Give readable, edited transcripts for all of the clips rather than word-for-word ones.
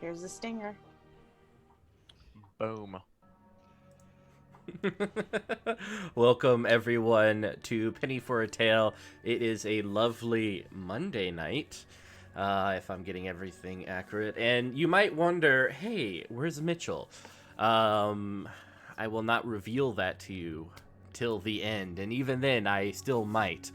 Here's the stinger. Boom. Welcome everyone to Penny for a Tale. It is a lovely Monday night, if I'm getting everything accurate. And you might wonder, hey, where's Mitchell? I will not reveal that to you till the end, and even then I still might.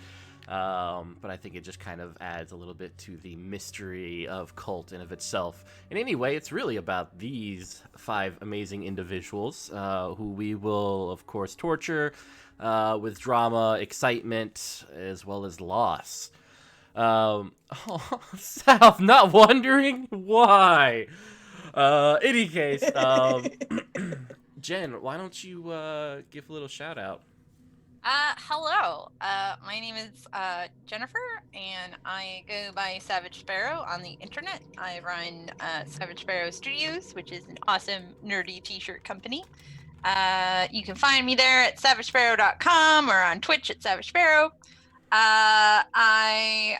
But I think it just kind of adds a little bit to the mystery of Kult in of itself. And anyway, it's really about these 5 amazing individuals who we will, of course, torture with drama, excitement, as well as loss. South, not wondering why. Any case, Jen, why don't you give a little shout out? Hello. My name is Jennifer, and I go by Savage Sparrow on the internet. I run Savage Sparrow Studios, which is an awesome nerdy t-shirt company. You can find me there at savagesparrow.com or on Twitch at Savage Sparrow. I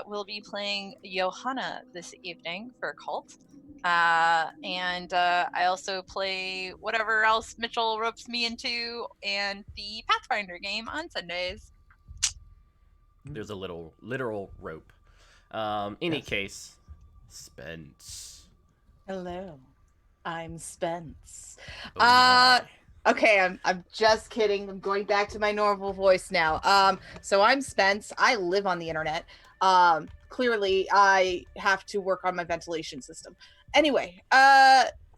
will be playing Johanna this evening for Kult. And I also play whatever else Mitchell ropes me into and the Pathfinder game on Sundays. There's a literal rope. Any case, Spence. Hello, I'm Spence. Oh Okay, I'm just kidding. I'm going back to my normal voice now. So I'm Spence. I live on the internet. Clearly, I have to work on my ventilation system. Anyway,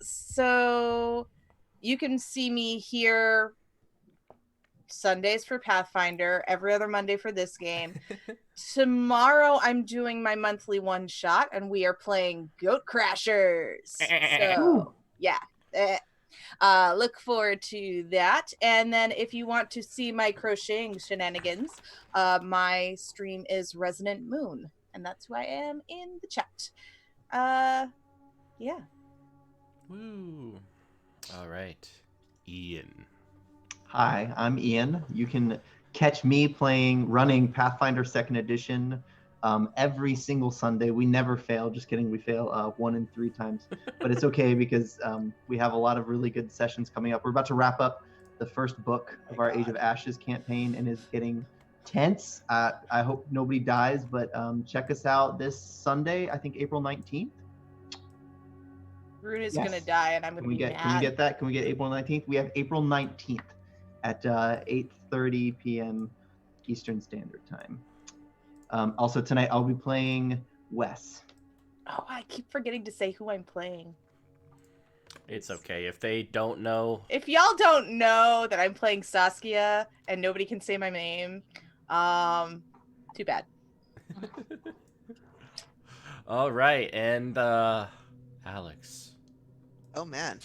so you can see me here Sundays for Pathfinder, every other Monday for this game. Tomorrow, I'm doing my monthly one shot, and we are playing Goat Crashers. So, yeah. Look forward to that. And then if you want to see my crocheting shenanigans, my stream is Resonant Moon, and that's who I am in the chat. Yeah. Woo. All right. Ian. Hi, I'm Ian. You can catch me running Pathfinder 2nd Edition every single Sunday. We never fail. Just kidding. We fail 1 in 3 times. But it's okay because we have a lot of really good sessions coming up. We're about to wrap up the first book of our Age of Ashes campaign and is getting tense. I hope nobody dies, but check us out this Sunday, I think April 19th. Rune is going to die, and I'm going to be mad. Can we get that? Can we get April 19th? We have April 19th at 8:30 p.m. Eastern Standard Time. Also tonight I'll be playing Wes. Oh, I keep forgetting to say who I'm playing. It's okay if they don't know. If y'all don't know that I'm playing Saskia and nobody can say my name, too bad. All right, and Alex. Oh man.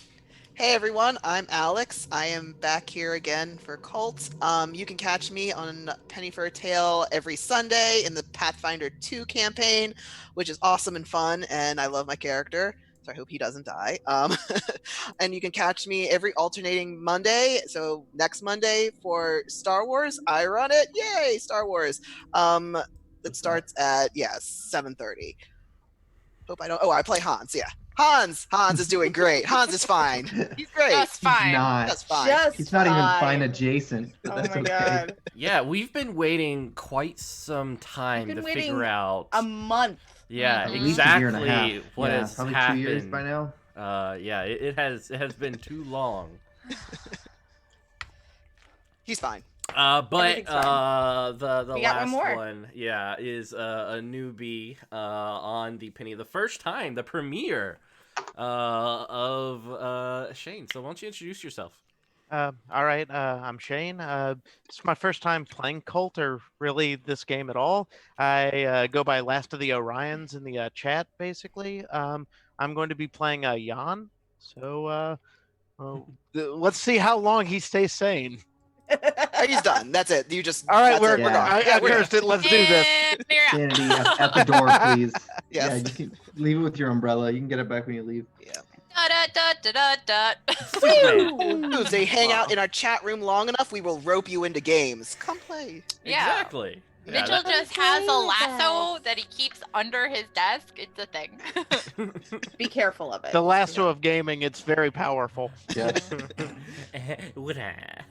Hey everyone, I'm Alex. I am back here again for Kult. You can catch me on Penny for a Tale every Sunday in the Pathfinder 2 campaign, which is awesome and fun, and I love my character, so I hope he doesn't die. And you can catch me every alternating Monday. So next Monday for Star Wars, I run it. Yay, Star Wars. It starts at 7:30. Hope I don't. Oh, I play Hans. Yeah. Hans is doing great. Hans is fine. He's great. That's fine. He's not. That's fine. He's not even fine adjacent. Oh That's my okay. god. Yeah, we've been waiting quite some time to figure out a month. Yeah, At least a year and a exactly half. what Yeah, has probably happened. 2 years by now. Yeah, it has been too long. He's fine. But Everything's fine. the We got last one more. one, is a newbie on the Penny, the first time, the premiere of Shane. So why don't you introduce yourself? All right, I'm Shane. It's my first time playing Kult, or really this game at all. I go by Last of the Orions in the chat, basically. I'm going to be playing Jan, so let's see how long he stays sane. He's done. That's it. You just. All right, that's we're it. Yeah. I cursed it. Let's do this. And you're out. Sanity at the door, please. Yes. Yeah, you can leave it with your umbrella. You can get it back when you leave. Yeah. Da. Superman. If they hang out in our chat room long enough, we will rope you into games. Come play. Yeah. Exactly. Yeah, Mitchell that- just has a lasso that he keeps under his desk. It's a thing. Be careful of it. The lasso of gaming, it's very powerful. Yes. Would I?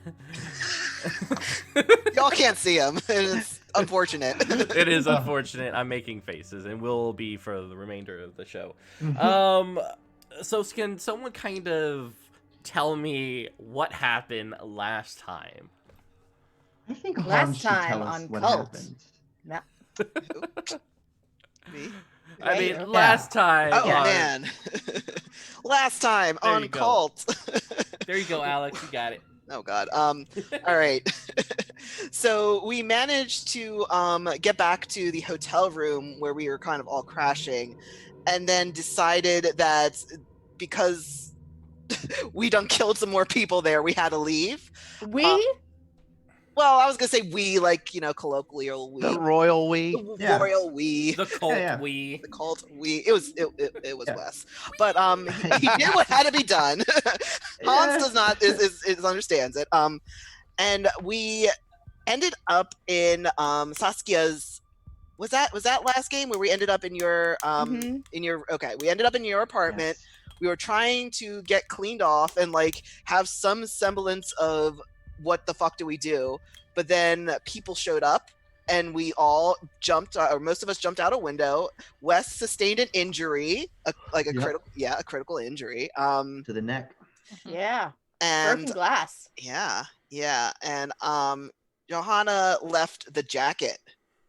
Y'all can't see him, and it's unfortunate. It is unfortunate. I'm making faces, and will be for the remainder of the show. So can someone kind of tell me what happened last time? I think Last Hans should time tell us on what Kult. happened. No. Me? I mean, Yeah. last time. Oh on- man. Last time There on you go. Cult. There you go, Alex. You got it. Oh God. All right. So we managed to get back to the hotel room where we were kind of all crashing, and then decided that because we done killed some more people there, we had to leave. We? Well, I was gonna say we, like, colloquial we. The royal we. The Yeah. royal we. The cult yeah. we. The cult we. It was Yeah. Wes. But he did what had to be done. Hans Yeah. does not is understands it. And we ended up in Saskia's. Was that last game where we ended up in your Mhm. we ended up in your apartment. Yes. We were trying to get cleaned off and like have some semblance of what the fuck do we do, but then people showed up and we all jumped, or most of us jumped out a window. Wes sustained an injury, a Yep. critical injury. To the neck. Yeah. And Broken glass. yeah, and Johanna left the jacket,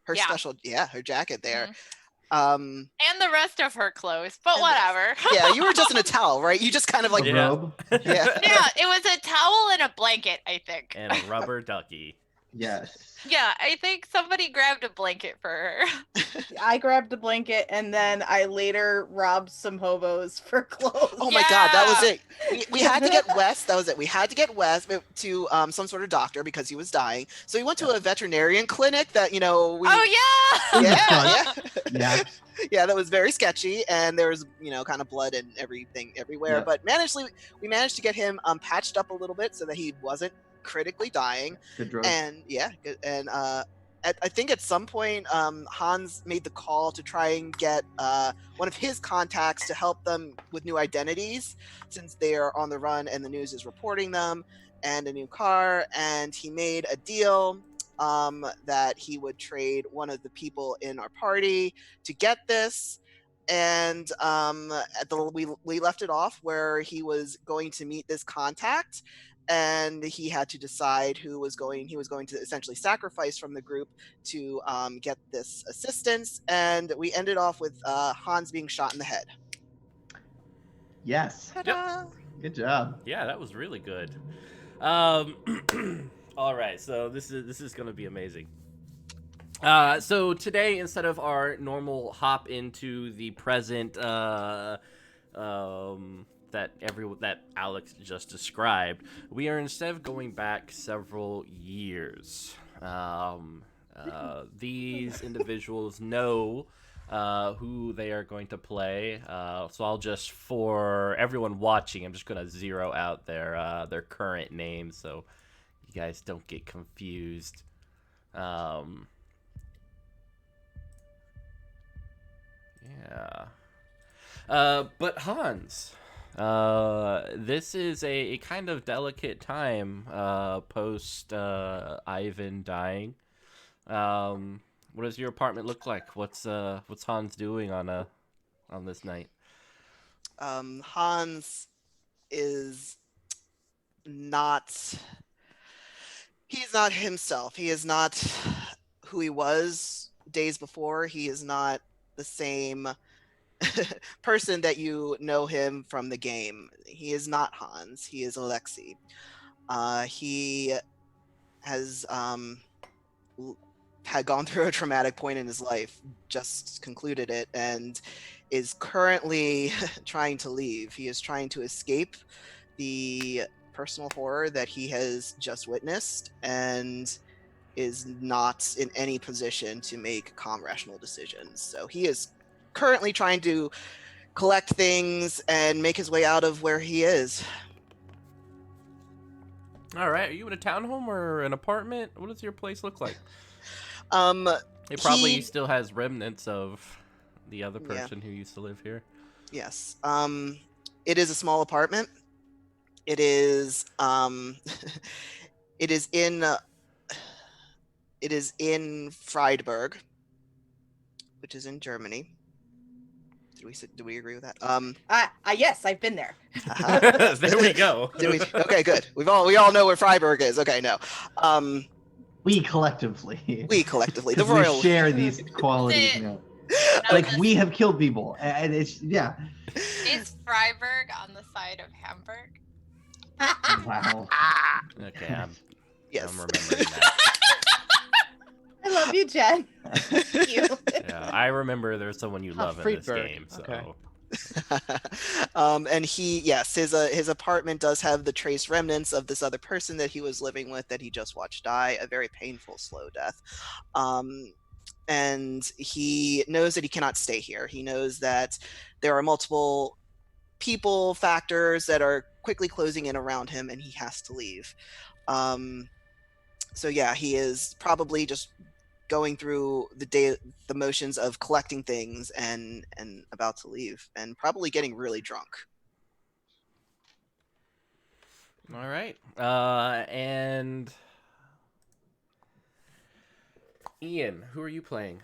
her Yeah. special, her jacket there. And the rest of her clothes, but And whatever. Yeah, you were just in a towel, right? You just kind of like A Yeah. robe. yeah. Yeah, it was a towel and a blanket, I think. And a rubber ducky. Yes. Yeah, I think somebody grabbed a blanket for her. I grabbed a blanket and then I later robbed some hobos for clothes. Oh my God, that was Yeah. it. We had to get Wes. That was it. We had to get Wes to some sort of doctor because he was dying. So we went to a veterinarian clinic that we. Oh yeah. Yeah, Yeah. yeah. That was very sketchy, and there was kind of blood and everything everywhere. Yeah. But we managed to get him patched up a little bit so that he wasn't critically dying. Good drug. And I think at some point Hans made the call to try and get one of his contacts to help them with new identities since they are on the run and the news is reporting them, and a new car. And he made a deal that he would trade one of the people in our party to get this. And we left it off where he was going to meet this contact, and he had to decide he was going to essentially sacrifice from the group to get this assistance. And we ended off with Hans being shot in the head. Yes. Ta-da! Good job. Yeah, that was really good. All right, so this is gonna be amazing. So today, instead of our normal hop into the present, that Alex just described, we are instead of going back several years. These individuals know who they are going to play. So I'll just, for everyone watching, I'm just gonna zero out their current names so you guys don't get confused. Yeah. But Hans, this is a kind of delicate time post Ivan dying. What does your apartment look like? What's Hans doing on this night? Hans is not. He's not himself. He is not who he was days before. He is not the same person that you know him from the game. He is not Hans. He is Alexei. He has had gone through a traumatic point in his life, just concluded it, and is currently trying to leave. He is trying to escape the personal horror that he has just witnessed, and is not in any position to make calm, rational decisions. So he is currently trying to collect things and make his way out of where he is. All right, are you in a townhome or an apartment? What does your place look like? It probably he- still has remnants of the other person who used to live here. Yes. It is a small apartment. It is it is in Freitag, which is in Germany. Do we agree with that? Yes, I've been there. There we go. Okay, good. We all know where Freiburg is. Okay, no. We collectively. The 'Cause royal. we share these qualities. Is You know. No, Like this- we have killed people, and it's Is Freiburg on the side of Hamburg? Wow. Okay, I'm Yes. remembering that. I love you, Jen. Thank you. Yeah, I remember there's someone you love in this Friedberg. game. So Okay. And his apartment does have the trace remnants of this other person that he was living with that he just watched die a very painful, slow death. And he knows that he cannot stay here. He knows that there are multiple people factors that are quickly closing in around him, and he has to leave. So yeah, he is probably just going through the motions of collecting things and about to leave, and probably getting really drunk. all right, and Ian, who are you playing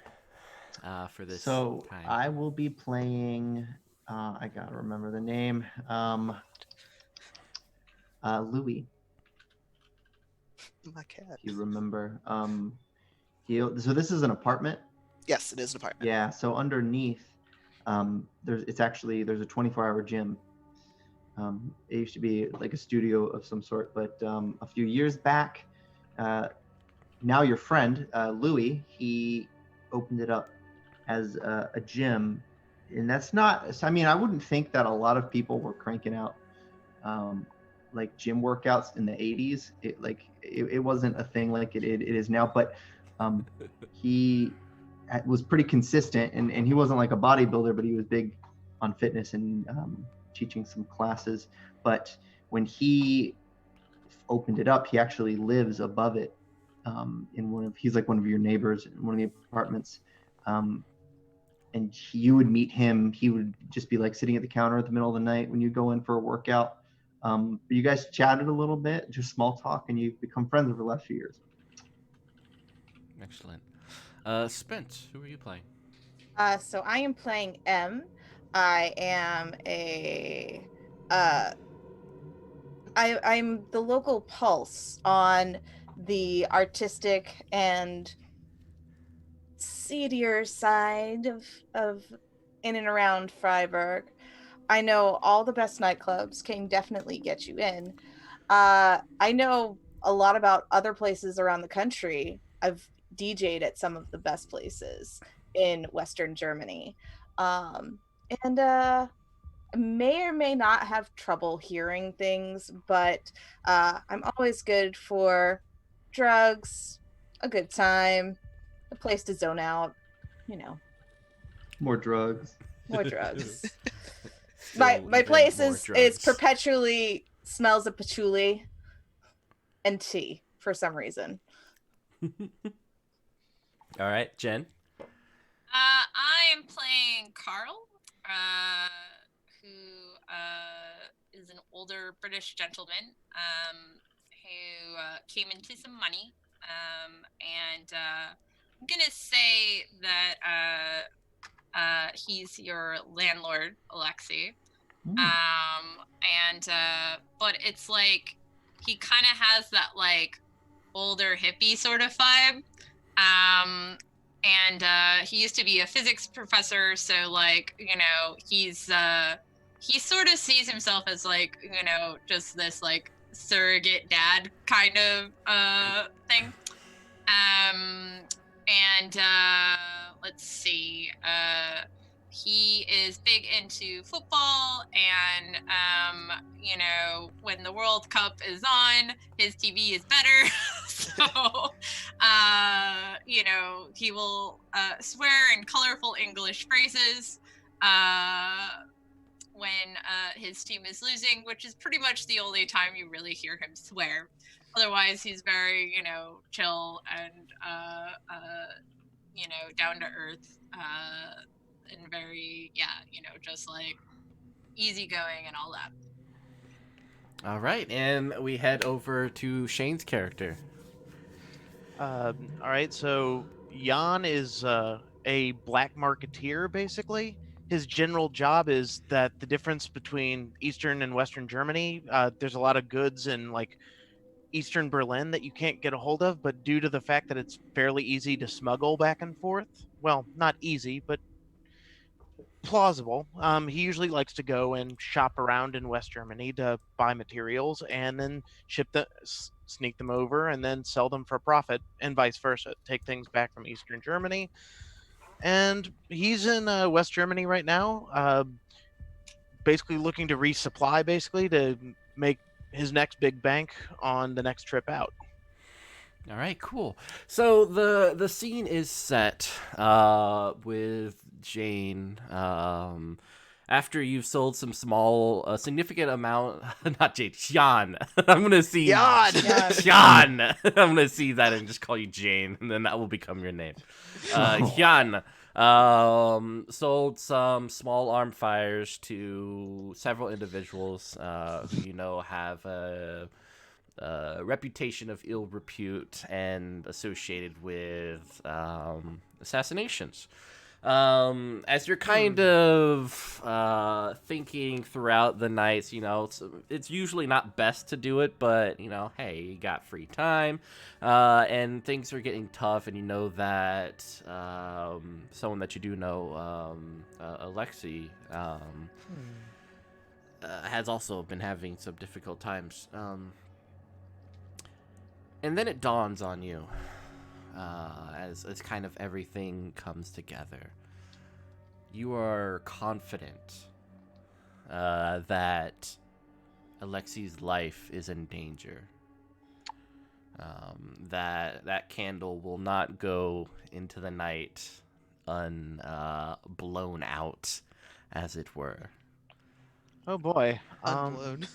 for this So time? I will be playing. I gotta remember the name. Louis. My cat. If you remember. So this is an apartment. Yes, it is an apartment. Yeah. So underneath, there's a 24-hour gym. It used to be like a studio of some sort, but a few years back, now your friend Louis, he opened it up as a gym, and that's not. I mean, I wouldn't think that a lot of people were cranking out like gym workouts in the 80s. It wasn't a thing like it is now, but he was pretty consistent, and he wasn't like a bodybuilder, but he was big on fitness and teaching some classes. But when he opened it up, he actually lives above it he's like one of your neighbors in one of the apartments. And you would meet him. He would just be like sitting at the counter at the middle of the night when you go in for a workout. You guys chatted a little bit, just small talk, and you've become friends over the last few years. Excellent. Spence, who are you playing? So I am playing M. I am I'm the local pulse on the artistic and seedier side of in and around Freiburg. I know all the best nightclubs can definitely get you in. I know a lot about other places around the country. I've DJ'd at some of the best places in Western Germany. And may or may not have trouble hearing things, but I'm always good for drugs, a good time, a place to zone out, More drugs. more drugs. Still my even place more is drugs. perpetually smells of patchouli and tea for some reason. All right, Jen. I am playing Carl, who is an older British gentleman who came into some money, and I'm gonna say that he's your landlord, Alexei. But it's like he kind of has that like older hippie sort of vibe. He used to be a physics professor, so like, he sort of sees himself as like, just this like surrogate dad kind of thing. Let's see. He is big into football, and when the World Cup is on, his TV is better. So he will swear in colorful English phrases when his team is losing, which is pretty much the only time you really hear him swear. Otherwise, he's very, chill and, down to earth, and very, just like easygoing and all that. All right, and we head over to Shane's character. All right, so Jan is a black marketeer, basically. His general job is that the difference between Eastern and Western Germany, there's a lot of goods in like Eastern Berlin that you can't get a hold of, but due to the fact that it's fairly easy to smuggle back and forth, well, not easy, but plausible. He usually likes to go and shop around in West Germany to buy materials and then sneak them over and then sell them for a profit, and vice versa. Take things back from Eastern Germany, and he's in West Germany right now, basically looking to resupply, basically to make his next big bank on the next trip out. All right, cool. So the scene is set with Jane. After you've sold some significant amount, not Jane, Jan. I'm gonna see Jan. Jan. I'm gonna see that and just call you Jane, and then that will become your name. Jan. Sold some small arm fires to several individuals who have a reputation of ill repute and associated with assassinations. As you're kind of thinking throughout the nights, it's usually not best to do it, but hey, you got free time, and things are getting tough, and you know that someone that you do know, Alexi, has also been having some difficult times. And then it dawns on you, as kind of everything comes together. You are confident that Alexi's life is in danger. That candle will not go into the night blown out, as it were. Oh boy. Unblown.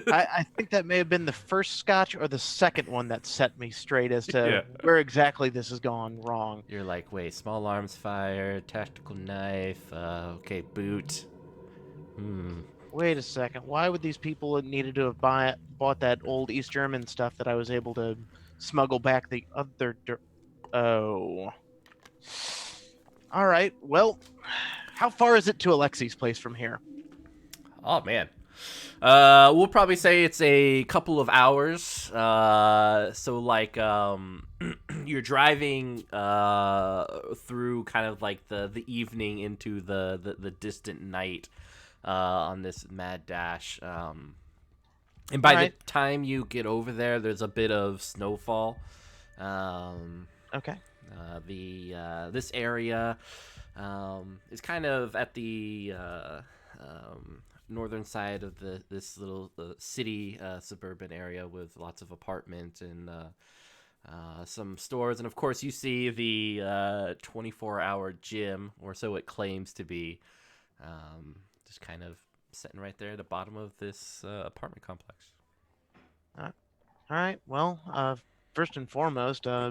I think that may have been the first scotch or the second one that set me straight as to where exactly this has gone wrong. You're like, wait, small arms fire, tactical knife, okay, boot. Wait a second. Why would these people have needed to have bought that old East German stuff that I was able to smuggle back the other... Oh. All right, well, how far is it to Alexi's place from here? Oh, man. We'll probably say it's a couple of hours. So like, you're driving through kind of like the evening into the distant night on this mad dash. And by the time you get over there, there's a bit of snowfall. Okay. This area is kind of at the northern side of this little city suburban area with lots of apartments and some stores, and of course you see the 24-hour gym, or so it claims to be, just kind of sitting right there at the bottom of this apartment complex. All right. Well, first and foremost, I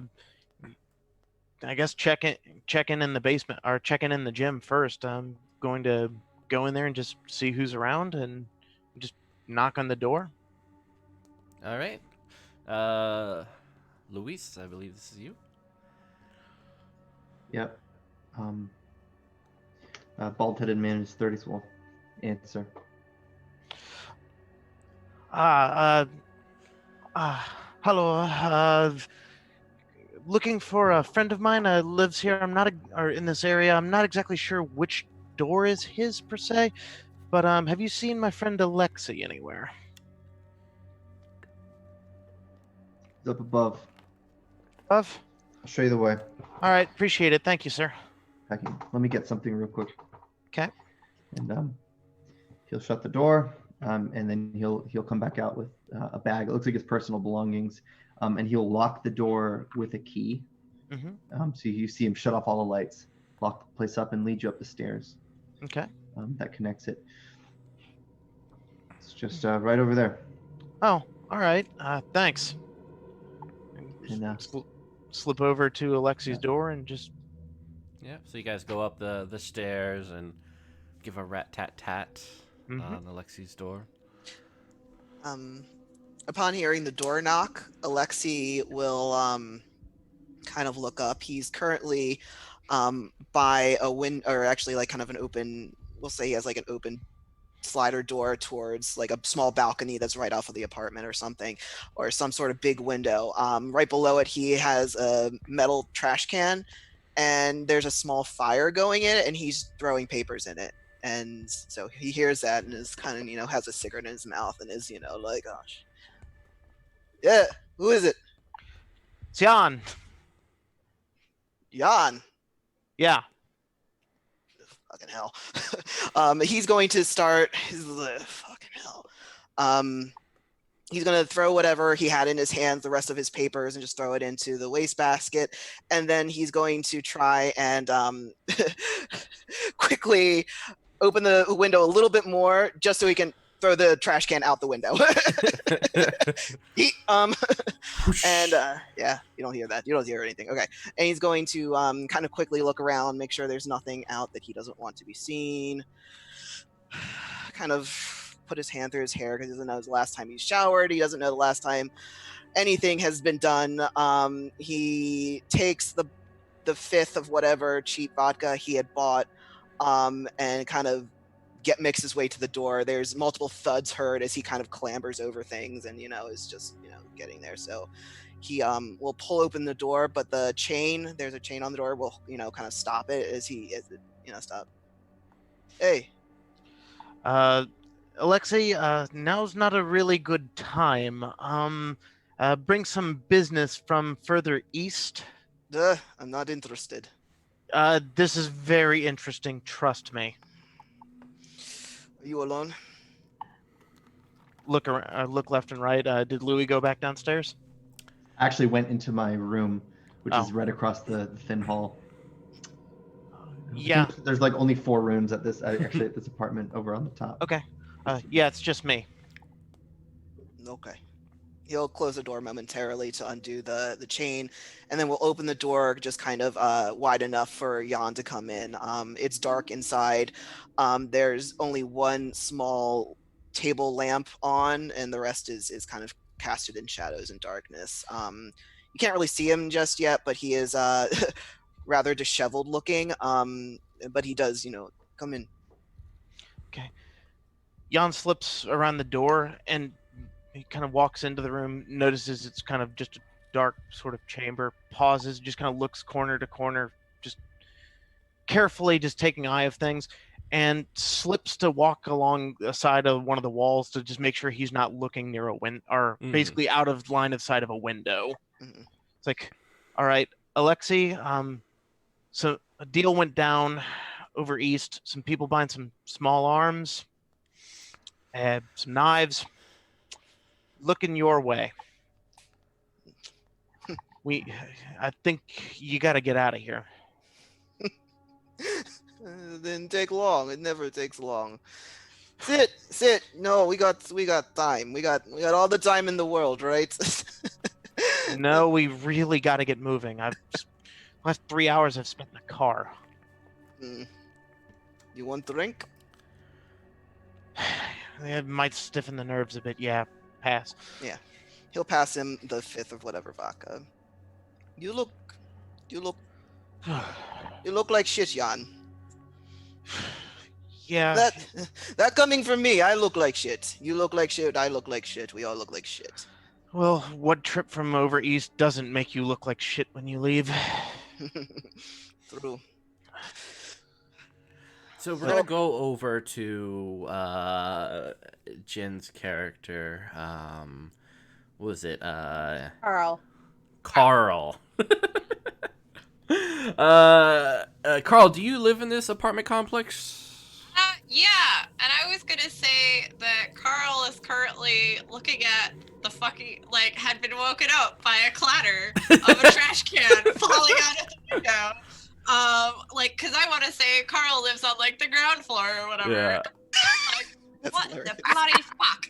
guess check in the basement, or checking in the gym first. I'm going to go in there and just see who's around and just knock on the door. All right. Luis, I believe this is you. Yep. Bald-headed man in his 30s will answer. Hello. Looking for a friend of mine. Lives here. Or in this area. I'm not exactly sure which door is his per se, but have you seen my friend Alexi anywhere? He's up above. Above? I'll show you the way. All right, appreciate it. Thank you, sir. Let me get something real quick. Okay. And he'll shut the door, and then he'll come back out with a bag. It looks like his personal belongings, and he'll lock the door with a key. Mm-hmm. So you see him shut off all the lights, lock the place up, and lead you up the stairs. Okay. That connects it. It's just right over there. Oh, All right. Thanks. And Slip over to Alexi's door and just. Yeah. So you guys go up the stairs and give a rat tat tat on Alexi's door. Upon hearing the door knock, Alexi will kind of look up. He's currently by a window, or actually like kind of an open. We'll say he has like an open slider door towards like a small balcony that's right off of the apartment or something, or some sort of big window. Right below it, he has a metal trash can, and there's a small fire going in it, and he's throwing papers in it. And so he hears that and is kind of, has a cigarette in his mouth and is, like, gosh. Yeah, who is it? It's Jan. Jan. Yeah. Fucking hell. He's going to start his fucking hell. He's going to throw whatever he had in his hands, the rest of his papers, and just throw it into the wastebasket. And then he's going to try and quickly open the window a little bit more just so he can throw the trash can out the window. Yeah, you don't hear that. You don't hear anything. Okay. And he's going to kind of quickly look around, make sure there's nothing out that he doesn't want to be seen. Kind of put his hand through his hair because he doesn't know the last time he showered. He doesn't know the last time anything has been done. He takes the fifth of whatever cheap vodka he had bought and kind of makes his way to the door. There's multiple thuds heard as he kind of clambers over things and, is just, getting there. So he will pull open the door, but there's a chain on the door, will, kind of stop it as stop. Hey. Alexei, now's not a really good time. Bring some business from further east. I'm not interested. This is very interesting, trust me. Are you alone? Look left and right. Did Louis go back downstairs? I actually went into my room, which is right across the thin hall. Yeah. There's like only 4 rooms at this apartment over on the top. Okay. Yeah, it's just me. Okay. He'll close the door momentarily to undo the chain, and then we'll open the door just kind of wide enough for Jan to come in. It's dark inside. There's only one small table lamp on, and the rest is kind of casted in shadows and darkness. You can't really see him just yet, but he is rather disheveled looking. But he does, come in. Okay. Jan slips around the door and he kind of walks into the room, notices it's kind of just a dark sort of chamber, pauses, just kind of looks corner to corner, just carefully just taking eye of things, and slips to walk along the side of one of the walls to just make sure he's not looking near a window, or basically out of line of sight of a window. Mm-hmm. It's like, all right, Alexei, so a deal went down over east, some people buying some small arms, some knives, looking your way. I think you got to get out of here. Didn't take long. It never takes long. Sit. No, we got time. We got all the time in the world, right? No, we really got to get moving. Last 3 hours I've spent in the car. You want a drink? It might stiffen the nerves a bit. Yeah, pass. Yeah, he'll pass him the fifth of whatever vodka. You look like shit, Jan. Yeah. That coming from me, I look like shit. You look like shit. I look like shit. We all look like shit. Well, what trip from over east doesn't make you look like shit when you leave? True. So we're gonna go over to Jin's character. What was it? Carl. Carl, do you live in this apartment complex? Yeah, and I was gonna say that Carl is currently looking at the fucking, had been woken up by a clatter of a trash can falling out of the window. Cause I want to say Carl lives on, the ground floor or whatever. Yeah. What hilarious. The bloody fuck?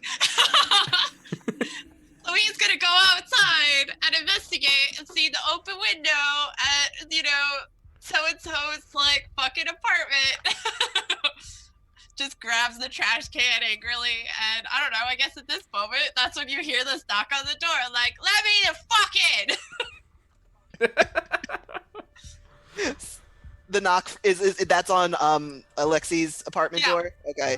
So he's gonna go outside and investigate and see the open window at, so-and-so's, like, fucking apartment. Just grabs the trash can angrily, and I don't know, I guess at this moment, that's when you hear this knock on the door, like, let me the fucking! The knock is that's on Alexi's apartment door? Okay.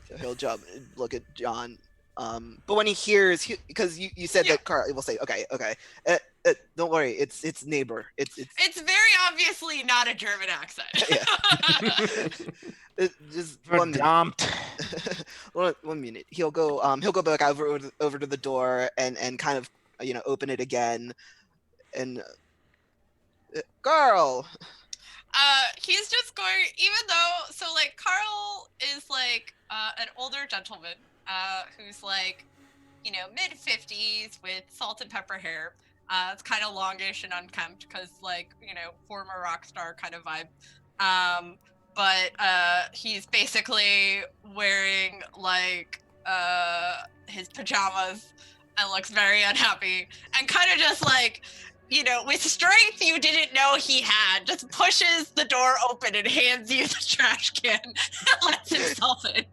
So he'll jump and look at John. But when he hears, because you said that Carl will say, okay, don't worry, it's neighbor. It's very obviously not a German accent. Just 1 minute. 1 minute. He'll go back over to the door and kind of open it again, and Carl. He's just going, even though, so like Carl is like an older gentleman who's like, mid-50s with salt and pepper hair. It's kind of longish and unkempt because like, former rock star kind of vibe. But he's basically wearing like his pajamas and looks very unhappy and kind of just like, with strength you didn't know he had, just pushes the door open and hands you the trash can and lets himself in.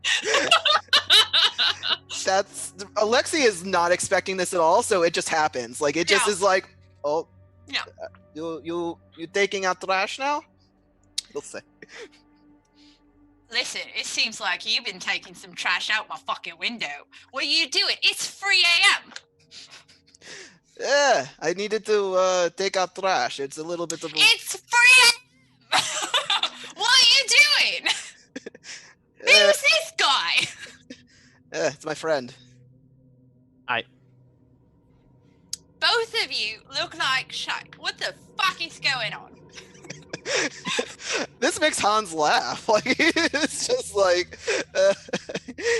Alexi is not expecting this at all, so it just happens. Like it just is like, oh, yeah. You taking out trash now? He'll say. Listen, it seems like you've been taking some trash out my fucking window. What are you doing? It's 3 a.m. Yeah, I needed to take out trash. It's a little bit of a... It's 3 a.m. What are you doing? Who's this guy? It's my friend. Both of you look like shite. What the fuck is going on? This makes Hans laugh. Like it's just like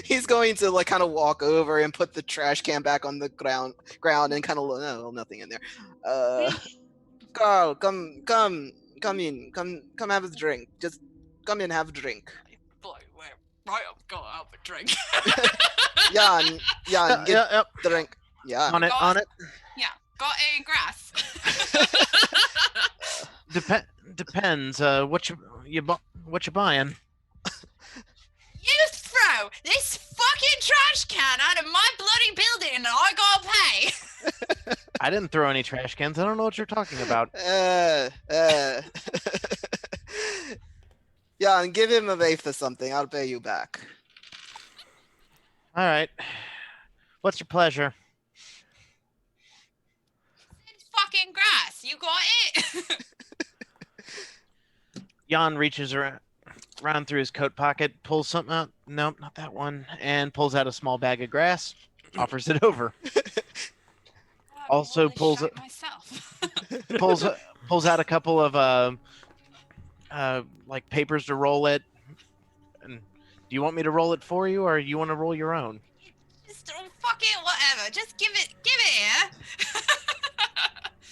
he's going to like kind of walk over and put the trash can back on the ground and kind of no, nothing in there. Carl, come in, come have a drink. Just come in, have a drink. Right, I'm gonna have a drink. Jan, get drink. Yeah, on it. Yeah, got a grass. Depends. What you buying? You throw this fucking trash can out of my bloody building, and I gotta pay. I didn't throw any trash cans. I don't know what you're talking about. Yeah, and give him a vape or something. I'll pay you back. All right. What's your pleasure? It's fucking grass. You got it? Jan reaches around through his coat pocket, pulls something out. Nope, not that one. And pulls out a small bag of grass, offers it over. Also pulls out a couple of like papers to roll it. And do you want me to roll it for you, or you want to roll your own? Just fucking whatever. Just give it here.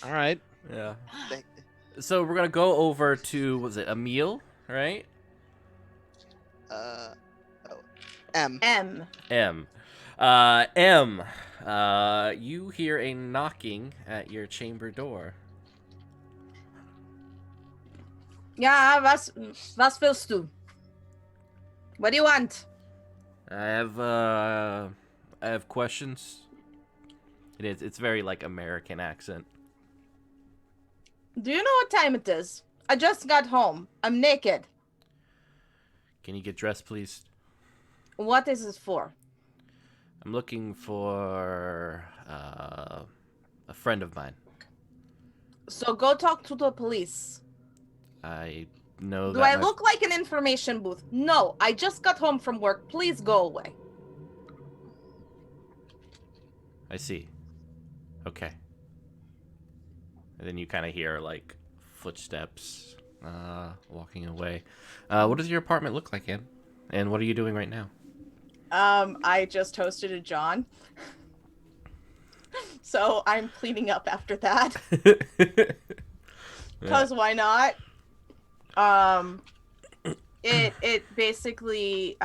All right. Yeah. So we're gonna go over to, was it Emil, right? M. M. You hear a knocking at your chamber door. Ja, was willst du? What do you want? I have questions. It's very like American accent. Do you know what time it is? I just got home. I'm naked. Can you get dressed, please? What is this for? I'm looking for a friend of mine. So go talk to the police. I know Do that I look like an information booth? No, I just got home from work. Please go away. I see. Okay. And then you kind of hear like footsteps walking away. What does your apartment look like, Ann? And what are you doing right now? I just hosted a John. So I'm cleaning up after that. Because why not? It basically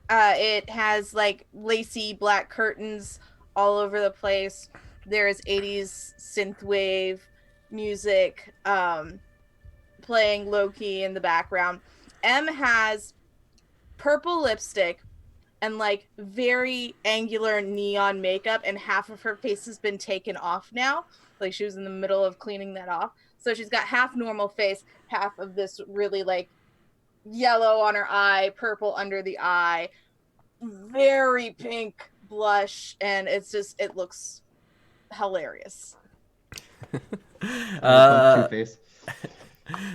It has like lacy black curtains all over the place. There is 80s synthwave music playing low key in the background. M has purple lipstick and like very angular neon makeup, and half of her face has been taken off now. Like she was in the middle of cleaning that off. So she's got half normal face, half of this really like yellow on her eye, purple under the eye, very pink blush, and it's just, it looks hilarious. Two-Face.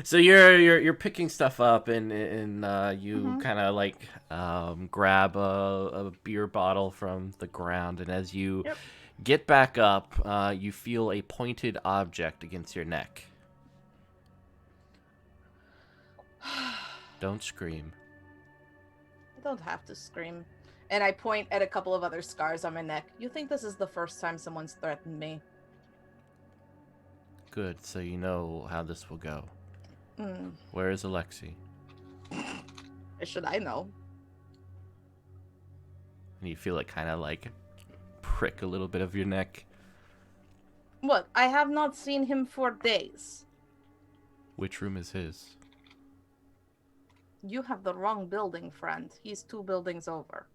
So you're picking stuff up, and you kind of like grab a beer bottle from the ground, and as you get back up, you feel a pointed object against your neck. Don't scream. I don't have to scream. And I point at a couple of other scars on my neck. You think this is the first time someone's threatened me? Good, so you know how this will go. Where is Alexi? Should I know? And you feel it kind of like prick a little bit of your neck. What? I have not seen him for days. Which room is his? You have the wrong building, friend. He's 2 buildings over.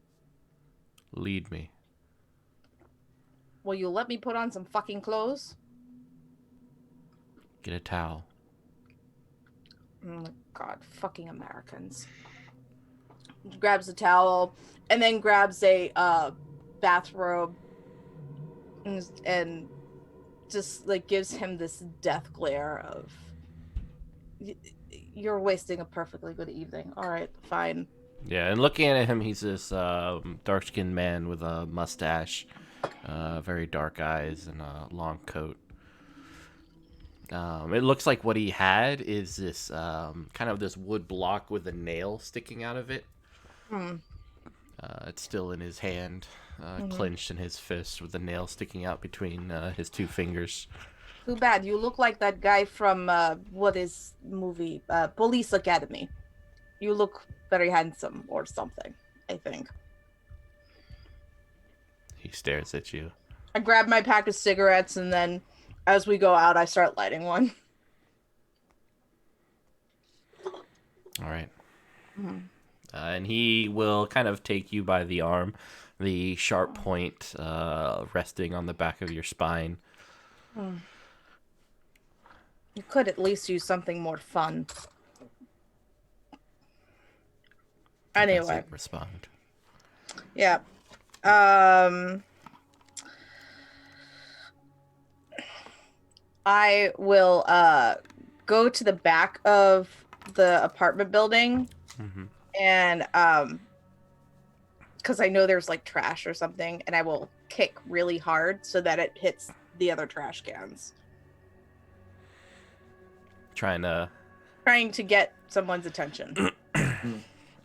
Lead me. Will you let me put on some fucking clothes? Get a towel. Oh my god, fucking Americans. Grabs a towel and then grabs a bathrobe and just like gives him this death glare of, you're wasting a perfectly good evening. All right, fine. Yeah, and looking at him, he's this dark-skinned man with a mustache, very dark eyes, and a long coat. It looks like what he had is this kind of this wood block with a nail sticking out of it. It's still in his hand, clenched in his fist, with the nail sticking out between his 2 fingers. Too bad. You look like that guy from what is movie? Police Academy. You look very handsome or something, I think. He stares at you. I grab my pack of cigarettes, and then as we go out, I start lighting one. All right. And he will kind of take you by the arm, the sharp point resting on the back of your spine. You could at least use something more fun. Anyway. Doesn't respond. Yeah. I will go to the back of the apartment building, and because I know there's like trash or something, and I will kick really hard so that it hits the other trash cans. Trying to get someone's attention.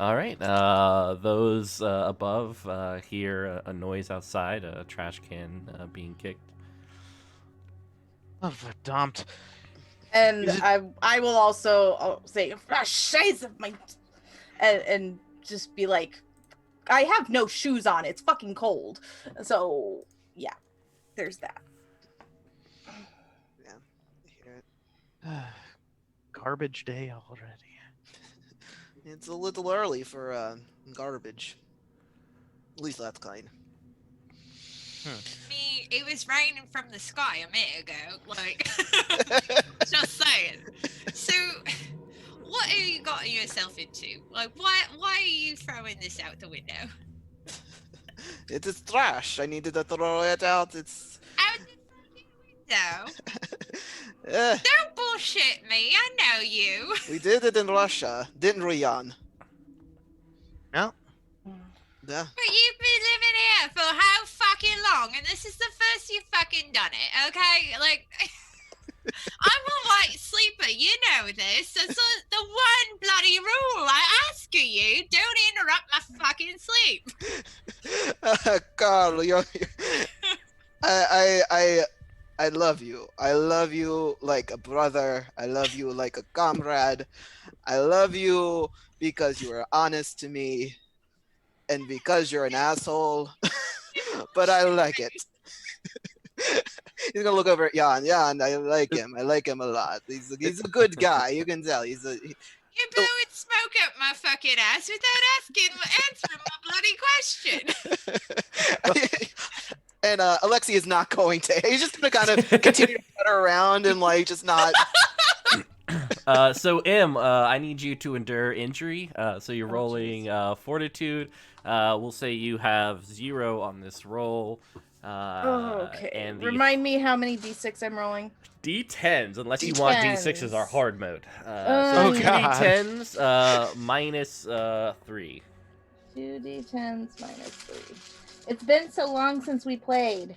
All right. Those above hear a noise outside, a trash can being kicked. Oh, verdammt. And I will also say, "Scheiße, my," and just be like, I have no shoes on. It's fucking cold. So yeah, there's that. Yeah, I hear it. Garbage day already. It's a little early for garbage. At least that's kind. It was raining from the sky a minute ago. Like, just saying. So, what have you gotten yourself into? Like, why are you throwing this out the window? It is trash. I needed to throw it out. It's Out the fucking window? Don't bullshit me. I know you. We did it in Russia, didn't we, Jan? No. Yeah. But you've been living here for how fucking long, and this is the first you've fucking done it, okay? Like, I'm a light sleeper, you know this. That's the one bloody rule I ask of you. Don't interrupt my fucking sleep. Carl, I love you. I love you like a brother. I love you like a comrade. I love you because you are honest to me. and because you're an asshole, but I like it. He's gonna look over at Jan. Jan, I like him. I like him a lot. He's a good guy. You can tell. You're blowing smoke up my fucking ass without answering my bloody question. And Alexei is not going to. He's just gonna kind of continue to putter around and like just not. So M, I need you to endure injury. So you're rolling fortitude. We'll say you have 0 on this roll. Okay. And Remind me how many d6 I'm rolling. D10s, unless you want D6s are hard mode. Oh, God. D10s minus 3. 2 d10s minus 3. It's been so long since we played.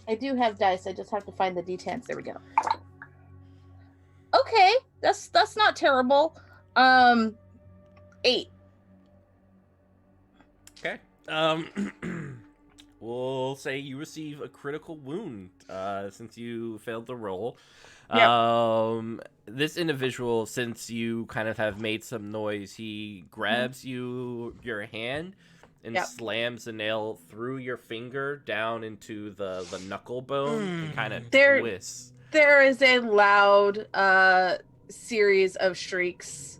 I do have dice. I just have to find the d10s. There we go. Okay, that's not terrible. 8. Okay. We'll say you receive a critical wound since you failed the roll. Yep. This individual, since you kind of have made some noise, he grabs your hand and slams a nail through your finger down into the knuckle bone and kind of twists. There is a loud series of shrieks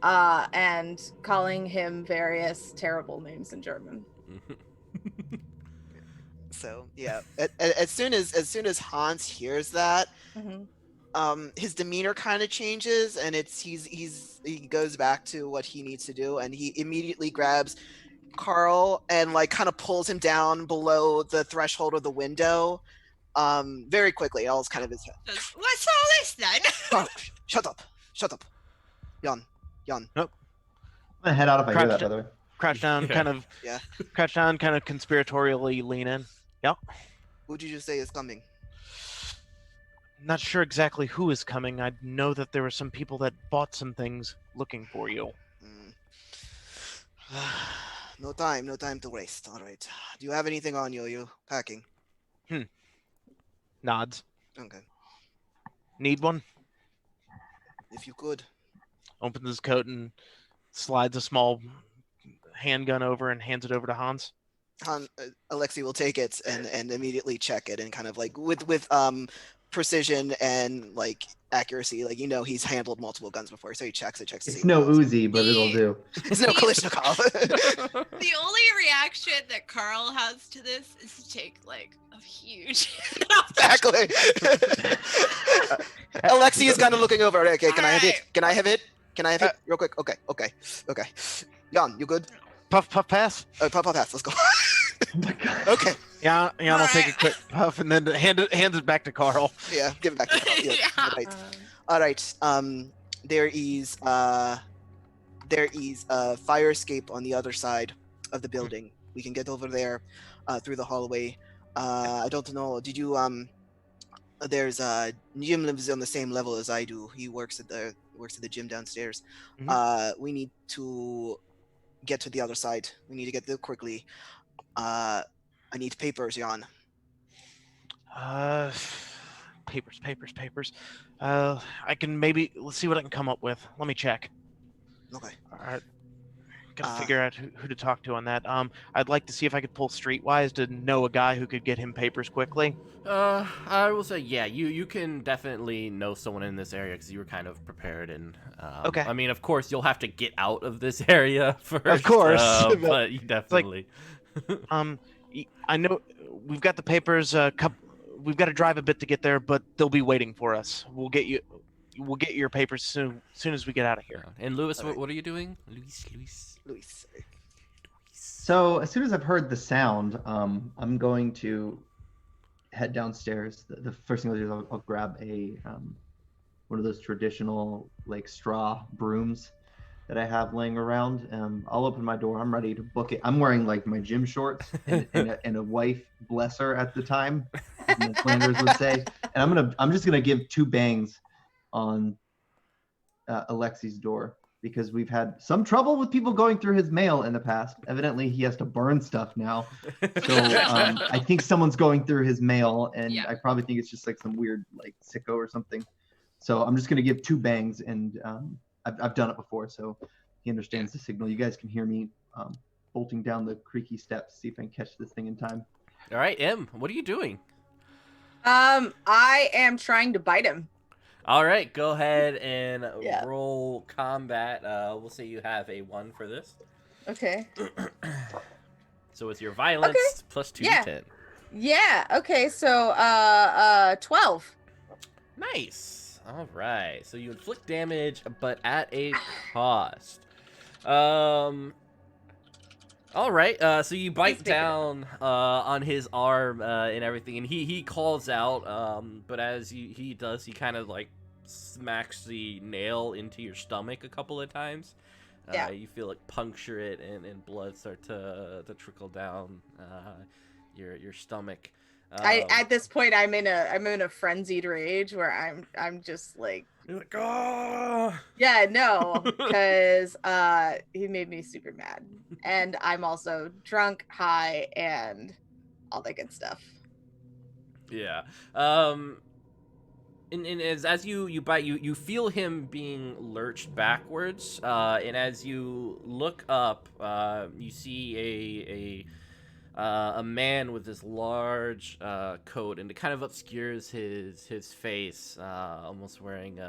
and calling him various terrible names in German. So yeah, as soon as Hans hears that, his demeanor kind of changes, and he goes back to what he needs to do, and he immediately grabs Carl and like kind of pulls him down below the threshold of the window, very quickly. All is kind of his head. What's all this then? Carl, shut up, Jan. I'm gonna head out if I hear that, by the way. Crouch down, kind of conspiratorially lean in. Yep. Who did you say is coming? Not sure exactly who is coming. I know that there were some people that bought some things looking for you. No time to waste. All right. Do you have anything on you? Are you packing? Nods. Okay. Need one? If you could. Opens his coat and slides a small handgun over and hands it over to Hans. Alexei will take it and immediately check it, and kind of like with precision and like accuracy, like he's handled multiple guns before, so he checks it. It's no Uzi, but it'll do. It's no Kalashnikov. The only reaction that Carl has to this is to take like a huge. Exactly. Alexei is kind of looking over. Okay, can I have it? Can I have it? Real quick. Okay. Jan, you good? Puff, pass. Puff, pass. Let's go. Oh my God. Okay. Yeah, I'll take a quick puff and then hand it back to Carl. Yeah, give it back to Carl. Yeah. Right. All right. There is a fire escape on the other side of the building. We can get over there through the hallway. I don't know. Did you there's Jim lives on the same level as I do. He works at the gym downstairs. We need to get to the other side. We need to get there quickly. I need papers, Jan. Papers. I can let's see what I can come up with. Let me check. Okay. All right. Gotta figure out who to talk to on that. I'd like to see if I could pull Streetwise to know a guy who could get him papers quickly. I will say, yeah, you can definitely know someone in this area because you were kind of prepared. And okay. I mean, of course, you'll have to get out of this area first. Of course, but you definitely. I know we've got the papers. We've got to drive a bit to get there, but they'll be waiting for us. We'll get your papers soon as we get out of here. And Louis, what are you doing? Louis. So as soon as I've heard the sound, I'm going to head downstairs. The first thing I'll do is I'll grab a one of those traditional like straw brooms that I have laying around. I'll open my door. I'm ready to book it. I'm wearing like my gym shorts and a wife, bless her at the time, as Flanders would say. And I'm just gonna give 2 bangs on Alexei's door, because we've had some trouble with people going through his mail in the past. Evidently, he has to burn stuff now. So I think someone's going through his mail, and I probably think it's just like some weird like sicko or something. So I'm just gonna give 2 bangs, and I've done it before, so he understands the signal. You guys can hear me bolting down the creaky steps, see if I can catch this thing in time. All right, M, what are you doing? I am trying to bite him. All right, go ahead and Yeah. roll combat. We'll say you have a 1 for this. Okay. So with your violence plus 2d10. Yeah. Okay. So 12. Nice. All right. So you inflict damage, but at a cost. All right. So you bite down on his arm and everything, and he calls out. But as he does, he kind of like smacks the nail into your stomach a couple of times. Yeah. You feel like puncture it, and blood start to trickle down your stomach. At this point I'm in a frenzied rage where I'm just like, you're like, oh! Yeah, no, because he made me super mad, and I'm also drunk, high, and all that good stuff. Yeah. And as you bite, you feel him being lurched backwards, and as you look up, you see a man with this large coat, and it kind of obscures his face, almost wearing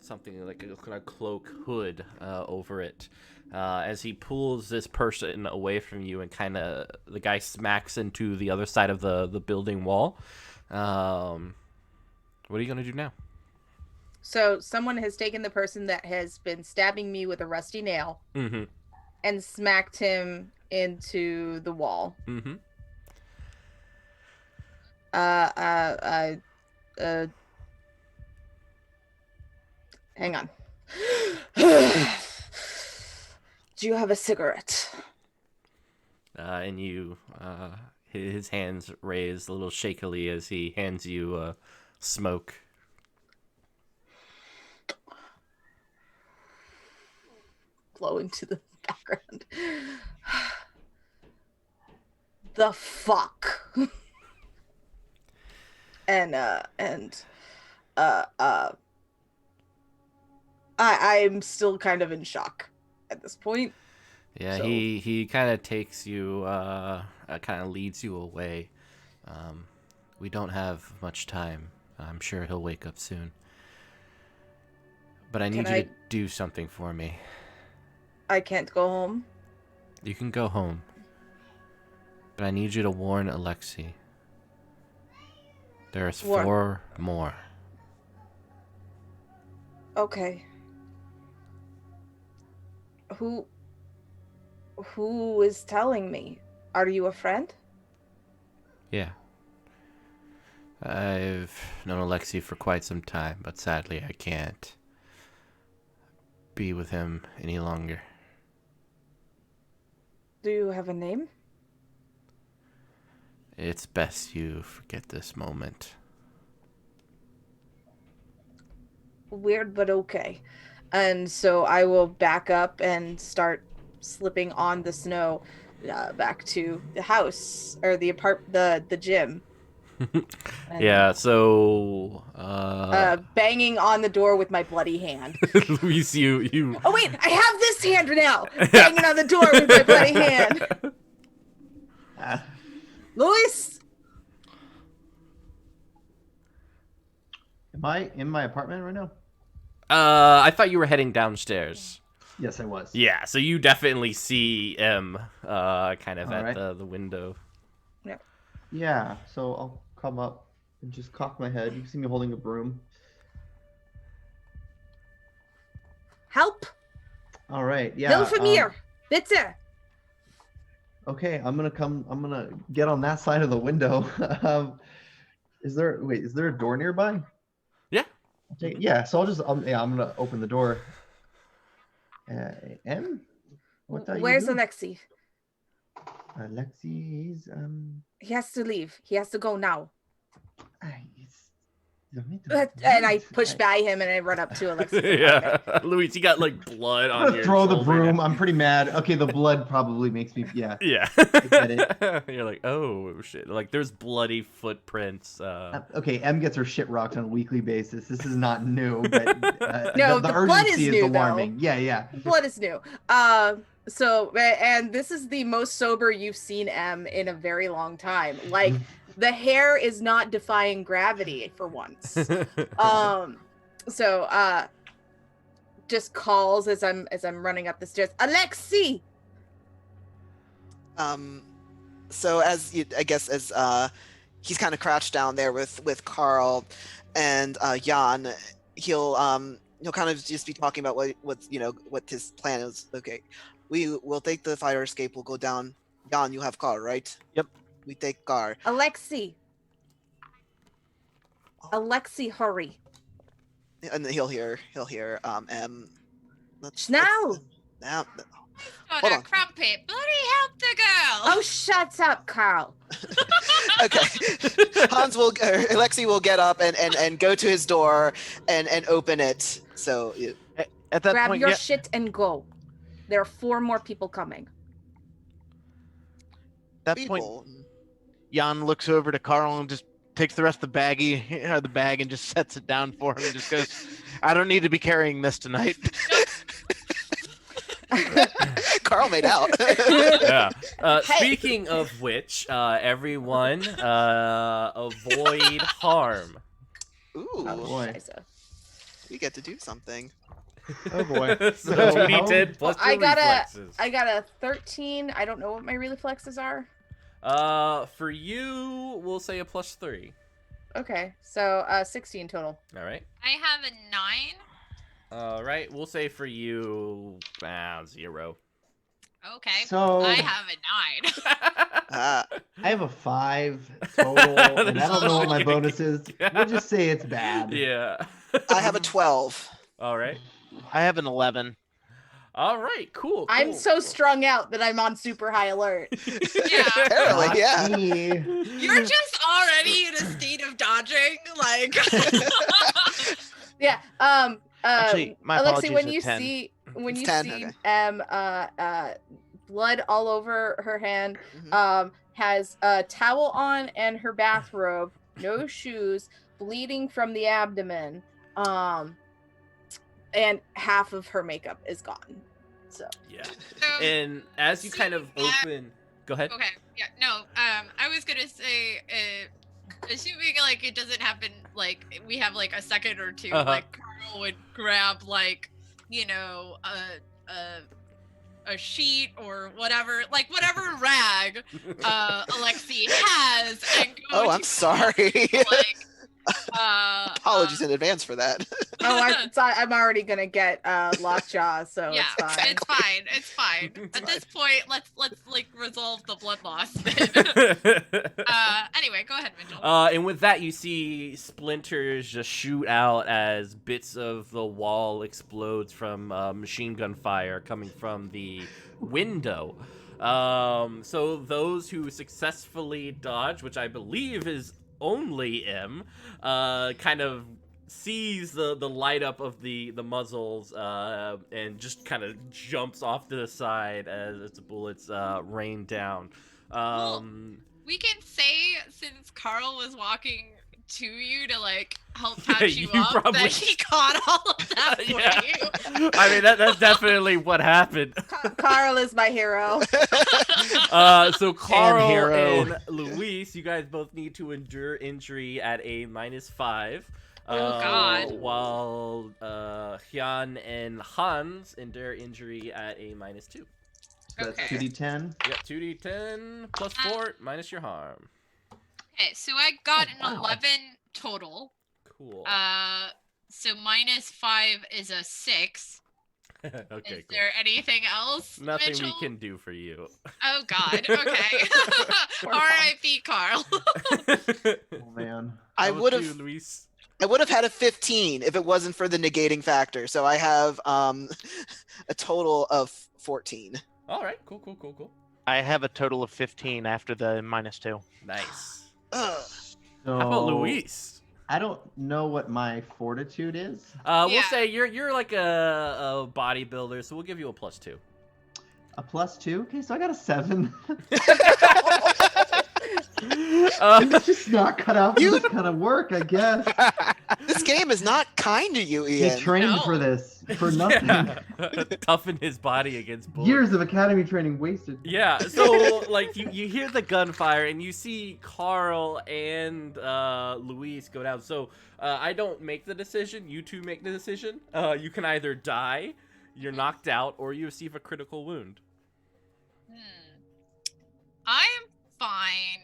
something like a kind of cloak hood over it. As he pulls this person away from you, and kind of the guy smacks into the other side of the building wall. What are you gonna do now? So someone has taken the person that has been stabbing me with a rusty nail and smacked him into the wall. Hang on. Do you have a cigarette? And you, his hands raised a little shakily as he hands you smoke. Blow into the background. The fuck. I'm still kind of in shock at this point. Yeah, so. He kind of takes you, kind of leads you away. We don't have much time. I'm sure he'll wake up soon. But I need you to do something for me. I can't go home. You can go home. But I need you to warn Alexei. There's 4 more. Okay. Who is telling me? Are you a friend? Yeah. I've known Alexei for quite some time, but sadly I can't be with him any longer. Do you have a name? It's best you forget this moment. Weird, but okay. And so I will back up and start slipping on the snow back to the house or the gym. Yeah, so banging on the door with my bloody hand. Luis, you Oh wait, I have this hand now. Banging on the door with my bloody hand. Luis, am I in my apartment right now? I thought you were heading downstairs. Yes, I was. Yeah, so you definitely see M kind of at the window. Yeah. Yeah, so I'll come up and just cock my head. You can see me holding a broom. Help! All right, yeah. Hilf mir! Bitte! Okay, I'm gonna get on that side of the window. Is there a door nearby? Yeah. Yeah, so I'm gonna open the door. M? Where's Alexei? Alexei, He has to leave. He has to go now. And I push by him and I run up to Alexis. Yeah, Luis, you got like blood on your throw the shoulder broom. now. I'm pretty mad. Okay, the blood probably makes me. Yeah. Yeah. get it. You're like, oh shit! Like there's bloody footprints. Okay, M gets her shit rocked on a weekly basis. This is not new, but No, the the blood urgency is is new, alarming. Yeah. Blood is new. So, and this is the most sober you've seen M in a very long time. Like, the hair is not defying gravity for once. Just calls as I'm running up the stairs. Alexi! So as I guess as he's kind of crouched down there with Carl and Jan, he'll kind of just be talking about what his plan is. Okay, we will take the fire escape. We'll go down. Jan, you have car, right? Yep. We take car. Alexi, hurry. And he'll hear M. Now. Now. Oh, Hold no, on. Crumpet, bloody help the girl! Oh, shut up, Carl. Okay. Alexi will get up and go to his door and open it. So At that Grab point, your yeah, shit and go. There are 4 more people coming. at that point, people. Jan looks over to Carl and just takes the rest of the bag and just sets it down for him and just goes, I don't need to be carrying this tonight. Carl made out. Yeah. Hey. Speaking of which, everyone, avoid harm. Ooh, boy. Scheiße. we get to do something. Oh boy. So 2d10 plus I your got reflexes. a 13. I don't know what my reflexes are. For you, we'll say a +3. Okay, so 16 total. All right. I have a 9. All right. We'll say for you, 0. Okay. So I have a 9. Ah, I have a 5 total, and I don't know what my bonus is. We'll just say it's bad. Yeah. I have a 12. All right. I have an 11. All right. Cool. I'm cool, so cool. strung out that I'm on super high alert. Yeah. Apparently, Not yeah. me. You're just already in a state of dodging, like. Yeah. Actually, my Alexi, apologies, when a you 10. see It's 10, okay. blood all over her hand, Mhm. has a towel on and her bathrobe, no shoes, bleeding from the abdomen, and half of her makeup is gone. So Yeah. So, And as you kind of open, go ahead. okay. Yeah. No. I was gonna say, assuming like it doesn't happen, like we have like a second or two, Uh-huh. like Carl would grab like a sheet or whatever, like whatever rag Alexi has, and go Oh, I'm to, sorry. like Apologies in advance for that. I'm already gonna get lockjaw, so yeah, it's fine. it's fine. It's fine. It's At this point, let's like resolve the blood loss. Anyway, go ahead, Mitchell. And with that, you see splinters just shoot out as bits of the wall explodes from machine gun fire coming from the window. So those who successfully dodge, which I believe is only M, kind of sees the light up of the muzzles and just kind of jumps off to the side as its bullets rain down. We can say, since Carl was walking to you to like help patch you You up, probably- that he caught all of that for Yeah. you. I mean, that's definitely what happened. Carl is my hero. So Carl hero. and Luis, you guys both need to endure injury at a -5. Oh, God. While Hyun and Hans endure injury at a -2. That's Okay. 2d10. Yep, 2d10 plus 4 minus your harm. Okay, so I got Oh, an wow. 11 total. Cool. So -5 is a 6. Okay, Is cool. there anything else, Nothing Mitchell? we can do for you. Oh God. Okay. Poor R.I.P. Carl. Oh man. I How about would you, have Luis? had a 15 if it wasn't for the negating factor. So I have a total of 14. All right, cool. I have a total of 15 after the -2. Nice. Ugh. So, How about Luis? I don't know what my fortitude is. We'll Yeah. say you're like a bodybuilder, so we'll give you a +2. A +2? Okay, so I got a 7. It's just not cut out for this kind of work, I guess. This game is not kind to you, He Ian. trained No. for this, for nothing. Yeah. Toughen his body against bullets. Years of academy training wasted. Yeah, so like you hear the gunfire and you see Carl and Luis go down. So I don't make the decision. You two make the decision. You can either die, you're knocked out, or you receive a critical wound. I'm fine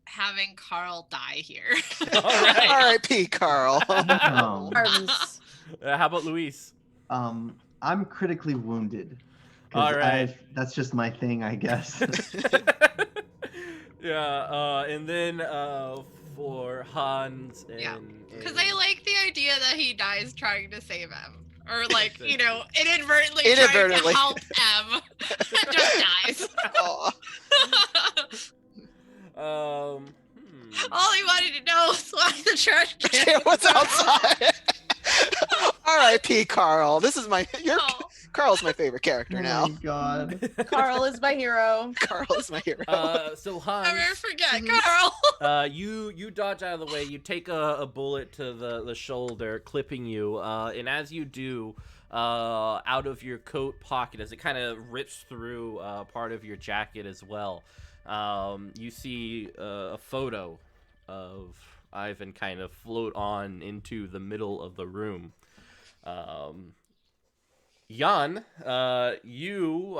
having Carl die here. All right. R.I.P. Carl. No. Arms. How about Luis? I'm critically wounded. 'Cause All right. that's just my thing, I guess. Yeah, and then for Hans and... Yeah, Because I like the idea that he dies trying to save M. Or like, inadvertently trying to help M. And just dies. Aw. All he wanted to know was why the trash can What's outside? R.I.P. Carl. This is Oh. Carl's my favorite character Oh now. my god. Carl is my hero. Carl is my hero. So I'll never Hans, forget Carl. you dodge out of the way. You take a bullet to the shoulder, clipping you. And as you do, out of your coat pocket, as it kind of rips through part of your jacket as well, you see a photo of Ivan kind of float on into the middle of the room. Jan, you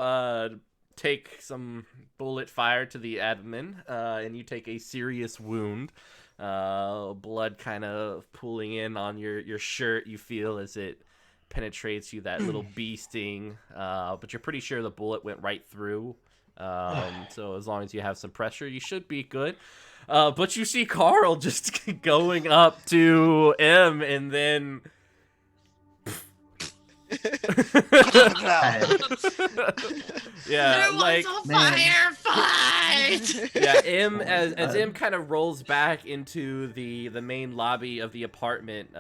take some bullet fire to the admin, and you take a serious wound. Blood kind of pooling in on your shirt. You feel as it penetrates you, that little bee sting. But you're pretty sure the bullet went right through. So as long as you have some pressure, you should be good. But you see Carl just going up to M, and then... Yeah, There like... was a firefight. Yeah, M as M kind of rolls back into the main lobby of the apartment,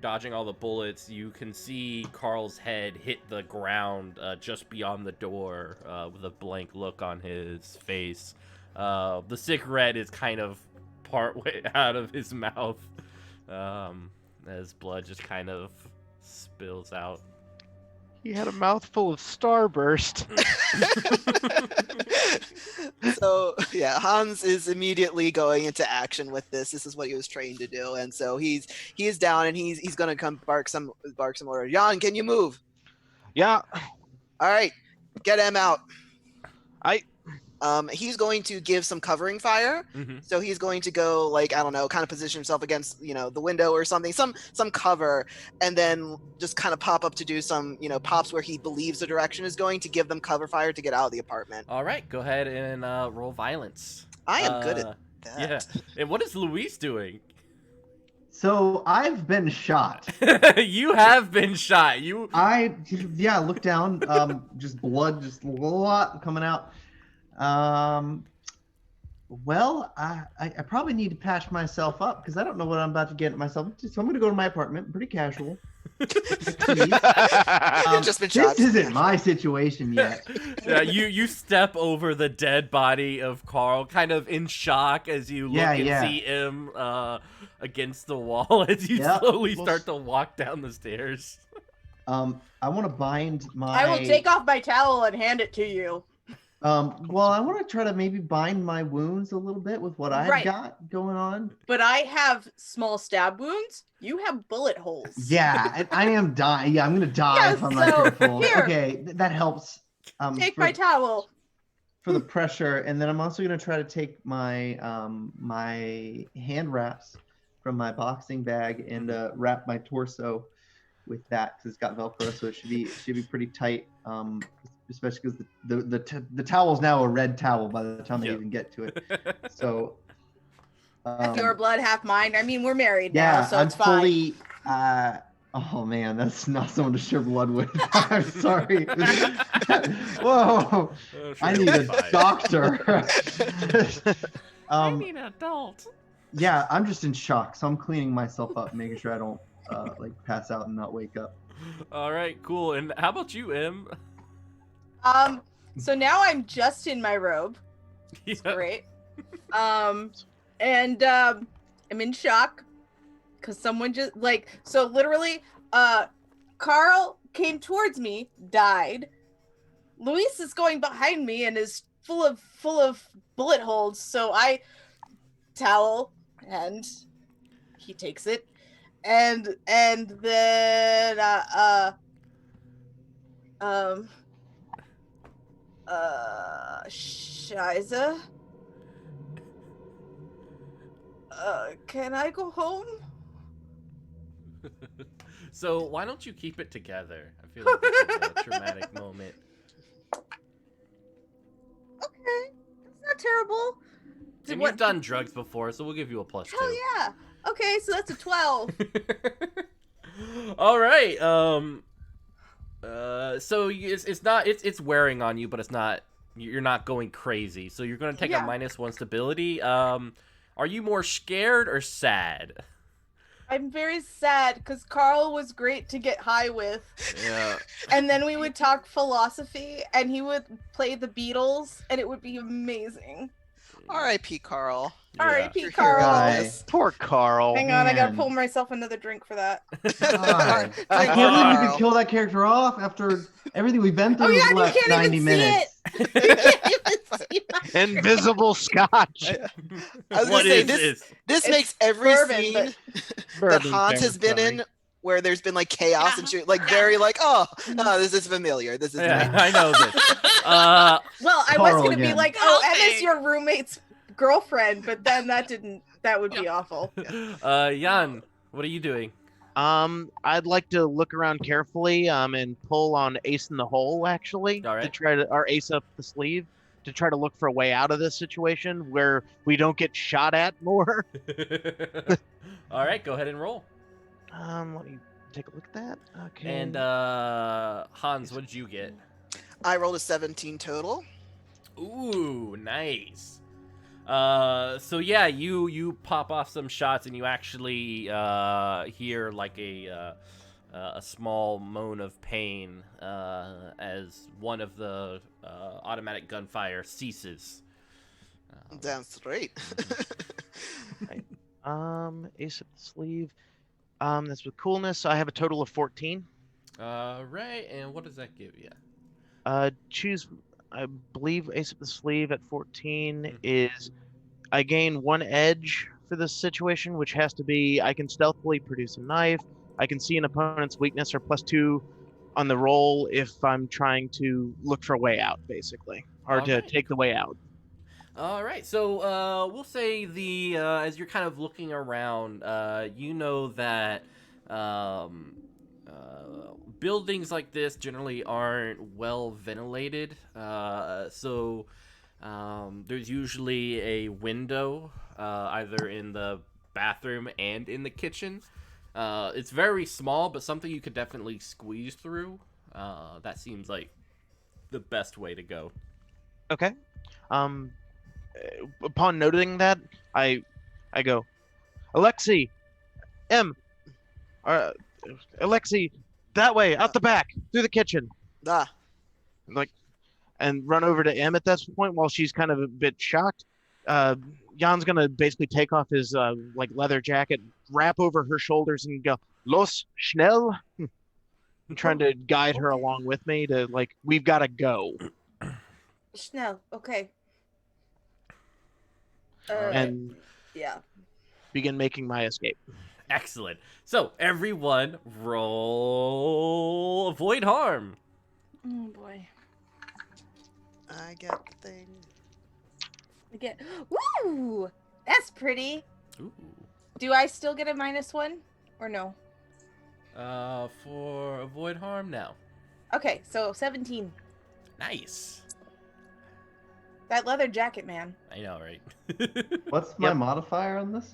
dodging all the bullets. You can see Carl's head hit the ground just beyond the door, with a blank look on his face. The cigarette is kind of part way out of his mouth, as blood just kind of spills out. He had a mouthful of Starburst. So yeah, Hans is immediately going into action with this. This is what he was trained to do, and so he is down, and he's gonna come bark some order. Jan, can you move? Yeah. All right, get him out. I He's going to give some covering fire. Mm-hmm. So he's going to go, like, I don't know, kind of position himself against, the window or something, some cover, and then just kind of pop up to do some, pops where he believes the direction is going, to give them cover fire to get out of the apartment. All right, go ahead and roll violence. I am good at that. Yeah. And what is Luis doing? So I've been shot. You have been shot. Look down. Just blood, just a lot coming out. Well, I probably need to patch myself up because I don't know what I'm about to get myself into. So I'm going to go to my apartment, pretty casual. You've just been shot. This isn't my situation yet. Yeah, you step over the dead body of Carl, kind of in shock as you look and see him against the wall as you slowly start to walk down the stairs. I want to bind my... I will take off my towel and hand it to you. Well, I want to try to maybe bind my wounds a little bit with what I've got going on. But I have small stab wounds. You have bullet holes. Yeah, I am dying. Yeah, I'm going to die if I'm not careful. Here. Okay, that helps. Take my towel. For the pressure, and then I'm also going to try to take my my hand wraps from my boxing bag and wrap my torso with that because it's got Velcro, so it should be pretty tight. Especially because the towel's now a red towel by the time they even get to it. So Half your blood, half mine. I mean, we're married yeah, now, so I'm it's fine. fully. Oh man, that's not someone to share blood with. I'm sorry. Whoa, I need a doctor. I need an adult. Yeah, I'm just in shock, so I'm cleaning myself up, making sure I don't like pass out and not wake up. All right, cool. And how about you, Em? So now I'm just in my robe. It's great. And I'm in shock because someone just so literally Carl came towards me, died. Luis is going behind me and is full of bullet holes, so I towel and he takes it and then Shiza, can I go home? So why don't you keep it together? I feel like this is a traumatic moment. Okay, that's not terrible. And you've done drugs before, so we'll give you a +2. Hell yeah. Okay, so that's a 12. All right. So it's wearing on you, but it's not. You're not going crazy. So you're going to take a -1 stability. Are you more scared or sad? I'm very sad because Carl was great to get high with. Yeah. And then we would talk philosophy, and he would play the Beatles, and it would be amazing. R.I.P. Carl. R.I.P. You're Carl. Guy. Poor Carl. Hang on, I gotta Man. pull myself another drink for that. God. I Carl. can't believe you could kill that character off after everything we've been through. Oh yeah, the and last you can't 90 even minutes. see it. You can't even see my Invisible scotch. I was What gonna say is this It's makes every bourbon, scene but- that Bourbon Hans has been sorry. in where there's been like chaos and shit, like very like, oh, no, this is familiar. This is Yeah, nice. I know this. Well, I was Carl gonna be again. like, oh, Emma's your roommate's girlfriend, but then that would be awful. Jan, what are you doing? I'd like to look around carefully, and pull on Ace in the Hole actually, All right. to try to, or Ace up the sleeve, to try to look for a way out of this situation where we don't get shot at more. All right, go ahead and roll. Let me take a look at that. Okay. And Hans, what did you get? I rolled a 17 total. Ooh, nice. So yeah, you pop off some shots and you actually hear like a small moan of pain as one of the automatic gunfire ceases. That's great. Ace up the sleeve. That's with coolness. I have a total of 14. Right, and what does that give you? Choose. I believe Ace up the sleeve at 14 Mhm. is I gain 1 edge for this situation, which has to be I can stealthily produce a knife. I can see an opponent's weakness or +2 on the roll if I'm trying to look for a way out, basically, or to Alright. take the way out. All right, so we'll say as you're kind of looking around, you know that buildings like this generally aren't well ventilated. So there's usually a window either in the bathroom and in the kitchen. It's very small, but something you could definitely squeeze through. That seems like the best way to go. Okay. Upon noting that, I go, Alexi, Alexi, that way, out the back, through the kitchen. Ah, Like, and run over to M at this point while she's kind of a bit shocked. Jan's gonna basically take off his like leather jacket, wrap over her shoulders, and go, Los, schnell. I'm trying to guide her along with me to like, we've got to go. Schnell, okay. And yeah. begin making my escape. Excellent. So everyone, roll avoid harm. Oh boy. I got the thing. I get. Woo! That's pretty. Ooh. Do I still get a -1 or no? For avoid harm now. Okay, so 17. Nice. That leather jacket, man. I know, right? What's my modifier on this?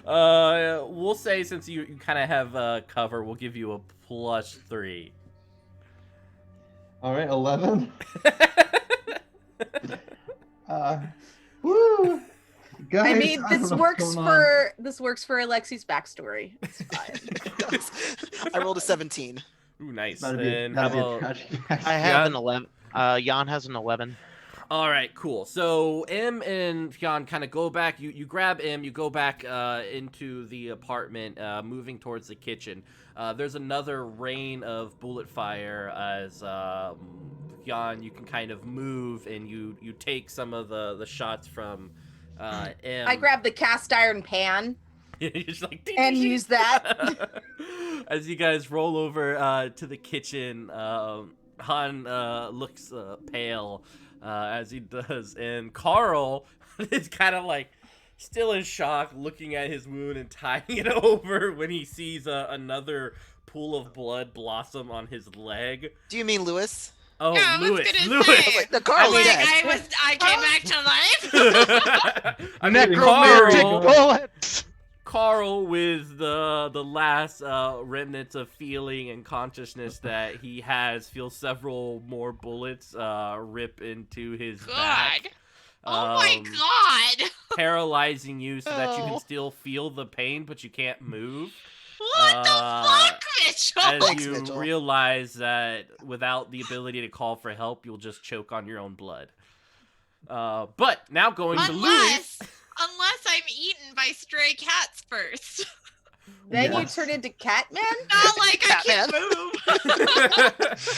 We'll say since you kind of have cover, we'll give you a +3. All right, 11. Woo! Guys, I mean, don't this know works what's going for Alexi's backstory. It's fine. I rolled a 17. Ooh, nice. on. And how That'd be a about... tragic I have Jan? an 11. Jan has an 11. All right, cool. So M and Fionn kind of go back. You grab M. You go back into the apartment, moving towards the kitchen. There's another rain of bullet fire as Fionn, you can kind of move and you take some of the shots from M. I grab the cast iron pan You're just like, ding, and ding, ding. use that. As you guys roll over to the kitchen, Han looks pale as he does, and Carl is kind of like still in shock, looking at his wound and tying it over when he sees another pool of blood blossom on his leg. Do you mean Lewis? Oh, Yeah, I was Lewis! gonna Lewis! say. Like, the Carl's Like, dead. I came back to life. I mean, Necromantic Carl, bullets! Carl, with the last remnants of feeling and consciousness that he has, feels several more bullets rip into his back. God. Oh my God. Paralyzing you so that you Oh. can still feel the pain, but you can't move. What the fuck, Mitchell? As Thanks, you Mitchell. realize that without the ability to call for help, you'll just choke on your own blood. But now going to Louis. Unless I'm eaten by stray cats first. Then you Yes. turn into Catman. Not like I Catman. can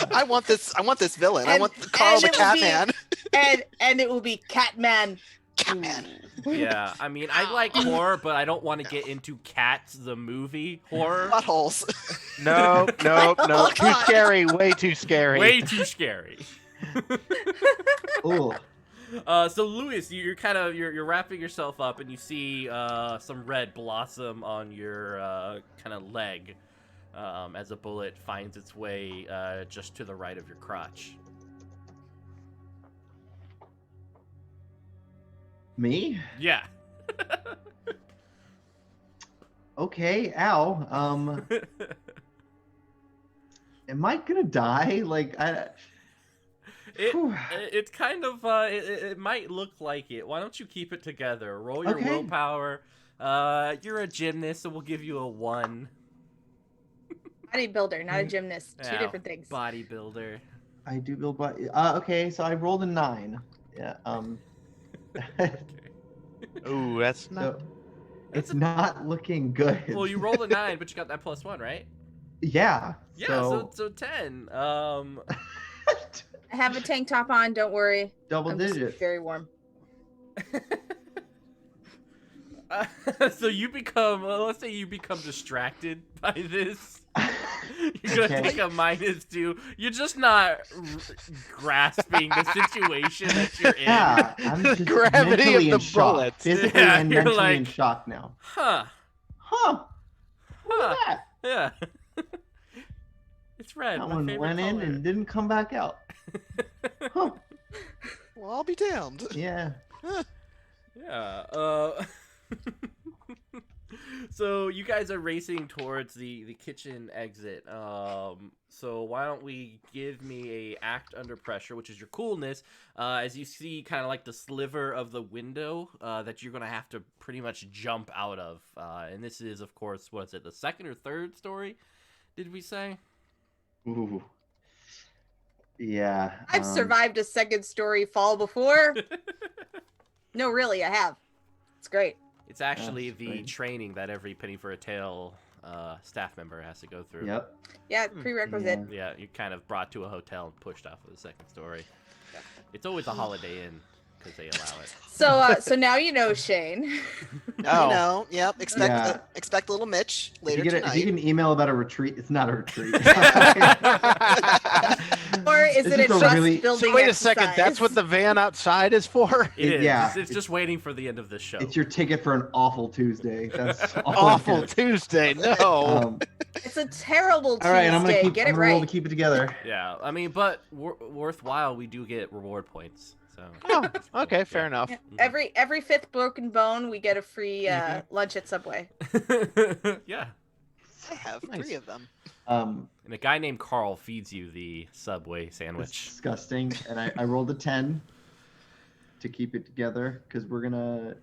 move. I want this villain. I And- want Carl the and it will be- Catman. and it will be Catman. Catman. Yeah, I mean, I like horror, but I don't want to get into Cats, the movie horror. Buttholes. No. Oh, Too God. scary. Way too scary. Way too scary. Ooh. So Louis, you're wrapping yourself up, and you see some red blossom on your kind of leg as a bullet finds its way just to the right of your crotch. Me? Yeah. Okay, ow. Am I gonna die? Like, Whew. It's kind of it might look like it. Why don't you keep it together? Roll your Okay. willpower. You're a gymnast, so we'll give you a 1. Bodybuilder, not a gymnast. Two Ow, different things. Bodybuilder. I do build body. Okay, so I rolled a 9. Yeah. Ooh, that's not. So it's not looking good. Well, you rolled a 9, but you got that +1, right? Yeah. Yeah, so 10. I have a tank top on. Don't worry. double I'm just digits. very warm. So you become, let's say you become distracted by this. You're gonna Okay. take a -2. You're just not grasping the situation that you're in. Yeah, I'm The just gravity of mentally the in shock. bullets. Physically Yeah, and you're mentally in like- shock now. Huh. Huh? Huh. What's that? Yeah. It's red. That my one favorite went in color. and didn't come back out. Huh? Well, I'll be damned. Yeah. Yeah. So you guys are racing towards the kitchen exit. So why don't we give me a act under pressure, which is your coolness, as you see kind of like the sliver of the window that you're gonna have to pretty much jump out of. And this is, of course, what is it, the second or third story? Did we say? Ooh. Yeah. I've survived a second story fall before. No, really, I have. It's great. It's actually That's the great. training that every Penny for a Tale staff member has to go through. Yep. Yeah, prerequisite. Yeah, you're kind of brought to a hotel and pushed off of the second story. It's always a Holiday Inn because they allow it. So now you know, Shane. Oh. You know, yep. Expect Yeah. expect a little Mitch If later you, get a, if you tonight. get an email about a retreat, it's not a retreat. Or is This it a is a trust really- building So wait a second. exercise? That's what the van outside is for? It is. Yeah, It's just waiting for the end of the show. It's your ticket for an awful Tuesday. That's all it Awful is. Tuesday. No. It's a terrible Tuesday. all right, I'm gonna keep. Get I'm it gonna roll to right. keep it together. Yeah, I mean, but worthwhile. We do get reward points. So Oh, okay, fair enough. Yeah, every fifth broken bone, we get a free lunch at Subway. yeah, I have Nice. 3 of them. And and a guy named Carl feeds you the Subway it's sandwich. disgusting. And I rolled a 10. to keep it together because we're gonna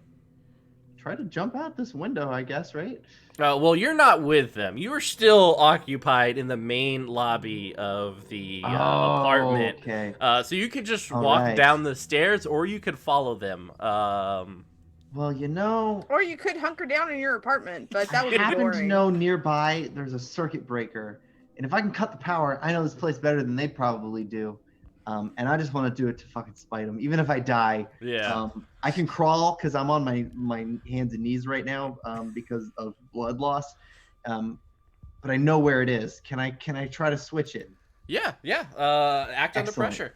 try to jump out this window, I guess, right? Well, you're not with them. You are still occupied in the main lobby of the apartment. Okay. So you could just All walk right. down the stairs, or you could follow them. Well, you know, Or you could hunker down in your apartment, but that I would be happen to boring. know nearby there's a circuit breaker, and if I can cut the power, I know this place better than they probably do. And I just want to do it to fucking spite them, even if I die. Yeah. I can crawl because I'm on my hands and knees right now because of blood loss. But I know where it is. Can I try to switch it? Yeah. Act under Excellent. pressure.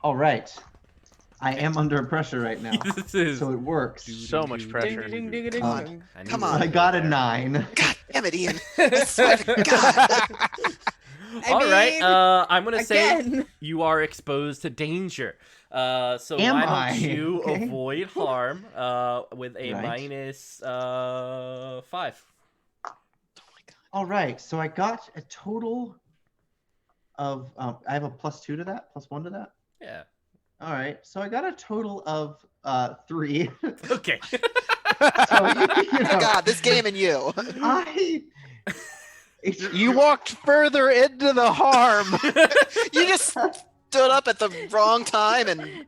All right. I am under pressure right now, This is so it works. So much pressure. Ding, ding, ding, ding, God. ding. Come knew on. it. I got a 9. God damn it, Ian. I swear to God. I All right. mean, I'm gonna say again. you are exposed to danger. So Am why don't I? you Okay. avoid harm with a Right. minus 5? Oh my God. All right, so I got a total of I have a +2 to that, +1 to that. Yeah. All right, so I got a total of 3. Okay. So, you know, God, this game and you. You walked further into the harm. You just stood up at the wrong time and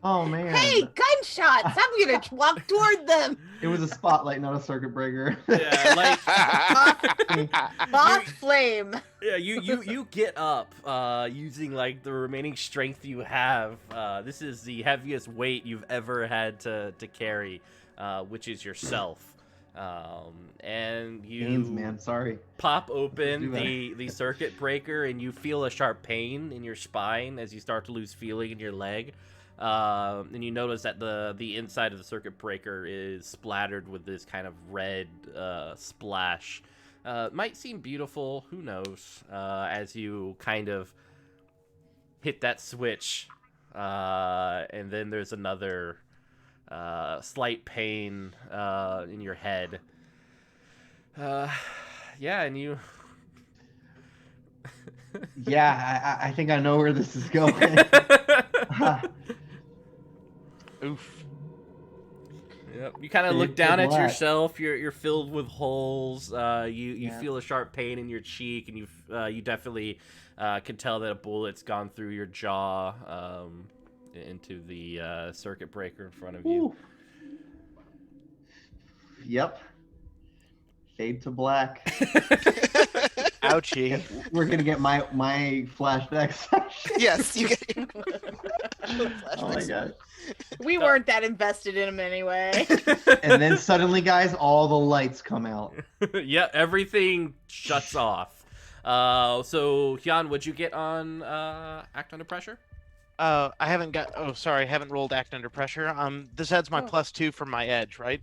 Oh man. Hey, gunshots! I'm gonna walk toward them. It was a spotlight, not a circuit breaker. Yeah, like Moth flame. yeah, you get up using like the remaining strength you have. This is the heaviest weight you've ever had to carry, which is yourself. And you Gains, man. Sorry. pop Do open that. the circuit breaker, and you feel a sharp pain in your spine as you start to lose feeling in your leg. And you notice that the inside of the circuit breaker is splattered with this kind of red splash. Might seem beautiful, who knows, as you kind of hit that switch. And then there's another slight pain in your head. Yeah, and you... Yeah, I think I know where this is going. Oof. Yep. You kind of Fade look to down at black. yourself. You're filled with holes. You Yeah. feel a sharp pain in your cheek, and you definitely can tell that a bullet's gone through your jaw into the circuit breaker in front of you. Ooh. Yep. Fade to black. Ouchie. We're gonna get my flashback session. yes, you get your Oh my gosh. We weren't that invested in him anyway. And then suddenly, guys, all the lights come out. Yep, everything shuts off. So Hyun, would you get on Act Under Pressure? I haven't got. Oh, sorry, I haven't rolled Act Under Pressure. This adds my Oh. +2 for my edge, right?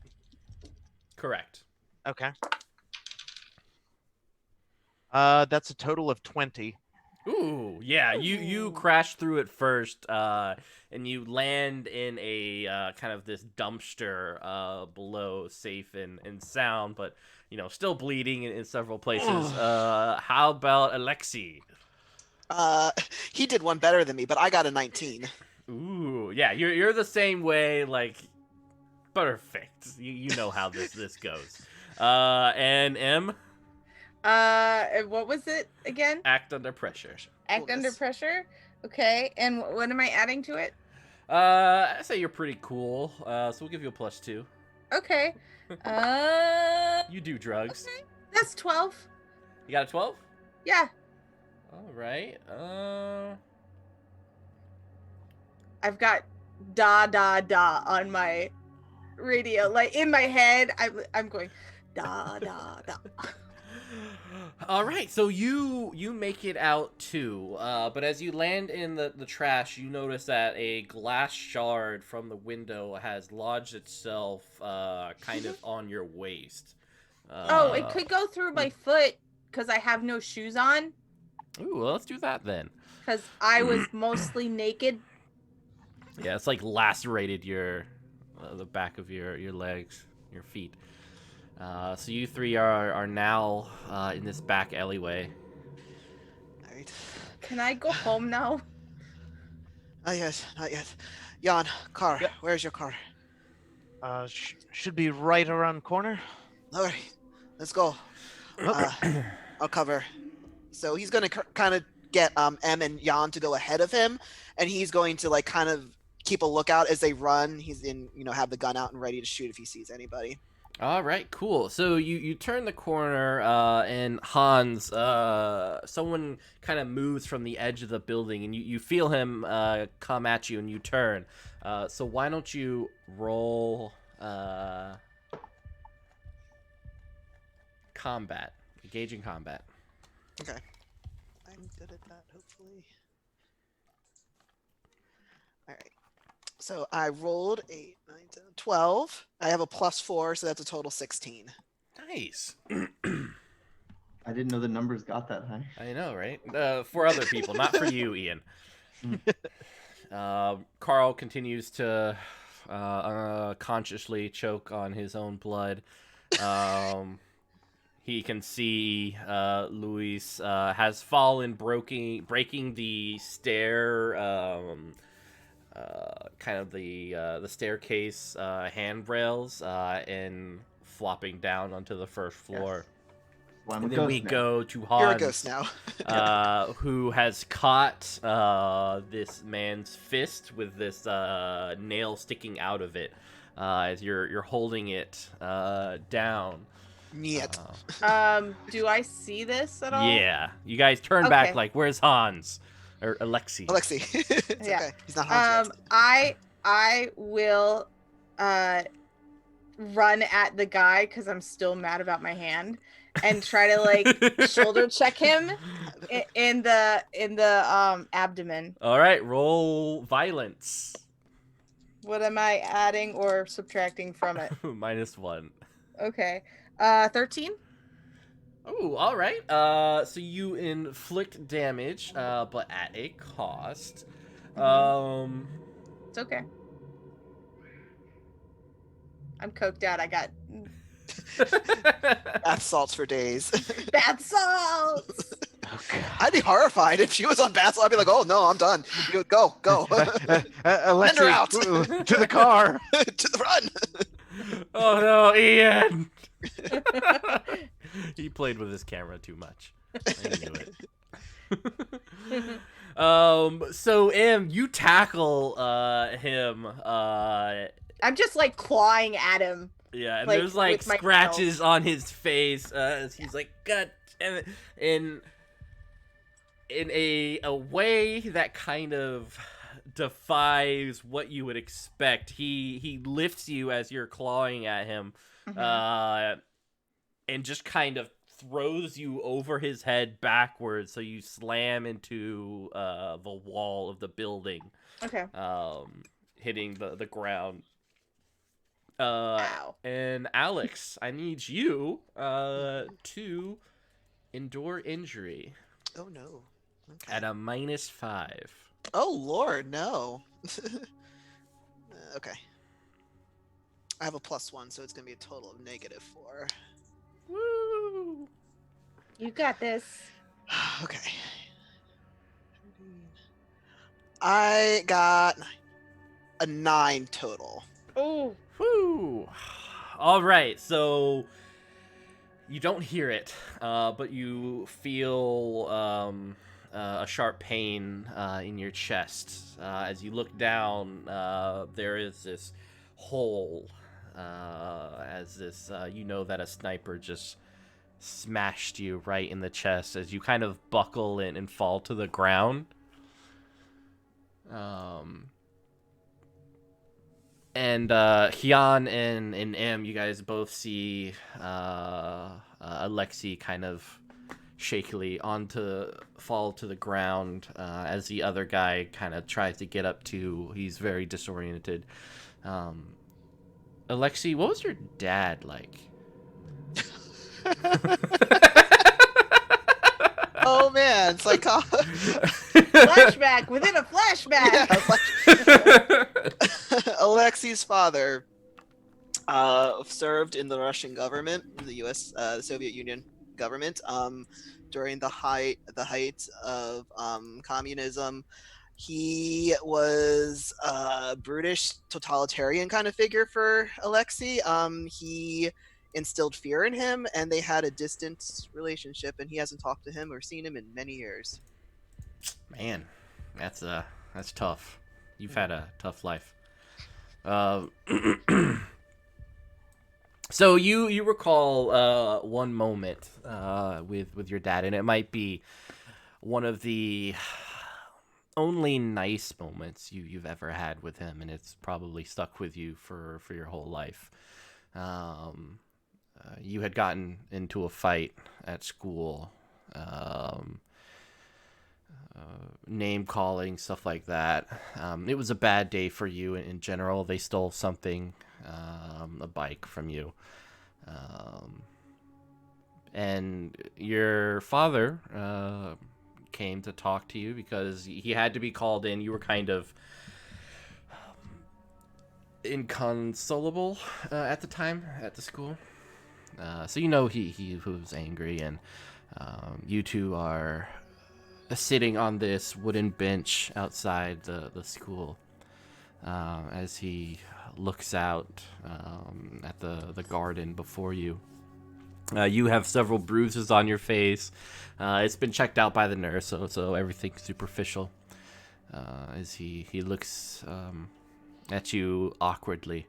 Correct. Okay. That's a total of 20. Ooh, yeah. You crash through it first, and you land in a kind of this dumpster below, safe and sound, but still bleeding in several places. How about Alexi? he did one better than me, but I got a 19. Ooh, yeah. You're the same way, like perfect. You know how this goes. And M, What was it again? Act Under Pressure. Act under Coolness. pressure. Okay, and what am I adding to it? I say you're pretty cool. So we'll give you a +2. Okay. You do drugs. Okay. That's 12. You got a 12? Yeah, All right. I've got da da da on my radio, like in my head. I'm going da da da. All right. So you make it out too. But as you land in the trash, you notice that a glass shard from the window has lodged itself kind of on your waist. Oh, it could go through my foot because I have no shoes on. Ooh, well, let's do that then. Because I was mostly naked. Yeah, it's like lacerated your the back of your legs, your feet. So you three are now in this back alleyway. All right. Can I go home now? Not yet. Not yet. Jan, car. Yep. Where's your car? Should be right around the corner. All right, let's go. I'll cover. So he's gonna kind of get M and Jan to go ahead of him, and he's going to like kind of keep a lookout as they run. He's have the gun out and ready to shoot if he sees anybody. All right, cool. So you turn the corner, and Hans, someone kind of moves from the edge of the building, and you feel him come at you, and you turn. So why don't you roll combat, engaging combat. Okay. I'm good at that, hopefully. All right. So I rolled 8, 9, 10, 12. I have a +4, so that's a total 16. Nice. I didn't know the numbers got that high. I know, right? For other people, not for you, Ian. Carl continues to consciously choke on his own blood. He can see Luis has fallen, breaking the stair, kind of the staircase handrails, and flopping down onto the first floor. Yes. Well, I'm a And then ghost we now. go to You're a Hans, ghost now. who has caught this man's fist with this nail sticking out of it, as you're holding it down. Niet. Do I see this at all? Yeah, you guys turn back Okay. like, "Where's Hans?" Or Alexi. Alexi. It's Yeah. okay. He's not Hans yet. I will run at the guy because I'm still mad about my hand and try to like shoulder check him in the abdomen. All right, roll violence. What am I adding or subtracting from it? -1. Okay. 13? Oh, all right. So you inflict damage, but at a cost. It's okay. I'm coked out. I got Bath salts for days. bath salts. I'd be horrified if she was on bath salts. I'd be like, oh no, I'm done. You go. Alexi, her out. to the car. To the run. Oh no, Ian! He played with his camera too much. I knew it. So Em, you tackle him. I'm just like clawing at him. Yeah, and Like, there's like with my scratches on his face as he's like, God damn it. In a way that kind of defies what you would expect. He lifts you as you're clawing at him, and just kind of throws you over his head backwards, so you slam into the wall of the building, Okay. hitting the ground. Ow. And Alex, I need you to endure injury Oh no. Okay. at a -5. Oh Lord, no. Okay. I have a +1, so it's gonna be a total of -4. Woo! You got this. Okay. I got a 9 total. Oh. Woo! All right, so you don't hear it, but you feel a sharp pain in your chest. As you look down, there is this hole, as this, you know that a sniper just smashed you right in the chest as you kind of buckle in and fall to the ground. And Hyun and Em, you guys both see Alexi kind of shakily fall to the ground, as the other guy kind of tries to get up too. He's very disoriented. Alexi, what was your dad like? Oh man, it's like Flashback within a flashback. Alexi's father served in the Russian government, in the U.S., the Soviet Union government, during the height of communism. He was a brutish, totalitarian kind of figure for Alexei. He instilled fear in him, and they had a distant relationship, and he hasn't talked to him or seen him in many years. Man, that's tough. You've had a tough life. Uh, so you recall one moment with your dad, and it might be one of the only nice moments you've ever had with him, and it's probably stuck with you for your whole life. You had gotten into a fight at school, name calling, stuff like that. It was a bad day for you in general. They stole something, a bike from you. And your father came to talk to you because he had to be called in. You were kind of inconsolable at the time at the school. So you know he was angry, and you two are sitting on this wooden bench outside the school as he looks out at the garden before you. You have several bruises on your face. It's been checked out by the nurse, so everything's superficial. As he looks at you awkwardly.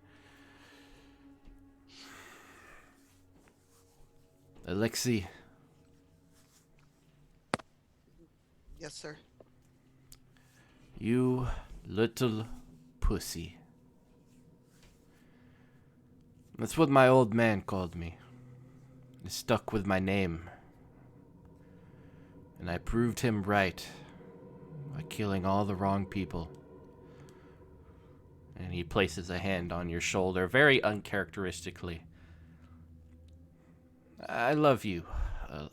Alexei. Yes, sir. You little pussy. That's what my old man called me. It stuck with my name. And I proved him right by killing all the wrong people. And he places a hand on your shoulder very uncharacteristically. I love you,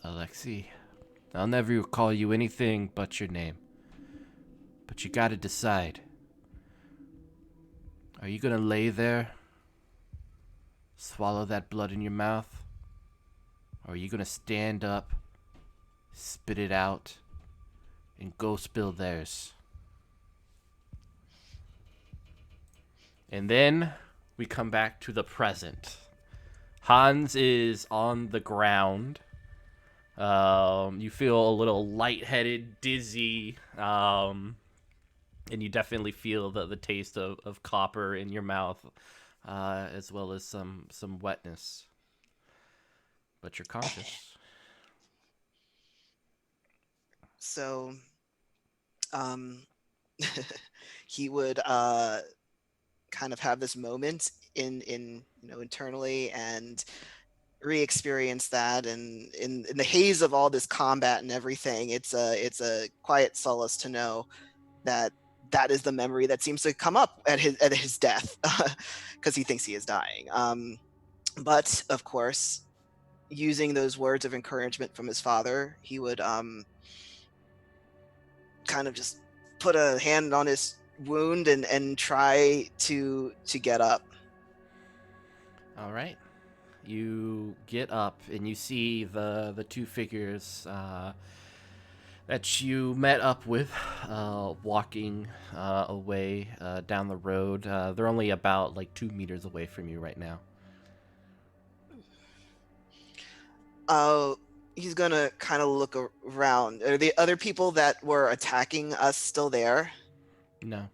Alexei. I'll never call you anything but your name. But you gotta decide. Are you gonna lay there, swallow that blood in your mouth? Or are you gonna stand up, spit it out, and go spill theirs? And then we come back to the present. Hans is on the ground. You feel a little lightheaded, dizzy, and you definitely feel the taste of copper in your mouth, as well as some wetness. But you're conscious. So, he would kind of have this moment in internally and re-experience that, and in the haze of all this combat and everything, it's a quiet solace to know that is the memory that seems to come up at his death, because he thinks he is dying. But of course, using those words of encouragement from his father, he would kind of just put a hand on his wound and try to get up. All right. You get up and you see the two figures that you met up with walking away down the road. They're only about 2 meters away from you right now. He's gonna kind of look around. Are the other people that were attacking us still there? No.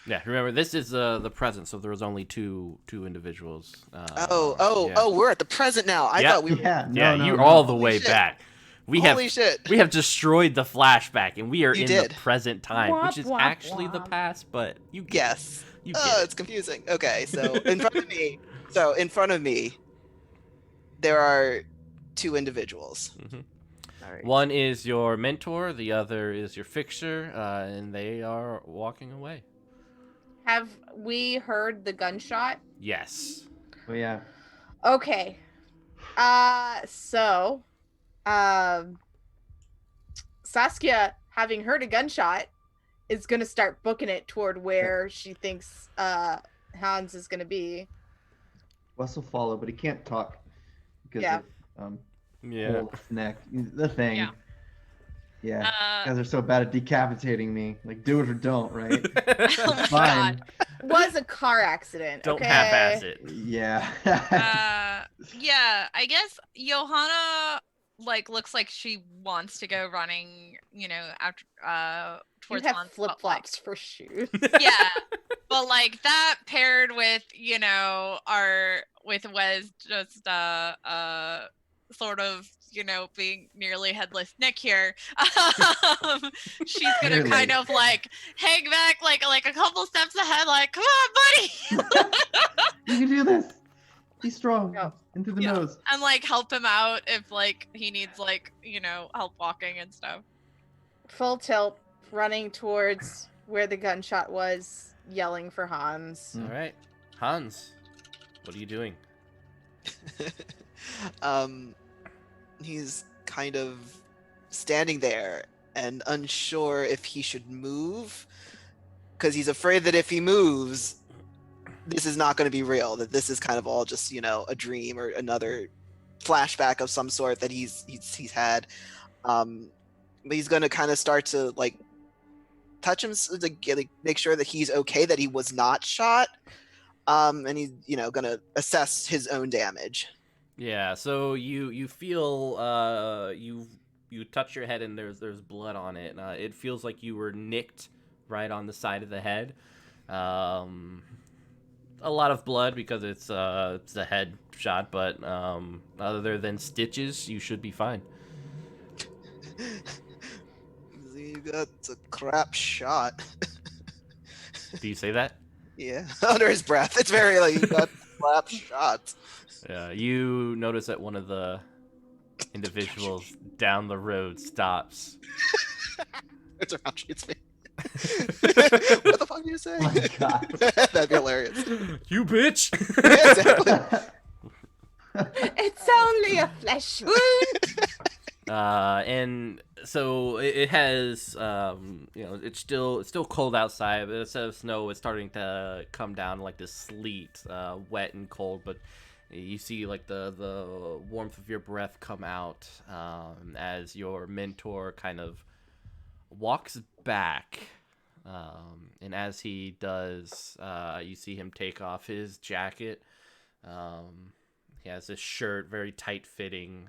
Yeah, remember, this is the present, so there was only two individuals. Yeah. We're at the present now. I thought we were... You're all the way back. Holy shit. We have destroyed the flashback, and we are You in did. the present time, Womp, which is womp, actually the womp. past, but you get Yes. it. You get it. It's confusing. Okay, so in front of me, there are two individuals. Mhm. All right. One is your mentor, the other is your fixture, and they are walking away. Have we heard the gunshot? Yes. Oh yeah. Okay. So, Saskia, having heard a gunshot, is gonna start booking it toward where she thinks Hans is gonna be. Wes will follow, but he can't talk because Yeah. of Yeah. whole neck. The thing. Yeah. Yeah. Uh, You guys are so bad at decapitating me. Like, do it or don't, right? oh my Fine. god. Was a car accident. Don't okay? half-ass it. Yeah. Yeah, I guess Johanna looks like she wants to go running, after You towards have Hans, flip but, flops for shoes. yeah. But that paired with, with Wes just sort of, being nearly headless Nick here, she's gonna Nearly. kind of hang back like a couple steps ahead, come on, buddy. You can do this. Be strong. Yeah. Into the Yeah. nose. And help him out if he needs help walking and stuff. Full tilt, running towards where the gunshot was, yelling for Hans. All right, Hans, what are you doing? He's kind of standing there and unsure if he should move, because he's afraid that if he moves, this is not going to be real, that this is kind of all just a dream or another flashback of some sort that he's had. But he's going to kind of start to touch him, make sure that he's okay, that he was not shot, and he's going to assess his own damage. Yeah, so you feel you touch your head and there's blood on it. It feels like you were nicked right on the side of the head. A lot of blood because it's a head shot, but other than stitches, you should be fine. You got a crap shot. Do you say that? Yeah, under his breath. It's very you got crap shot. Yeah, you notice that one of the individuals down the road stops. It's around, shoots me. What the fuck did you say? Oh my God. That'd be hilarious. You bitch! Yeah, exactly. It's only a flesh wound. And so it has, it's still cold outside, but instead of snow, it's starting to come down like this sleet, wet and cold, but you see the warmth of your breath come out as your mentor kind of walks back. And as he does, you see him take off his jacket. He has this shirt, very tight-fitting,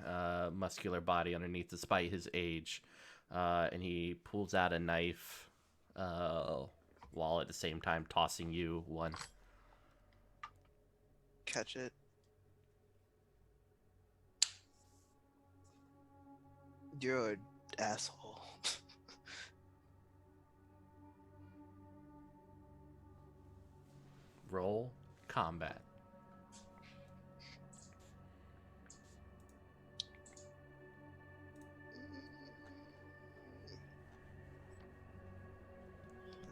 muscular body underneath despite his age. And he pulls out a knife while at the same time tossing you one. Catch it. You're an asshole. Roll combat.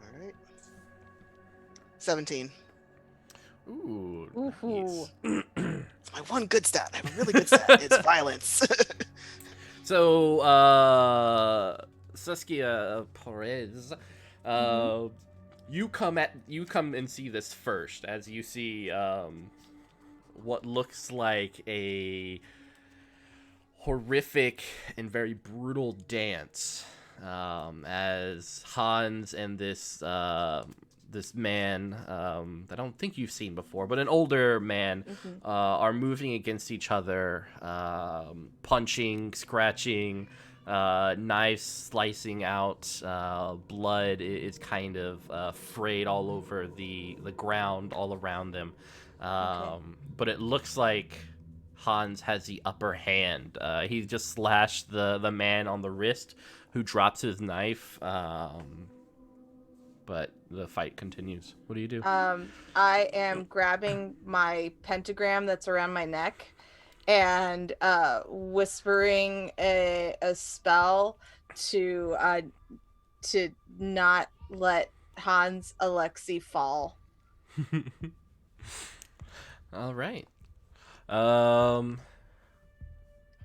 All right. 17. Ooh. Ooh. Nice. My one good stat. I have a really good stat. It's violence. So, Saskia Perez, you come and see this first, as you see what looks like a horrific and very brutal dance, as Hans and this man I don't think you've seen before, but an older man, are moving against each other, punching, scratching, knives slicing out, blood is kind of frayed all over the ground all around them. But it looks like Hans has the upper hand. He just slashed the man on the wrist, who drops his knife. But the fight continues. What do you do? I am grabbing my pentagram that's around my neck and whispering a spell to not let Hans Alexei fall. All right. I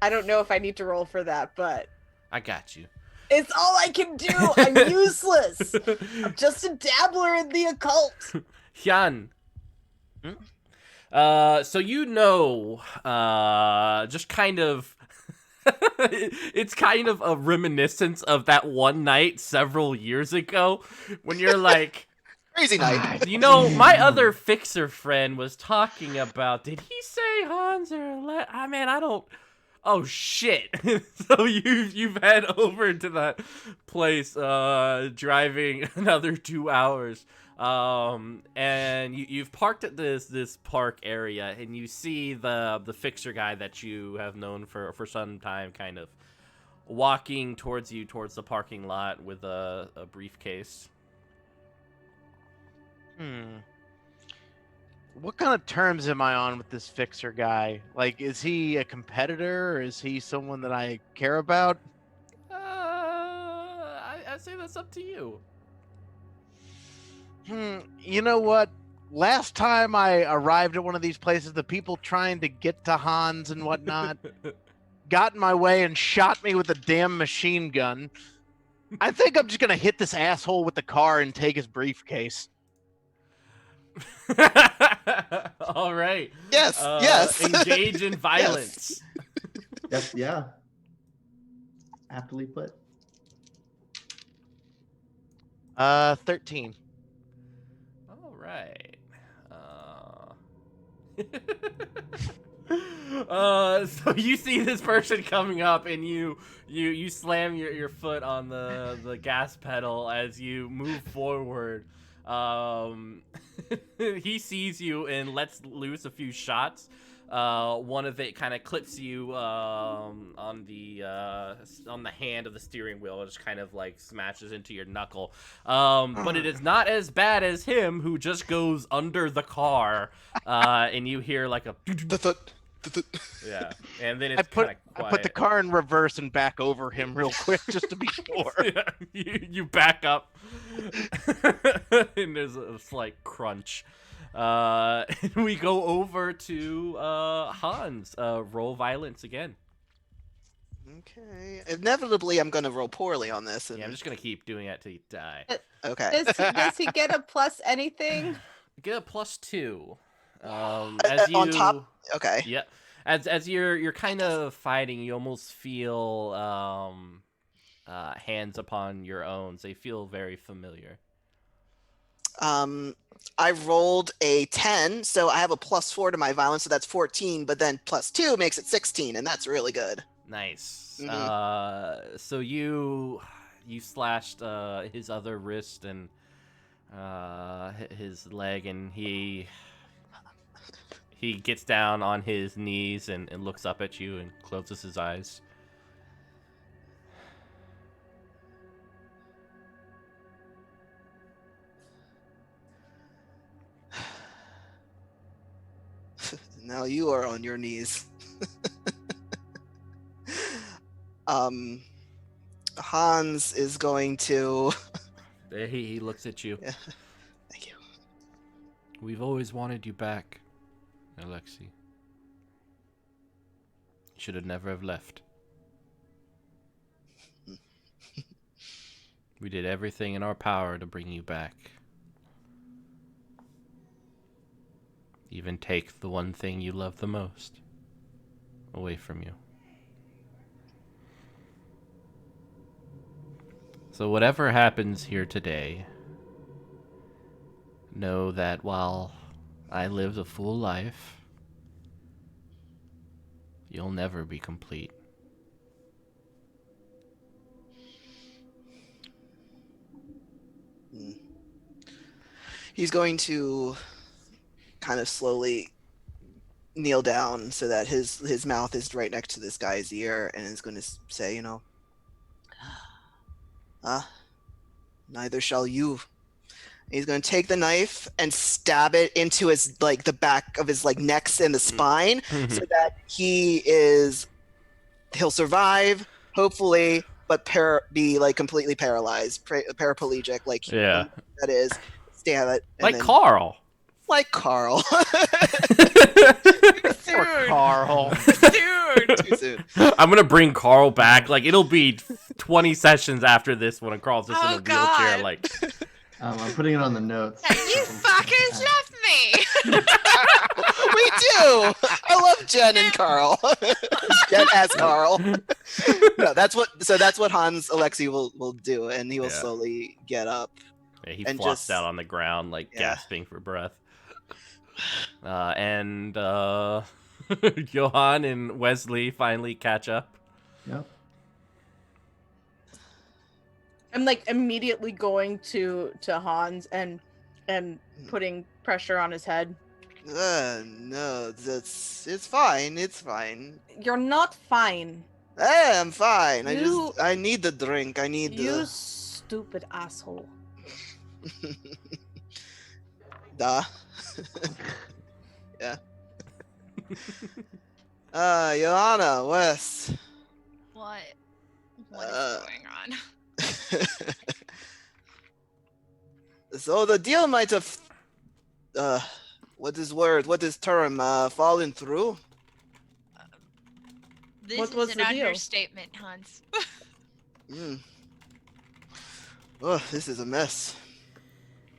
don't know if I need to roll for that, but I got you. it's all I can do. I'm useless. I'm just a dabbler in the occult. Hyun. So just kind of It's kind of a reminiscence of that one night several years ago when you're like, Crazy night. you know, my other fixer friend was talking about, did he say Hans or I mean, I don't. Oh shit! So you've head over to that place, driving another 2 hours, and you've parked at this park area, and you see the fixer guy that you have known for some time, kind of walking towards you towards the parking lot with a briefcase. What kind of terms am I on with this fixer guy? Like, is he a competitor, or is he someone that I care about? I say that's up to you. You know what? Last time I arrived at one of these places, the people trying to get to Hans and whatnot got in my way and shot me with a damn machine gun. I think I'm just gonna hit this asshole with the car and take his briefcase. All right. Yes. Yes. Engage in violence. Yes, yeah. Aptly put. 13. All right. So you see this person coming up, and you slam your foot on the gas pedal as you move forward. He sees you and lets loose a few shots. One of it kind of clips you on the hand of the steering wheel. It just kind of like smashes into your knuckle. But it is not as bad as him, who just goes under the car. And you hear like a yeah, and then it's kind of quiet. I put the car in reverse and back over him real quick just to be sure. Yeah, you back up, and there's a slight crunch. And we go over to Hans. Roll violence again. Okay. Inevitably, I'm going to roll poorly on this. And... Yeah, I'm just going to keep doing it till you die. Okay. Does he get a plus anything? Get a +2. On top? Okay. Yeah. As you're kind of fighting, you almost feel hands upon your own. They feel very familiar. I rolled a 10, so I have a +4 to my violence, so that's 14, but then +2 makes it 16, and that's really good. Nice. Mm-hmm. So you slashed his other wrist and his leg, and he gets down on his knees and looks up at you and closes his eyes. Now you are on your knees. Hans is going to... He looks at you. Yeah. Thank you. We've always wanted you back, Alexei. You should have never have left. We did everything in our power to bring you back. Even take the one thing you love the most away from you. So whatever happens here today, know that while I lived a full life, you'll never be complete. He's going to kind of slowly kneel down so that his mouth is right next to this guy's ear, and is going to say, neither shall you. He's going to take the knife and stab it into his the back of his neck and the spine, so that he'll survive, hopefully, but be completely paralyzed, paraplegic, that is. Stab it. Carl. Like Carl. Poor Carl. Dude. Too soon. I'm gonna bring Carl back. It'll be 20 sessions after this one, and Carl's just in a wheelchair. I'm putting it on the notes. You fuckers left me. We do. I love Jen and Carl. Jen as Carl. No, that's what Hans Alexei will do, and he will slowly get up. Yeah, he and flops just down on the ground, like gasping for breath. And Johan and Wesley finally catch up. Yep. I'm like immediately going to Hans and putting pressure on his head. No, it's fine. It's fine. You're not fine. I am fine. I need the drink. I need you stupid asshole. Duh. Yeah. Johanna, Wes. What? What is going on? So the deal might have, what is term, fallen through? This What is was an the deal? understatement, Hans. Oh, this is a mess.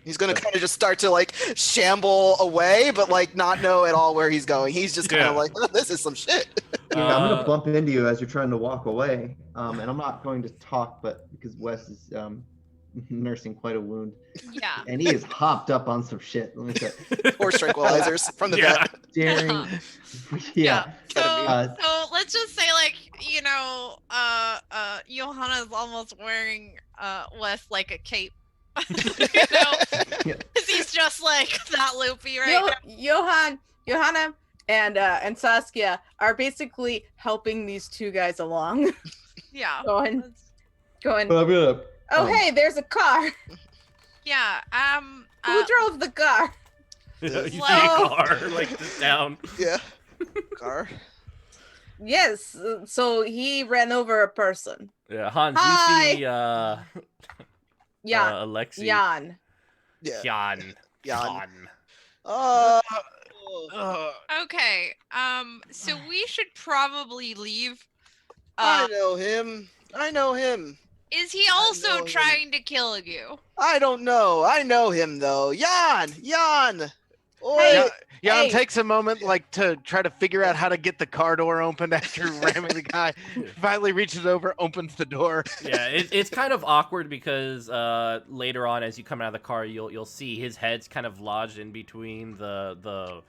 He's gonna kind of just start to like shamble away, but like not know at all where he's going. He's just kind of like, oh, this is some shit. I'm gonna bump into you as you're trying to walk away, and I'm not going to talk, but because Wes is nursing quite a wound, and he is hopped up on some shit. Let me say, horse tranquilizers from the vet. Daring, So let's just say, like, Johanna's almost wearing Wes like a cape. Because he's just like that loopy right now. Johanna and Saskia are basically helping these two guys along. Yeah. Going. But Hey, there's a car. Yeah. Who drove the car? You see a car like this down. Yeah. Car. Yes. So he ran over a person. Yeah, Hans, Hi. you see Alexei. Jan. Yeah. Jan. Okay. So we should probably leave. I know him. Is he also trying to kill you? I don't know. I know him though. Jan. Jan takes a moment like to try to figure out how to get the car door open after ramming the guy. Finally reaches over, opens the door. Yeah, it's kind of awkward because later on, as you come out of the car, you'll see his head's kind of lodged in between the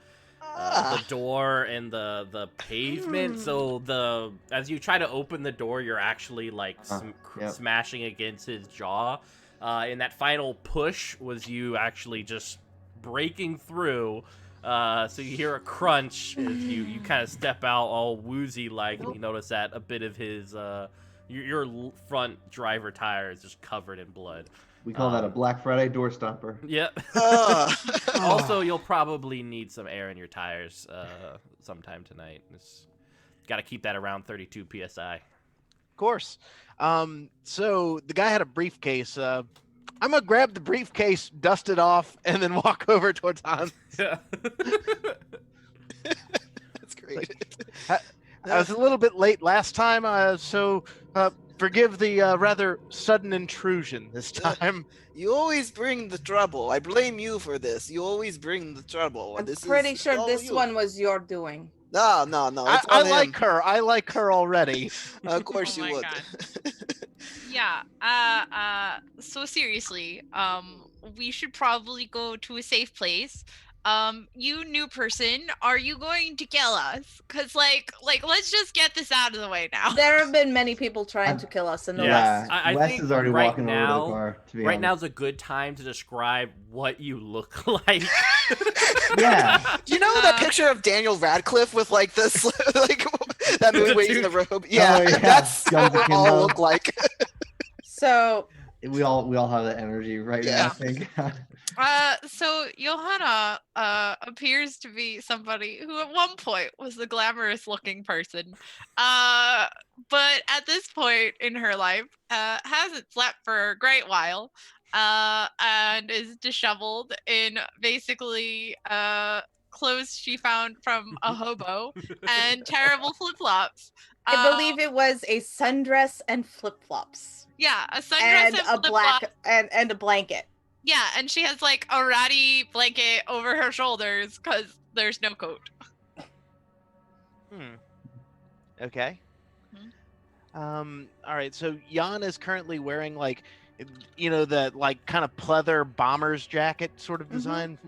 door and the pavement. So as you try to open the door, you're actually like smashing against his jaw. And that final push was you actually just breaking through. So you hear a crunch as you kind of step out all woozy like, and you notice that a bit of his your front driver tire is just covered in blood. We call that a Black Friday door stopper. Yep. Also, you'll probably need some air in your tires sometime tonight. Got to keep that around 32 psi. Of course. So the guy had a briefcase. I'm gonna grab the briefcase, dust it off, and then walk over towards Hans. Yeah. That's great. I was a little bit late last time, so forgive the rather sudden intrusion this time. You always bring the trouble. I blame you for this. You always bring the trouble. I'm pretty sure this one was your doing. No. I like her. I like her already. Of course you would. Yeah. So seriously, we should probably go to a safe place. You new person, are you going to kill us? Cause like let's just get this out of the way now. There have been many people trying to kill us in the West. Wes is already walking over to the car. Right now's a good time to describe what you look like. Yeah. You know that picture of Daniel Radcliffe with like this, like that movie where he's in the robe? Yeah, that's what we all look like. So we all have that energy right now, I think. So Johanna appears to be somebody who at one point was the glamorous looking person, but at this point in her life hasn't slept for a great while, and is disheveled in basically clothes she found from a hobo and terrible flip-flops. I believe it was a sundress and flip-flops. Yeah, a sundress and a black and a blanket. Yeah, and she has like a ratty blanket over her shoulders because there's no coat. Okay. All right. So Jan is currently wearing like, the like kind of pleather bomber's jacket sort of design.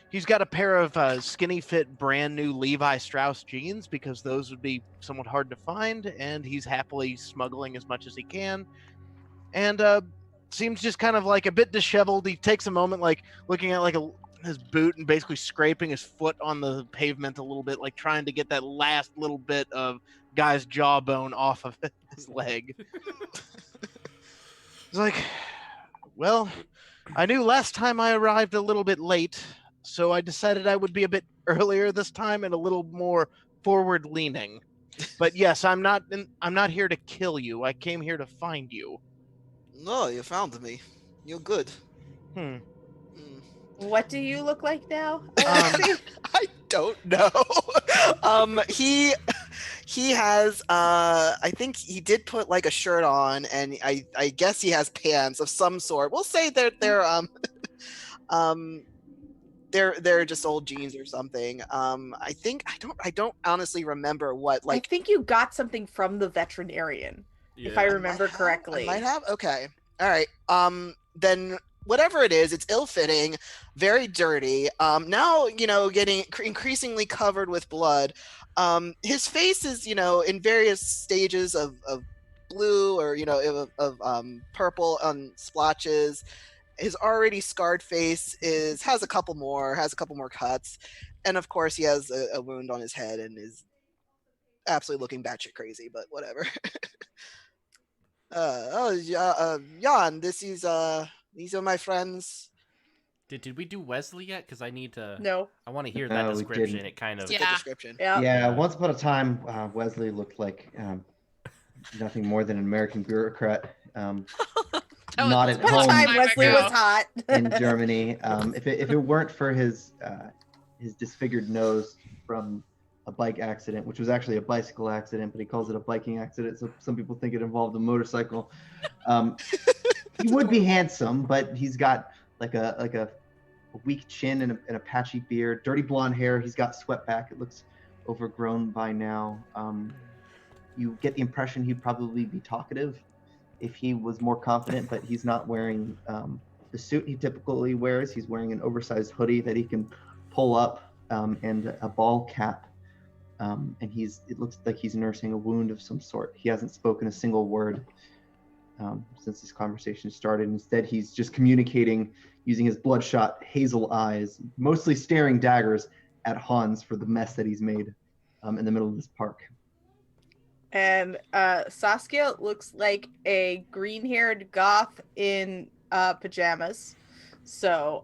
He's got a pair of skinny fit brand new Levi Strauss jeans because those would be somewhat hard to find, and he's happily smuggling as much as he can. And seems just kind of like a bit disheveled. He takes a moment, like looking at like his boot and basically scraping his foot on the pavement a little bit, like trying to get that last little bit of guy's jawbone off of his leg. It's like, well, I knew last time I arrived a little bit late, so I decided I would be a bit earlier this time and a little more forward leaning. But yes, I'm not here to kill you. I came here to find you. No, you found me. You're good. What do you look like now, Alexi? I don't know. He has I think he did put like a shirt on, and I guess he has pants of some sort. We'll say they're just old jeans or something. I don't honestly remember what, I like, think you got something from the veterinarian, if I remember correctly. I might have. Okay. All right. Then whatever it is, it's ill-fitting, very dirty. Now, getting increasingly covered with blood. His face is, in various stages of blue or, of purple on splotches. His already scarred face has a couple more cuts. And of course he has a wound on his head and is absolutely looking batshit crazy, but whatever. Jan, these are my friends. Did we do Wesley yet? Because I need to. No. I want to hear that No, we description. didn't. It kind of. It's a good description. Yeah, once upon a time, Wesley looked like nothing more than an American bureaucrat. Not at One home time Wesley was hot. in Germany. If it weren't for his disfigured nose from a bike accident, which was actually a bicycle accident, but he calls it a biking accident, so some people think it involved a motorcycle. He would be handsome, but he's got like a weak chin and a patchy beard, dirty blonde hair. He's got swept back. It looks overgrown by now. You get the impression he'd probably be talkative if he was more confident, but he's not wearing the suit he typically wears. He's wearing an oversized hoodie that he can pull up and a ball cap. And it looks like he's nursing a wound of some sort. He hasn't spoken a single word since this conversation started. Instead, he's just communicating using his bloodshot hazel eyes, mostly staring daggers at Hans for the mess that he's made in the middle of this park. And Saskia looks like a green-haired goth in pajamas. So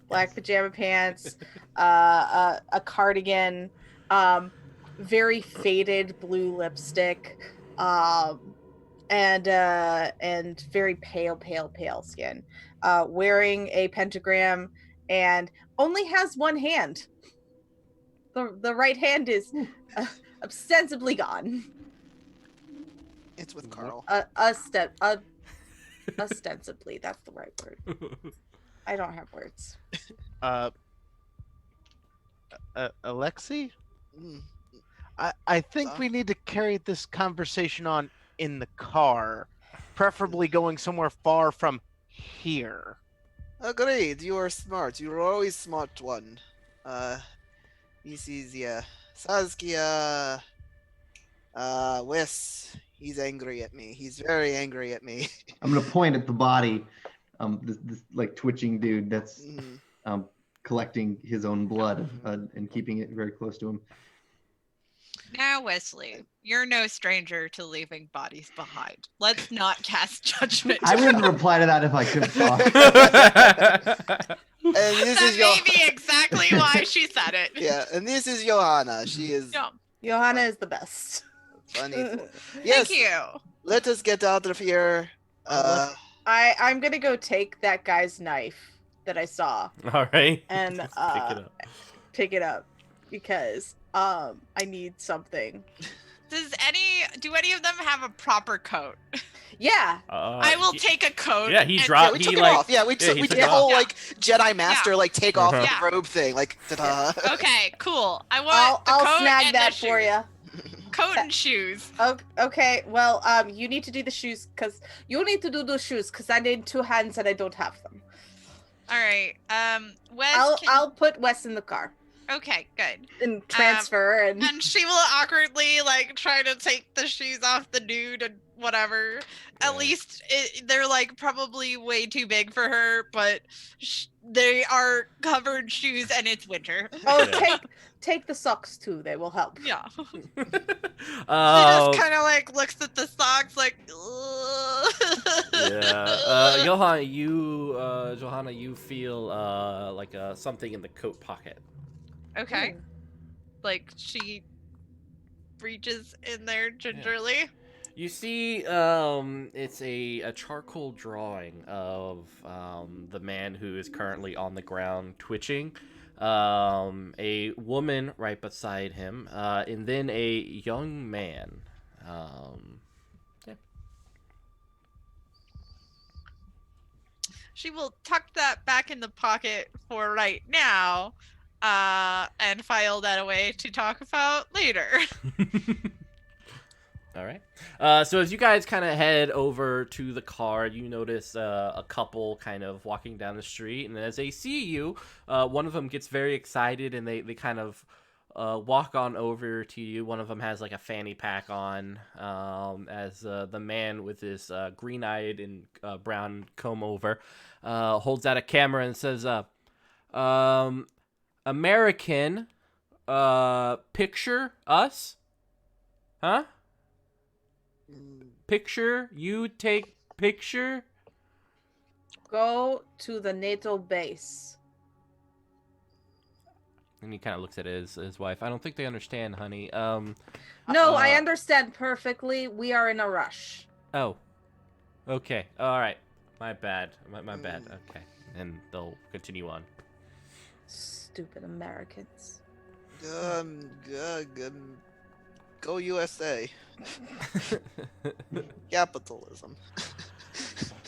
black pajama pants, a cardigan, very faded blue lipstick, and very pale skin. Wearing a pentagram and only has one hand. The right hand is ostensibly gone. It's with Carl. Ostensibly, that's the right word. I don't have words. Alexi? I think we need to carry this conversation on in the car, preferably going somewhere far from here. Agreed. You are smart. You are always smart one. This is Saskia. Wes. He's angry at me. He's very angry at me. I'm gonna point at the body, this like twitching dude that's collecting his own blood and keeping it very close to him. Now, Wesley, you're no stranger to leaving bodies behind. Let's not cast judgment. I wouldn't reply to that if I could talk. And this is maybe exactly why she said it. Yeah, and this is Johanna. She is. Yeah. Johanna is the best. Funny. Yes. Thank you. Let us get out of here. I'm gonna go take that guy's knife that I saw. All right. And pick it up because I need something. Do any of them have a proper coat? Yeah. I will take a coat. Yeah, he and- dropped. we took he it like. off. Yeah, we yeah, he did took the it whole off. like Jedi Master like take off the Yeah. robe thing. Like, ta-da. Okay, cool. I want the I'll coat snag and that the for shoes. you. Coat and shoes. Okay. Well, you need to do the shoes because you need to do the shoes because I need 2 hands and I don't have them. All right. Wes. I'll put Wes in the car Okay, good. and transfer and she will awkwardly like try to take the shoes off the dude and whatever. Yeah. At least they're like probably way too big for her, but they are covered shoes and it's winter. oh, take the socks too. They will help. Yeah. She Oh. just kind of like looks at the socks like. Ugh. Yeah. Johanna, you feel like something in the coat pocket. Okay. Like she reaches in there gingerly. You see, it's a charcoal drawing of the man who is currently on the ground twitching, a woman right beside him, and then a young man. Yeah. She will tuck that back in the pocket for right now, and file that away to talk about later. All right. So as you guys kind of head over to the car, you notice a couple kind of walking down the street, and as they see you, one of them gets very excited, and they kind of walk on over to you. One of them has like a fanny pack on, as the man with his green-eyed and brown comb over holds out a camera and says, American, picture us? Huh? Picture? You take picture? Go to the NATO base. And he kind of looks at his wife. I don't think they understand, honey. No, I understand perfectly. We are in a rush. Oh. Okay. All right. My bad. My bad. Okay. And they'll continue on. Stupid Americans. Go USA. Capitalism.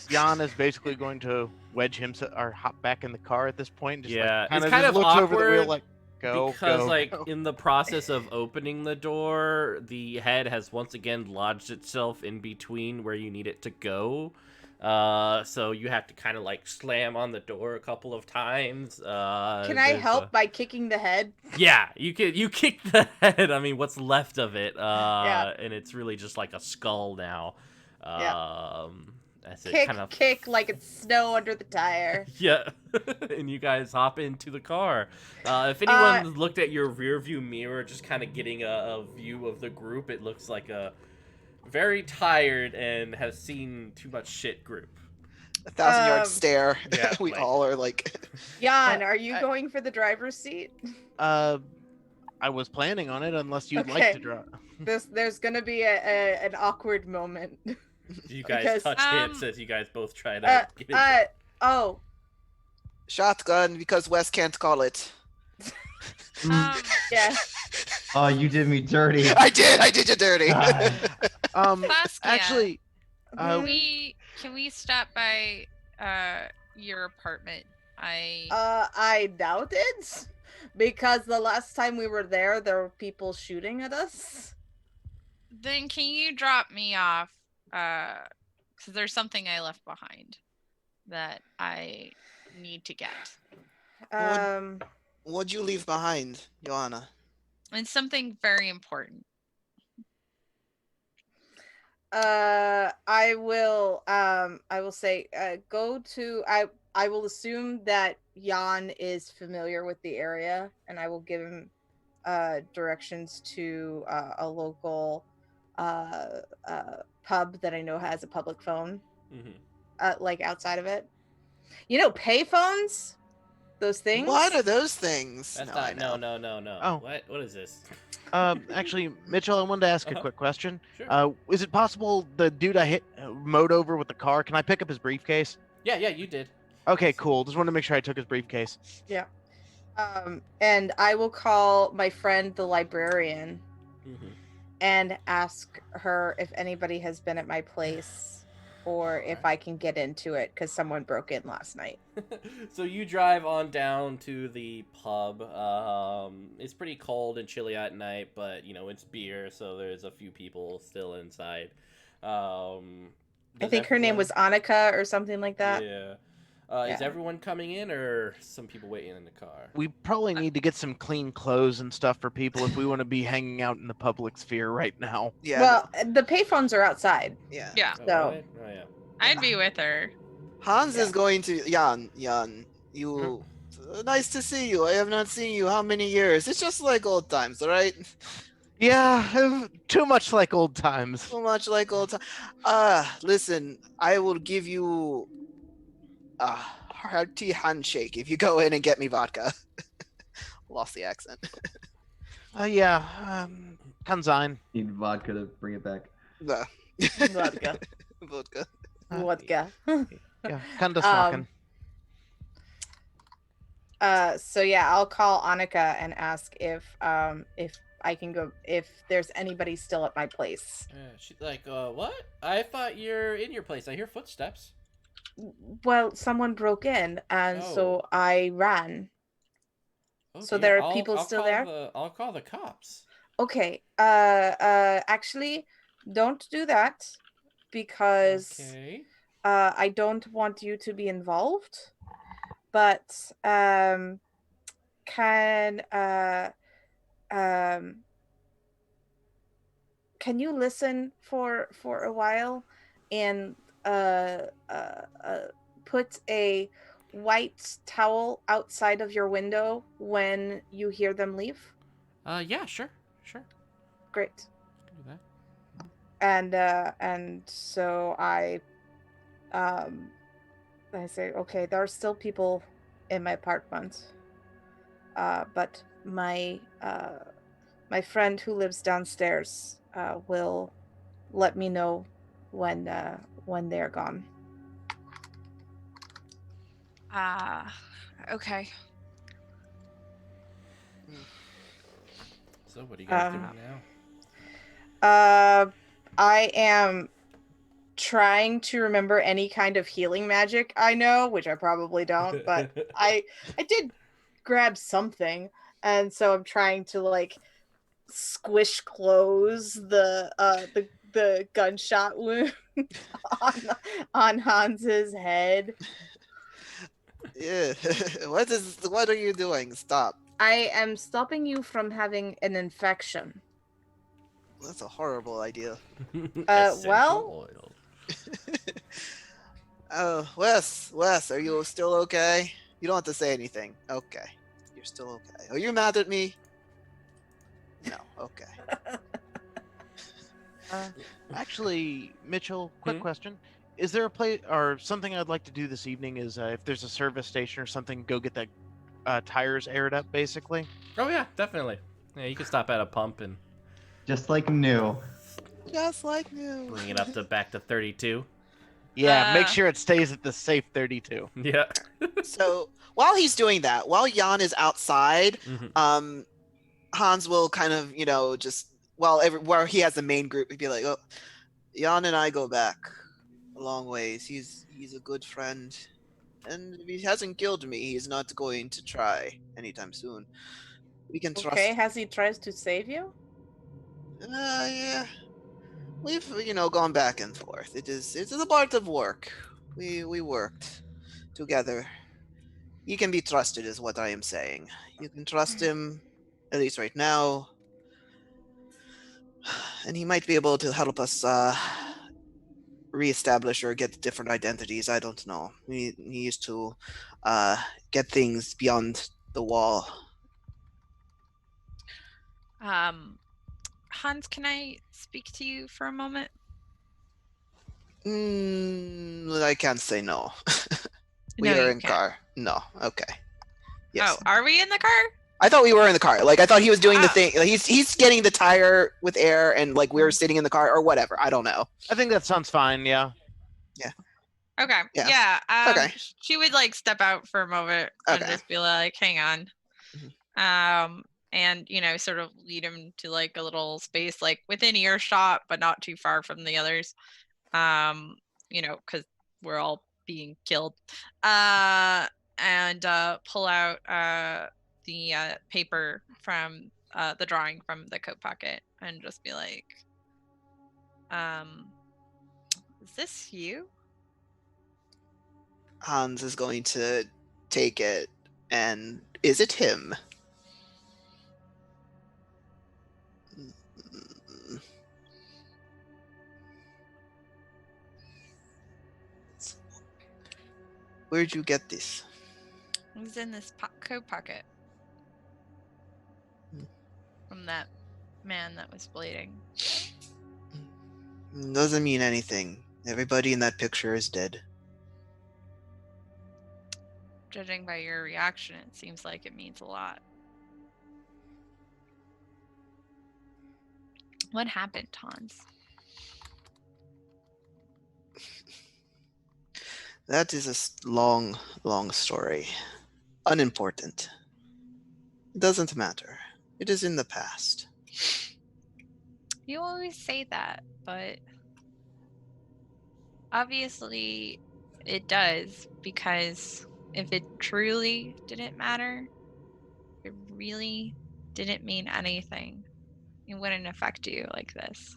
Jan is basically going to wedge him or hop back in the car at this point. Just Yeah, like, it's kind of looks awkward over the wheel like, go, because, go, like, go. in the process of opening the door, the head has once again lodged itself in between where you need it to go. So you have to kind of like slam on the door a couple of times. Can I help by kicking the head? Yeah, you kick the head. I mean, what's left of it? Yeah. And it's really just like a skull now. As it Kick, kind of kick like it's snow under the tire. yeah. And you guys hop into the car. If anyone looked at your rear view mirror, just kind of getting a view of the group, it looks like a very tired and has seen too much shit group. 1,000-yard stare. Yeah, We like- all are like. Jan, are you going for the driver's seat? I was planning on it unless you'd like Okay. to drive. There's gonna be an awkward moment. You guys Because, touch hips as you guys both try to get into Oh, Shotgun because Wes can't call it. yeah. Oh, you did me dirty. I did you dirty. Saskia, Actually, can we stop by your apartment? I doubt it, because the last time we were there were people shooting at us. Then can you drop me off? Because there's something I left behind that I need to get. What'd you leave behind, Joanna? It's something very important. I will say, go to, I will assume that Jan is familiar with the area, and I will give him directions to a local pub that I know has a public phone, like outside of it. You know, payphones, those things. What are those things? That's I not know. no. Oh. What is this? Actually, Mitchell, I wanted to ask a Uh-huh. quick question. Sure. Is it possible the dude I hit mowed over with the car? Can I pick up his briefcase? Yeah, you did. Okay, cool. Just wanted to make sure I took his briefcase. Yeah. And I will call my friend the librarian and ask her if anybody has been at my place or if I can get into it because someone broke in last night. So you drive on down to the pub. It's pretty cold and chilly at night, but it's beer, so there's a few people still inside. I think her name was Annika or something like that. Yeah. Is Yeah. everyone coming in, or some people waiting in the car? We probably need to get some clean clothes and stuff for people if we want to be hanging out in the public sphere right now. Yeah. Well, the payphones are outside. Yeah. Yeah, Oh, So- really? Oh, yeah. I'd be with her. Hans Yeah. is going to Jan, you nice to see you. I have not seen you how many years? It's just like old times, all right? Yeah, too much like old times. So much like old times. Listen, I will give you a hearty handshake if you go in and get me vodka. Lost the accent. Yeah, Kanzine. Need vodka to bring it back. The Vodka. vodka. Vodka. Yeah, kinda smoking. So yeah, I'll call Annika and ask if I can go, if there's anybody still at my place. Yeah, she's like, what? I thought you're in your place. I hear footsteps. Well, someone broke in, and so I ran. So Okay, there are people still there? I'll call the cops. Okay. Actually, don't do that because Okay. I don't want you to be involved. But can you listen for a while and put a white towel outside of your window when you hear them leave? Yeah, sure. Great. Do that. And so I say, okay, there are still people in my apartment, but my friend who lives downstairs will let me know when they're gone. Okay. So what are you guys doing now? I am trying to remember any kind of healing magic I know, which I probably don't, but I did grab something, and so I'm trying to like squish close the gunshot wound on Hans's head. Yeah. What are you doing? Stop. I am stopping you from having an infection. That's a horrible idea. Essential oil. Wes, are you still okay? You don't have to say anything. Okay. You're still okay. Are you mad at me? No. Okay. Actually, Mitchell, quick question. Is there a place or something I'd like to do this evening is if there's a service station or something, go get that tires aired up, basically? Oh, yeah, definitely. Yeah, you can stop at a pump and Just like new. Just like new. bring it up to back to 32. Yeah, make sure it stays at the safe 32. Yeah. So while he's doing that, while Jan is outside, Mhm. Hans will kind of, just where he has the main group, he'd be like, "Oh, Jan and I go back a long ways. He's a good friend, and if he hasn't killed me, he's not going to try anytime soon. We can trust." Okay, has he tried to save you? Yeah. We've gone back and forth. It's a part of work. We worked together. He can be trusted, is what I am saying. You can trust him, at least right now, and he might be able to help us reestablish or get different identities. I don't know. He used to get things beyond the wall. Hans, can I speak to you for a moment? I can't say no. We No, are you in can't. car. No. Okay. Yes. Oh, are we in the car? I thought we were in the car. Like I thought he was doing the Oh. thing. Like, he's getting the tire with air, and like we were sitting in the car or whatever. I don't know. I think that sounds fine, yeah. Okay. Yeah. Yeah. Okay. She would like step out for a moment and Okay. just be like, "Hang on," Mhm. and sort of lead him to like a little space, like within earshot, but not too far from the others. because we're all being killed, and pull out the paper from the drawing from the coat pocket and just be like, is this you? Hans is going to take it, and is it him? Where'd you get this? It was in this coat pocket from that man that was bleeding. Doesn't mean anything. Everybody in that picture is dead. Judging by your reaction, it seems like it means a lot. What happened, Hans? That is a long, long story. Unimportant. It doesn't matter. It is in the past. You always say that, but obviously it does, because if it truly didn't matter, it really didn't mean anything, it wouldn't affect you like this.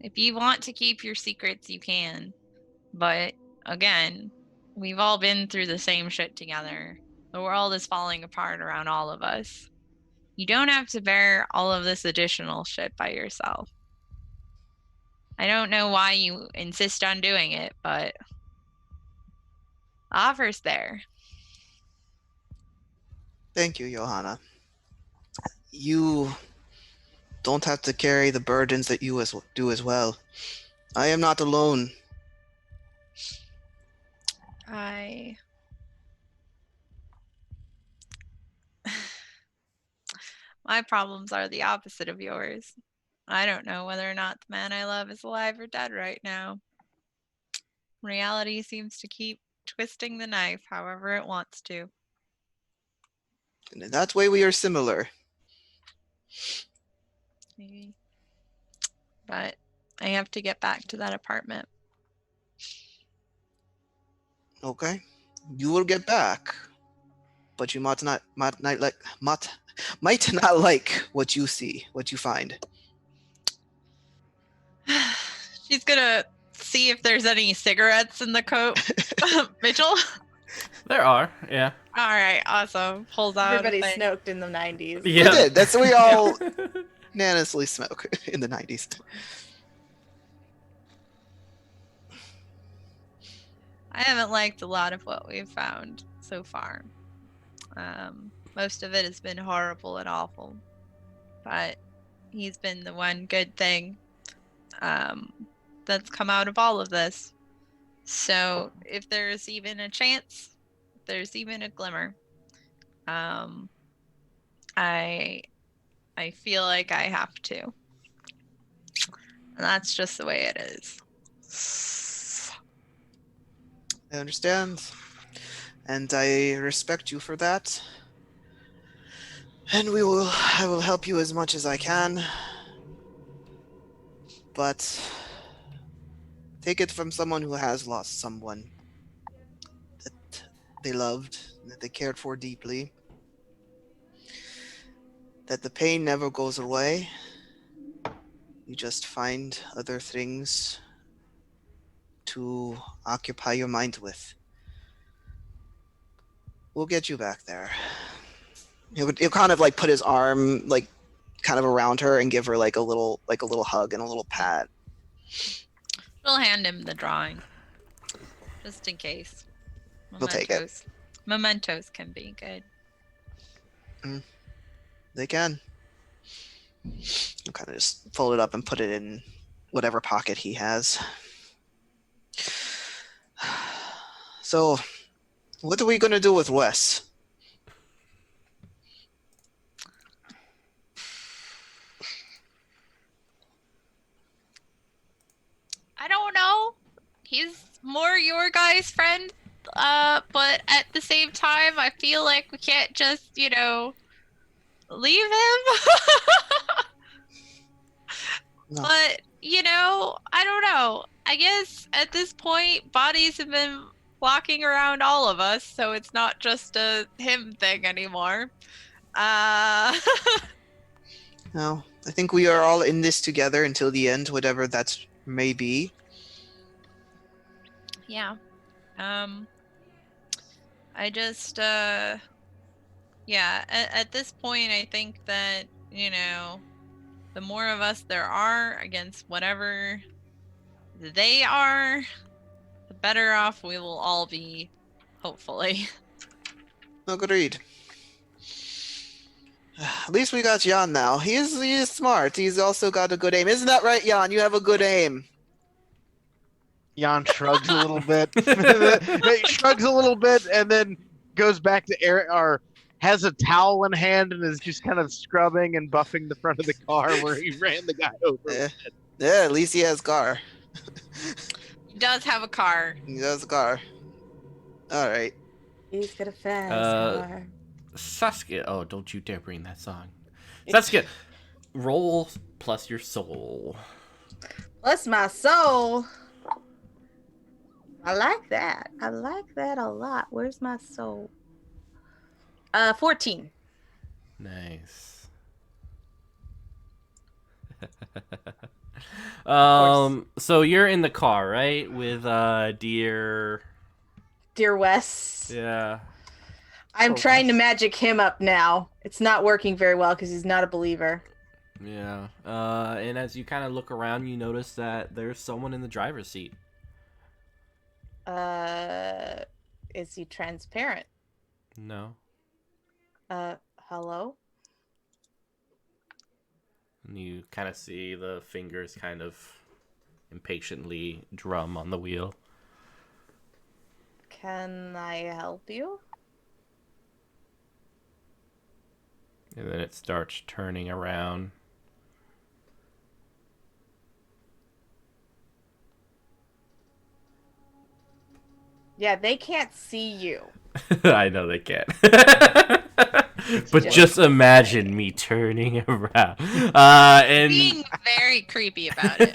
If you want to keep your secrets, you can, but again, we've all been through the same shit together. The world is falling apart around all of us. You don't have to bear all of this additional shit by yourself. I don't know why you insist on doing it, but the offer's there. Thank you, Johanna. You don't have to carry the burdens that you do as well. I am not alone. My problems are the opposite of yours. I don't know whether or not the man I love is alive or dead right now. Reality seems to keep twisting the knife however it wants to. And in that way we are similar. Maybe. But I have to get back to that apartment. Okay. You will get back. But you might not like what you see, what you find. She's gonna see if there's any cigarettes in the coat. Mitchell? There are, yeah. All right, awesome. Pulls out. Everybody smoked in the 90s. We did. That's what we all unanimously smoke in the 90s. I haven't liked a lot of what we've found so far. Most of it has been horrible and awful, but he's been the one good thing that's come out of all of this. So if there's even a chance, if there's even a glimmer, I feel like I have to. And that's just the way it is. I understand. And I respect you for that. And I will help you as much as I can. But take it from someone who has lost someone that they loved, that they cared for deeply. That the pain never goes away. You just find other things to occupy your mind with. We'll get you back there. He'll kind of like put his arm like kind of around her and give her like a little hug and a little pat. We'll hand him the drawing, just in case. We'll take it. Mementos can be good. They can. He'll kind of just fold it up and put it in whatever pocket he has. So, what are we gonna do with Wes? I don't know. He's more your guy's friend, but at the same time, I feel like we can't just, leave him. No. But, I don't know. I guess at this point, bodies have been walking around all of us, so it's not just a him thing anymore. No, I think we are all in this together until the end, whatever that may be. Yeah. I just, yeah, at this point, I think that, the more of us there are against whatever they are, the better off we will all be, hopefully. Agreed. At least we got Jan now. He is smart. He's also got a good aim. Isn't that right, Jan? You have a good aim. Jan shrugs a little bit. He shrugs a little bit and then goes back to air or has a towel in hand and is just kind of scrubbing and buffing the front of the car where he ran the guy over. Yeah, at least he has a car. He does have a car. He has a car. All right. He's got a fast car. Saskia, oh, don't you dare bring that song. Saskia, roll plus your soul. Plus my soul. I like that. I like that a lot. Where's my soul? 14. Nice. So you're in the car, right? With dear Wes. Yeah. I'm trying to magic him up now. It's not working very well because he's not a believer. Yeah. And as you kind of look around, you notice that there's someone in the driver's seat. Is he transparent? No. Hello? And you kind of see the fingers kind of impatiently drum on the wheel. Can I help you? And then it starts turning around. Yeah, they can't see you. I know they can't. But just imagine me turning around. And Being very creepy about it.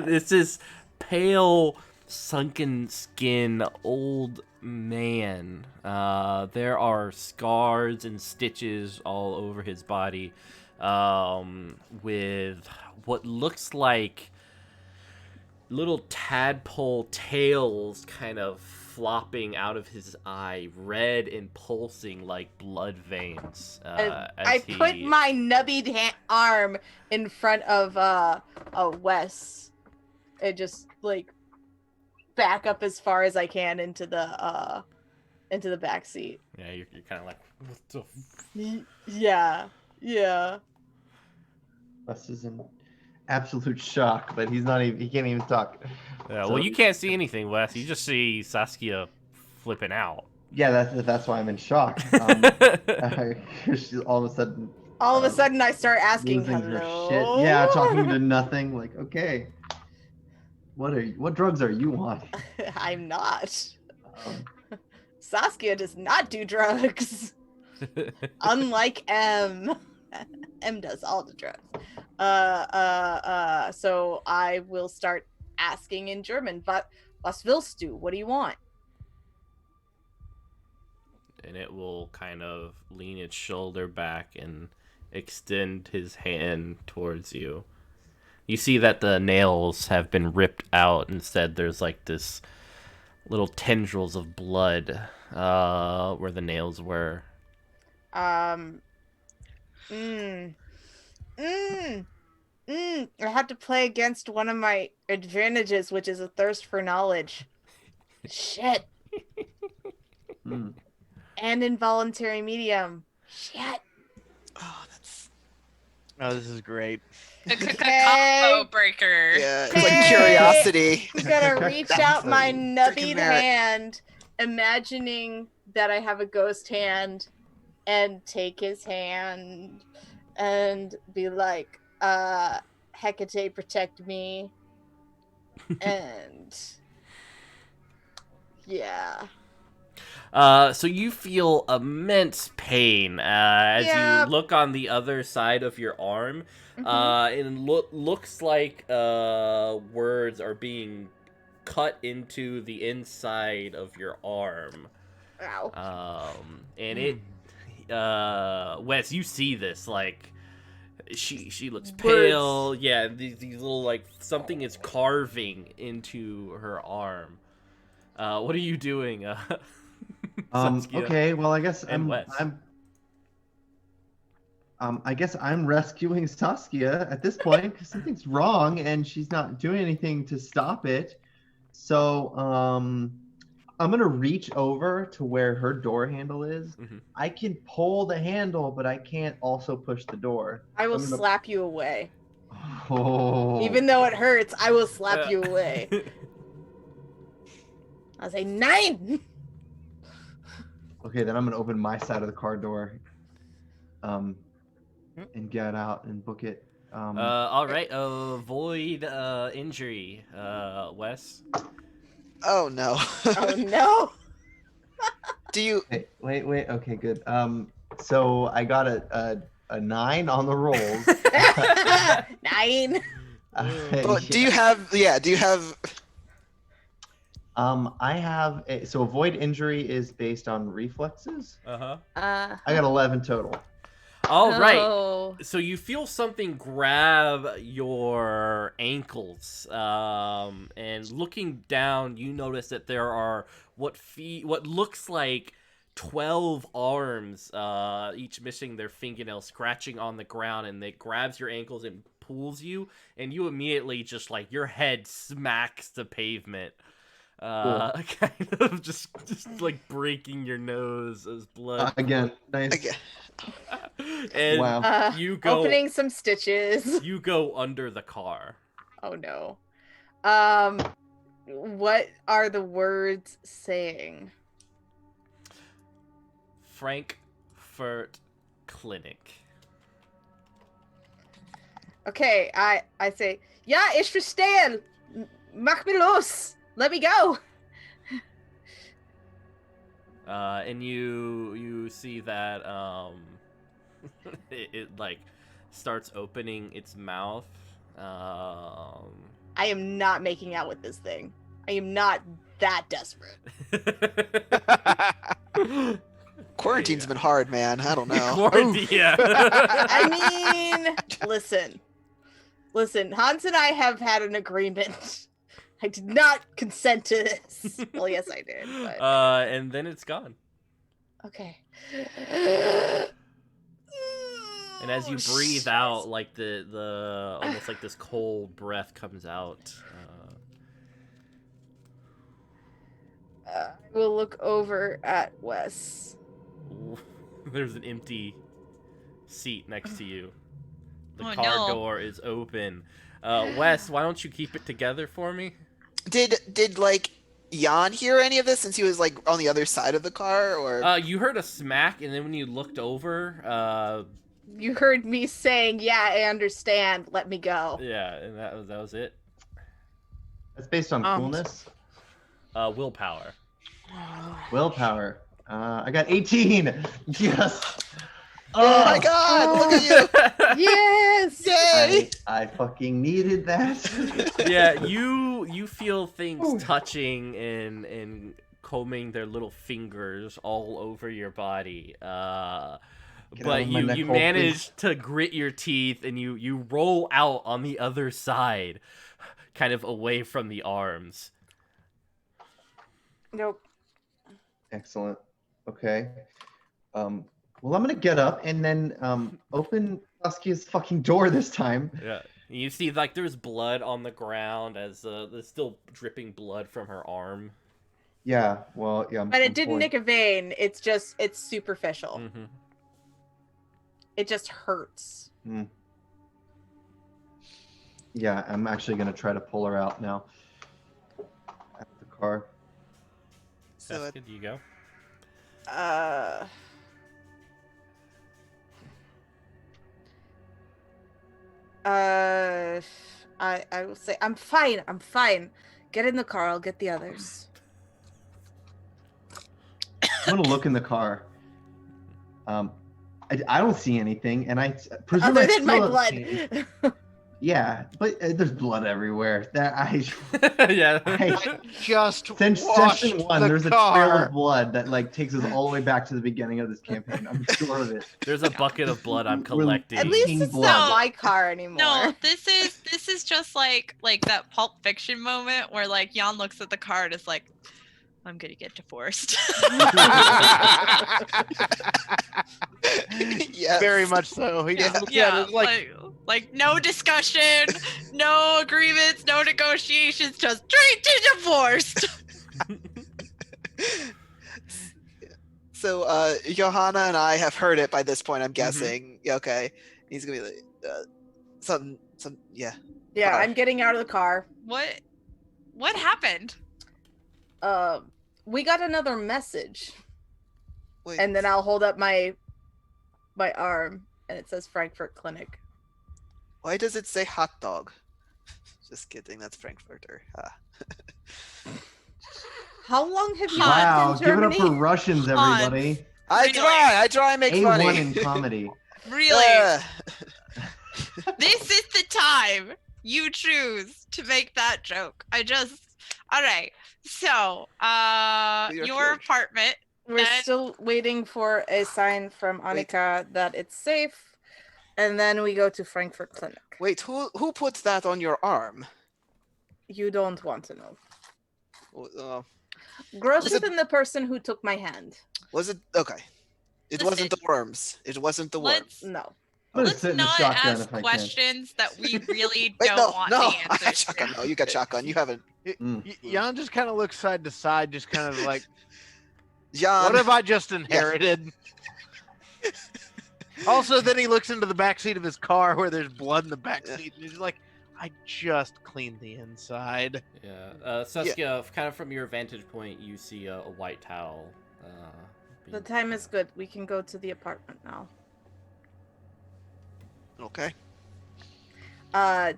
It's this pale, sunken skin old man. There are scars and stitches all over his body, with what looks like little tadpole tails kind of flopping out of his eye, red and pulsing like blood veins. I put my nubbied arm in front of Wes and just like back up as far as I can into the back seat. Yeah, you're kind of like, what the yeah. Wes is in absolute shock, but he can't even talk. Yeah, well, you can't see anything, Wes. You just see Saskia flipping out. Yeah, that's why I'm in shock. She's all of a sudden. All of a sudden, I start asking, losing her hello? shit. Yeah, talking to nothing. Like, okay, what drugs are you on? I'm not. Saskia does not do drugs. Unlike M. M does all the drugs. So I will start asking in German, but was willst du? What do you want? And it will kind of lean its shoulder back and extend his hand towards you. You see that the nails have been ripped out. Instead, there's like this little tendrils of blood where the nails were. I had to play against one of my advantages, which is a thirst for knowledge. Shit. And involuntary medium. Shit. Oh, this is great. Combo breaker. Yeah, it's like curiosity. I'm gonna reach out my Freaking nubbied merit. hand, imagining that I have a ghost hand, and take his hand and be like, Hecate, protect me. And yeah. So you feel immense pain as you look on the other side of your arm, and looks like words are being cut into the inside of your arm. Ow. And it, Wes, you see this, like, she looks pale. Yeah, these little, like, something is carving into her arm. What are you doing, Saskia Okay, well, I guess and Wes? I guess I'm rescuing Saskia at this point because something's wrong and she's not doing anything to stop it. So, I'm gonna reach over to where her door handle is. Mhm. I can pull the handle, but I can't also push the door. I will I'm gonna- slap you away. Oh. Even though it hurts, I will slap you away. I'll say 9! Okay, then I'm gonna open my side of the car door, and get out and book it. All right. Avoid injury, Wes. Oh no. Oh no! Do you? Wait. Okay, good. So I got a 9 on the rolls. 9. Do you have? Yeah. Do you have? I have so avoid injury is based on reflexes. Uh-huh. I got 11 total. All right. Oh. So you feel something grab your ankles, and looking down, you notice that there are what looks like 12 arms, each missing their fingernails, scratching on the ground, and it grabs your ankles and pulls you, and you immediately just, like, your head smacks the pavement. Kind of just like breaking your nose as blood. Again, nice. Again. And Wow. you go Opening some stitches. You go under the car. Oh no. What are the words saying? Frankfurt Clinic. Okay, I say, ja, ich verstehe. Mach mich los. Let me go. And you see that it like starts opening its mouth. I am not making out with this thing. I am not that desperate. Quarantine's been hard, man. I don't know. Quarantine, yeah. I mean, listen, Hans and I have had an agreement. I did not consent to this. Well, yes, I did, but And then it's gone. okay. And as you breathe out, like the almost like this cold breath comes out. I will look over at Wes. There's an empty seat next to you. The Oh, car no. door is open. Wes, why don't you keep it together for me? Did like Jan hear any of this since he was like on the other side of the car, or? You heard a smack, and then when you looked over, You heard me saying, "Yeah, I understand. Let me go." yeah, and that was it. That's based on coolness. Willpower. Willpower. I got 18. Yes. Oh my God! Look at you! Yes. Yay! I fucking needed that. Yeah, you feel things touching and combing their little fingers all over your body. Get out But of my you neck hole, manage to grit your teeth and you roll out on the other side, kind of away from the arms. Nope. Excellent. Okay. Well, I'm gonna get up and then open Saskia's fucking door this time. Yeah. You see, like, there's blood on the ground as there's still dripping blood from her arm. Yeah. Well, yeah. But it didn't nick a vein. It's superficial. Mm-hmm. It just hurts. Yeah, I'm actually gonna try to pull her out now. At the car. So Jessica, do you go? I will say, I'm fine. Get in the car, I'll get the others. I'm gonna look in the car. I don't see anything, and I presume Other I than still my don't blood. see anything. Yeah, but there's blood everywhere. Yeah. I Just since washed session 1, the there's a trail car. of blood that like takes us all the way back to the beginning of this campaign. I'm sure of it. There's a bucket of blood I'm We're collecting. At least leaking it's blood. not my car anymore. No, this is just like that Pulp Fiction moment where like Jan looks at the car and is like, I'm gonna get divorced. Yes. Very much so. He just looks at Yeah, it like, like no discussion, no agreements, no negotiations, just straight to divorced. So Johanna and I have heard it by this point, I'm guessing. Yeah, okay. He's gonna be like yeah. Yeah, Car. I'm getting out of the car. What happened? We got another message, Wait, and then I'll hold up my arm, and it says Frankfurt Clinic. why does it say hot dog? Just kidding, that's Frankfurter. How long have you Wow, lived in give it up Germany? for Russians, everybody. I try and make A1 funny. in comedy. Really? This is the time you choose to make that joke. All right. So, You're your huge. apartment. We're still waiting for a sign from Annika that it's safe, and then we go to Frankfurt Clinic. Wait, who puts that on your arm? You don't want to know. Was Grosser it- than the person who took my hand. Was it okay? It wasn't the Listen. worms. It wasn't the worms. No. I'm gonna Let's sit in the not shotgun ask if I can. questions that we really Wait, don't want no, the I got answers shotgun. to. No, you got shotgun. You haven't. Jan just kind of looks side to side, just kind of like, John. what have I just inherited? Also, then he looks into the backseat of his car where there's blood in the backseat, and he's like, I just cleaned the inside. Yeah. Saskia, kind of from your vantage point, you see a white towel. The time is good. We can go to the apartment now. Okay.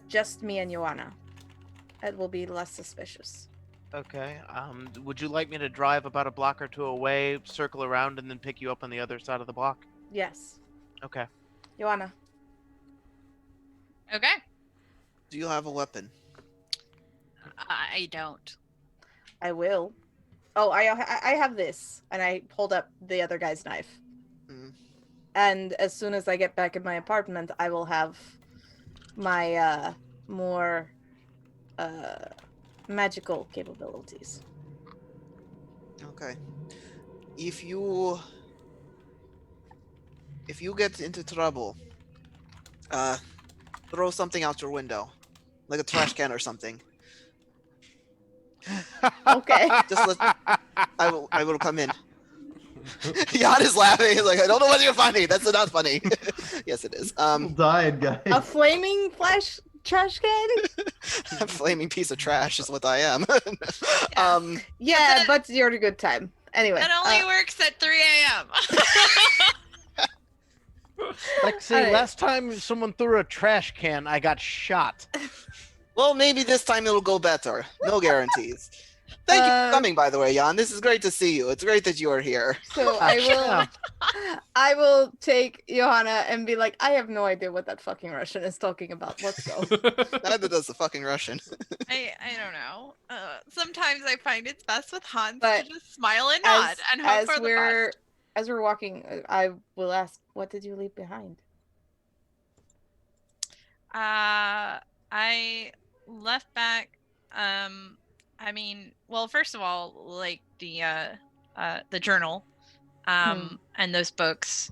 Just me and Joanna. It will be less suspicious. Okay. Would you like me to drive about a block or two away, circle around, and then pick you up on the other side of the block? Yes. Okay. Joanna. Okay. Do you have a weapon? I don't. I will. Oh, I have this, and I hold up the other guy's knife. Mm. And as soon as I get back in my apartment, I will have my more magical capabilities. Okay. If you get into trouble, throw something out your window, like a trash can or something. Okay. Just let I will come in. Jan is laughing. He's like, I don't know whether you're funny. That's not funny. Yes, it is. People died, guys. A flaming trash can? A flaming piece of trash is what I am. Yeah, but you're a good time. Anyway. That only works at 3 a.m. Like, see, Alright. last time someone threw a trash can, I got shot. Well, maybe this time it'll go better. No guarantees. Thank you for coming, by the way, Jan. This is great to see you. It's great that you are here. So I will take Johanna and be like, I have no idea what that fucking Russian is talking about. Let's go. Neither does the fucking Russian. I don't know. Sometimes I find it's best with Hans But to just smile and nod and hope for the best. As we're walking, I will ask, what did you leave behind? I left back. I mean, well, first of all, like the journal, and those books,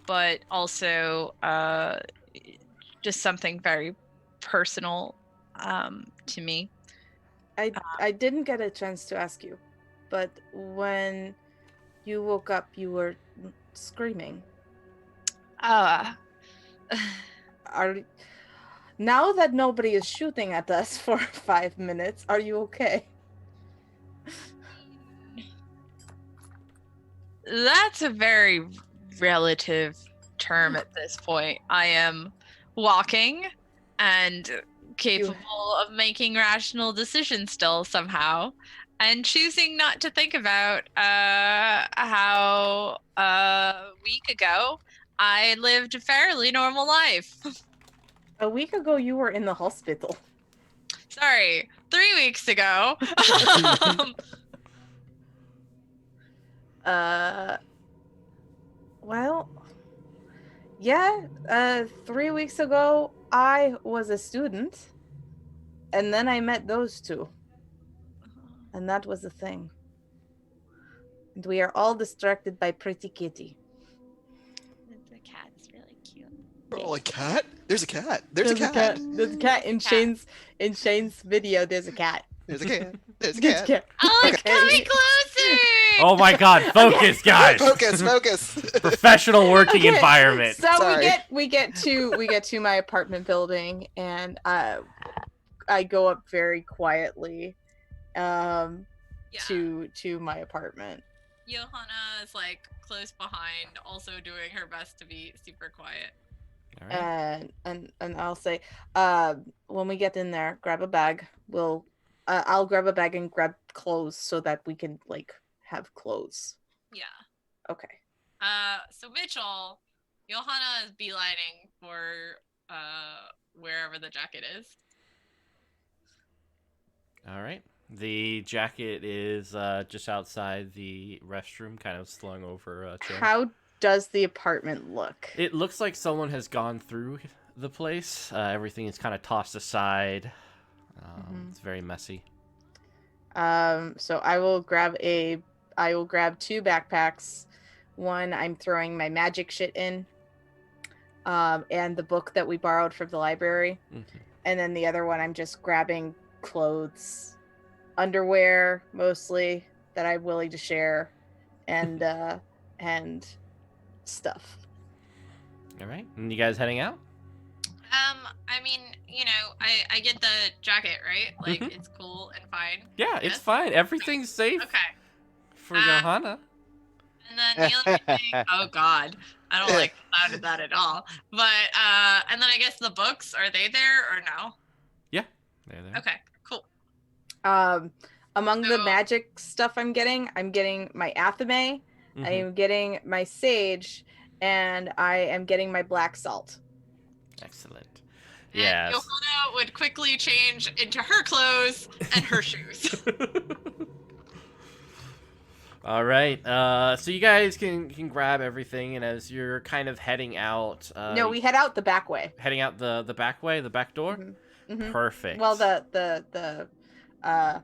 but also just something very personal to me. I didn't get a chance to ask you, but when you woke up, you were screaming. Now that nobody is shooting at us for 5 minutes, are you okay? That's a very relative term at this point. I am walking and capable of making rational decisions still somehow, and choosing not to think about how a week ago I lived a fairly normal life. A week ago, you were in the hospital. Sorry, 3 weeks ago. Well, yeah, 3 weeks ago, I was a student, and then I met those two, and that was the thing. And we are all distracted by Pretty Kitty. The cat's really cute. Oh, a cat? There's a cat. There's a cat. There's a cat in Shane's video. There's a cat. There's a cat. There's a There's cat. Oh, it's Okay. coming closer! Oh my God! Focus, guys. Focus. Professional working Okay, environment. So Sorry. we get to my apartment building, and I go up very quietly, Yeah. to my apartment. Johanna is like close behind, also doing her best to be super quiet. All right. And I'll say, when we get in there, grab a bag. I'll grab a bag and grab clothes so that we can like have clothes. Yeah. Okay. So Mitchell, Johanna is beelining for wherever the jacket is. All right. The jacket is just outside the restroom, kind of slung over a chair. How does the apartment look? It looks like someone has gone through the place. Everything is kind of tossed aside. It's very messy. So I will grab 2 backpacks. One I'm throwing my magic shit in, and the book that we borrowed from the library. Mm-hmm. And then the other one I'm just grabbing clothes, underwear mostly that I'm willing to share, and and stuff. All right. And you guys heading out? I mean, you know, I get the jacket, right? Like, Mhm. it's cool and fine. Yeah, it's Yes? fine. Everything's safe Okay. for Johanna. And then the other thing, oh god, I don't like the sound of that at all. But and then I guess the books, are they there or no? There. Okay, cool. Among the So- magic stuff I'm getting my athame, Mhm. I am getting my sage, and I am getting my black salt. Excellent. And Yes. Johanna would quickly change into her clothes and her shoes. All right. So you guys can grab everything, and as you're kind of heading out, No, we head out the back way. heading out the back way, the back door. Mhm. Perfect. Well, the Oh,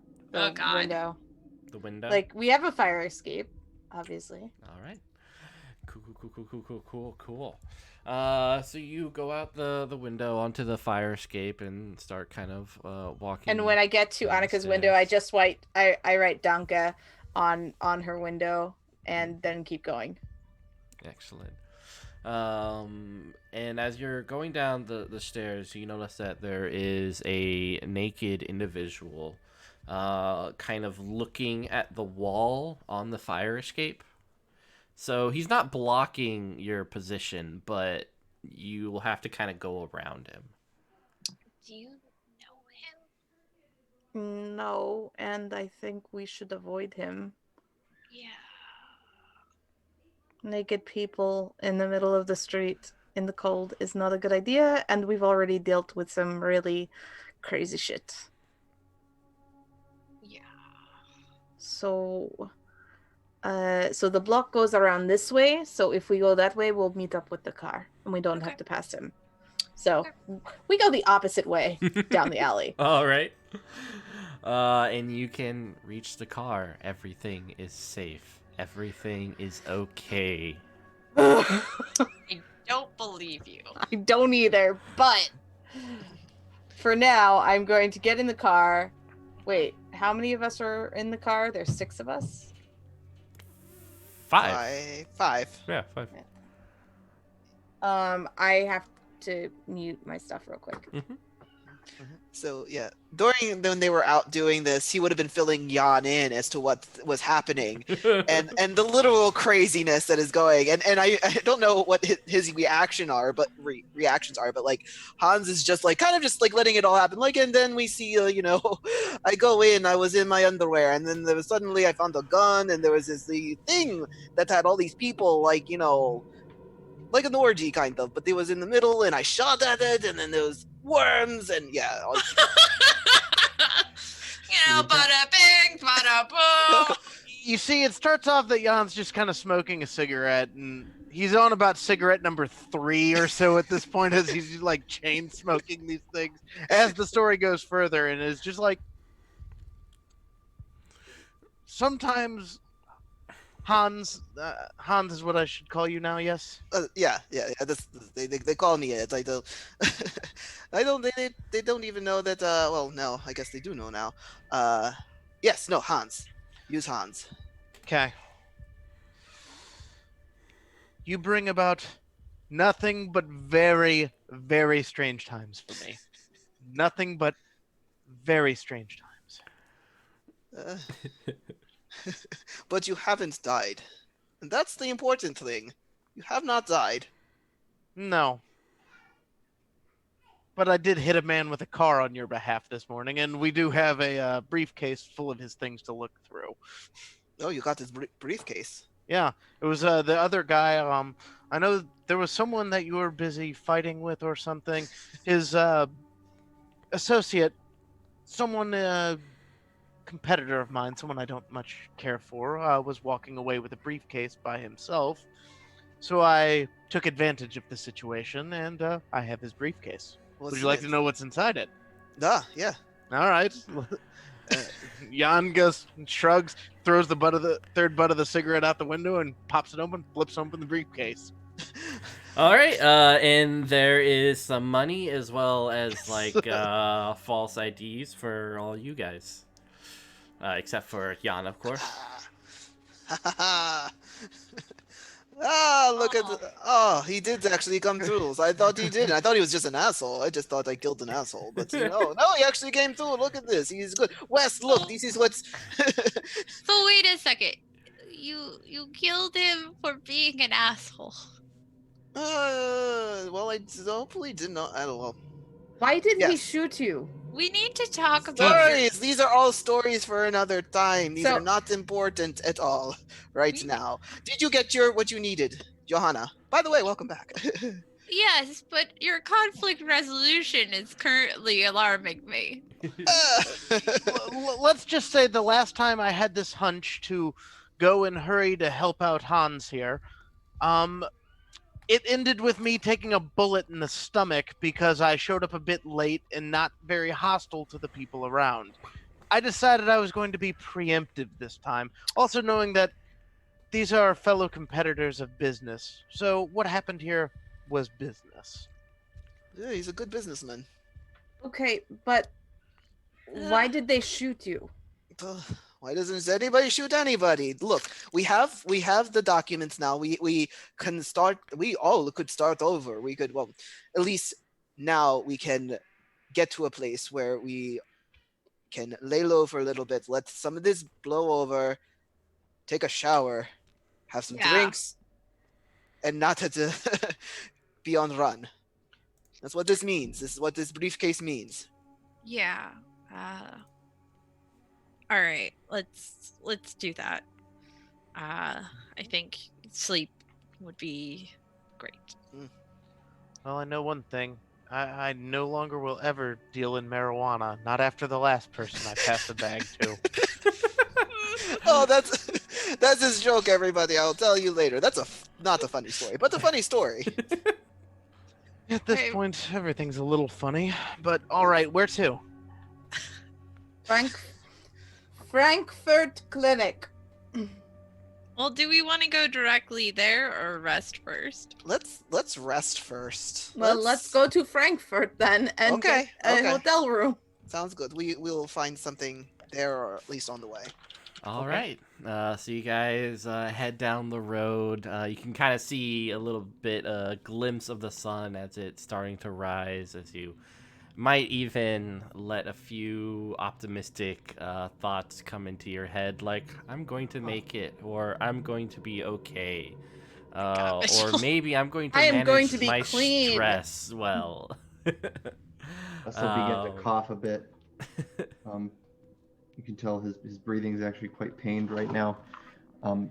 God. window. the window. Like, we have a fire escape, obviously. All right. Cool. So you go out the window onto the fire escape and start kind of walking. And when I get to down the Annika's window, I stairs. just I write Danka on her window and then keep going. Excellent. And as you're going down the stairs, you notice that there is a naked individual kind of looking at the wall on the fire escape. So he's not blocking your position, but you will have to kind of go around him. Do you know him? No, and I think we should avoid him. Yeah. Naked people in the middle of the street in the cold is not a good idea, and we've already dealt with some really crazy shit. Yeah. So the block goes around this way, so if we go that way, we'll meet up with the car, and we don't Okay. have to pass him. So we go the opposite way down the alley. All right. And you can reach the car. Everything is safe. Everything is okay. I don't believe you. I don't either, but for now, I'm going to get in the car. Wait, how many of us are in the car? There's 6 of us. 5. Five. Yeah, 5. I have to mute my stuff real quick. So yeah, during when they were out doing this, he would have been filling Jan in as to what was happening and the literal craziness that is going. And I don't know what his reactions are, but like Hans is just like kind of just like letting it all happen. Like, and then we see, I go in, I was in my underwear, and then there was suddenly I found a gun, and there was the thing that had all these people like like an orgy kind of, but it was in the middle, and I shot at it, and then there was worms, and yeah. Bada bing, bada boom. You see, it starts off that Jan's just kind of smoking a cigarette, and he's on about cigarette number 3 or so at this point, as he's like chain smoking these things as the story goes further, and it's just like sometimes Hans is what I should call you now. Yes. Yeah. They call me it. I don't. I don't. They don't even know that. Well, no. I guess they do know now. Yes. No. Hans. Use Hans. Okay. You bring about nothing but very, very strange times for me. Nothing but very strange times. But you haven't died. And that's the important thing. You have not died. No. But I did hit a man with a car on your behalf this morning, and we do have a briefcase full of his things to look through. Oh, you got his briefcase. Yeah, it was the other guy. I know there was someone that you were busy fighting with or something. His associate, someone, competitor of mine, someone I don't much care for, was walking away with a briefcase by himself. So I took advantage of the situation, and I have his briefcase. Would you like to know what's inside it? Yeah. All right. Jan goes, shrugs, throws the third butt of the cigarette out the window, and pops it open, flips open the briefcase. All right, and there is some money as well as like false IDs for all you guys, except for Jan, of course. Look at the... he did actually come through. So I thought he did. I thought he was just an asshole. I just thought I killed an asshole. But no, he actually came through. Look at this. He's good. Wes, look, this is what's... So wait a second. You killed him for being an asshole. Well, I hopefully did not... I don't know. Why did he shoot you? We need to talk about Stories! These are all stories for another time. These So- are not important at all now. Did you get what you needed, Johanna? By the way, welcome back. Yes, but your conflict resolution is currently alarming me. Let's just say the last time I had this hunch to go and hurry to help out Hans here, it ended with me taking a bullet in the stomach because I showed up a bit late and not very hostile to the people around. I decided I was going to be preemptive this time, also knowing that these are fellow competitors of business. So what happened here was business. Yeah, he's a good businessman. Okay, but why did they shoot you? Why doesn't anybody shoot anybody? Look, we have the documents now. We can start. We all could start over. We could, well, at least now we can get to a place where we can lay low for a little bit, let some of this blow over, take a shower, have some drinks, and not have to be on run. That's what this means. This is what this briefcase means. Yeah. All right. Let's do that. I think sleep would be great. Well, I know one thing. I no longer will ever deal in marijuana. Not after the last person I passed the bag to. Oh, that's his joke, everybody. I'll tell you later. That's not a funny story, but a funny story. At this point, everything's a little funny. But all right, where to? Frankfurt Clinic. Well, do we want to go directly there or rest first? Let's rest first. Well, let's go to Frankfurt then and get a hotel room. Sounds good. We'll find something there, or at least on the way. All right. So you guys head down the road. You can kind of see a little bit glimpse of the sun as it's starting to rise, as you might even let a few optimistic thoughts come into your head, like, I'm going to make it, or I'm going to be okay. Or maybe I'm going to manage my clean. stress well. Also begin to cough a bit. You can tell his breathing is actually quite pained right now.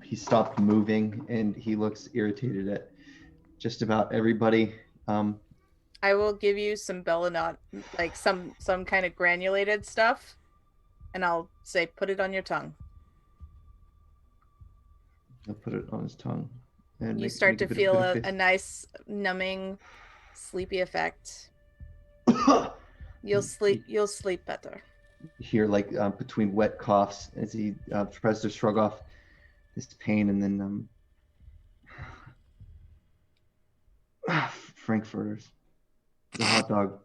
He stopped moving and he looks irritated at just about everybody. I will give you some belladonna, like some kind of granulated stuff, and I'll say, put it on your tongue. I'll put it on his tongue. And You make start to a bit feel of a nice, numbing, sleepy effect. face. You'll sleep better. Hear like between wet coughs as he tries to shrug off his pain, and then Frankfurters, the hot dog.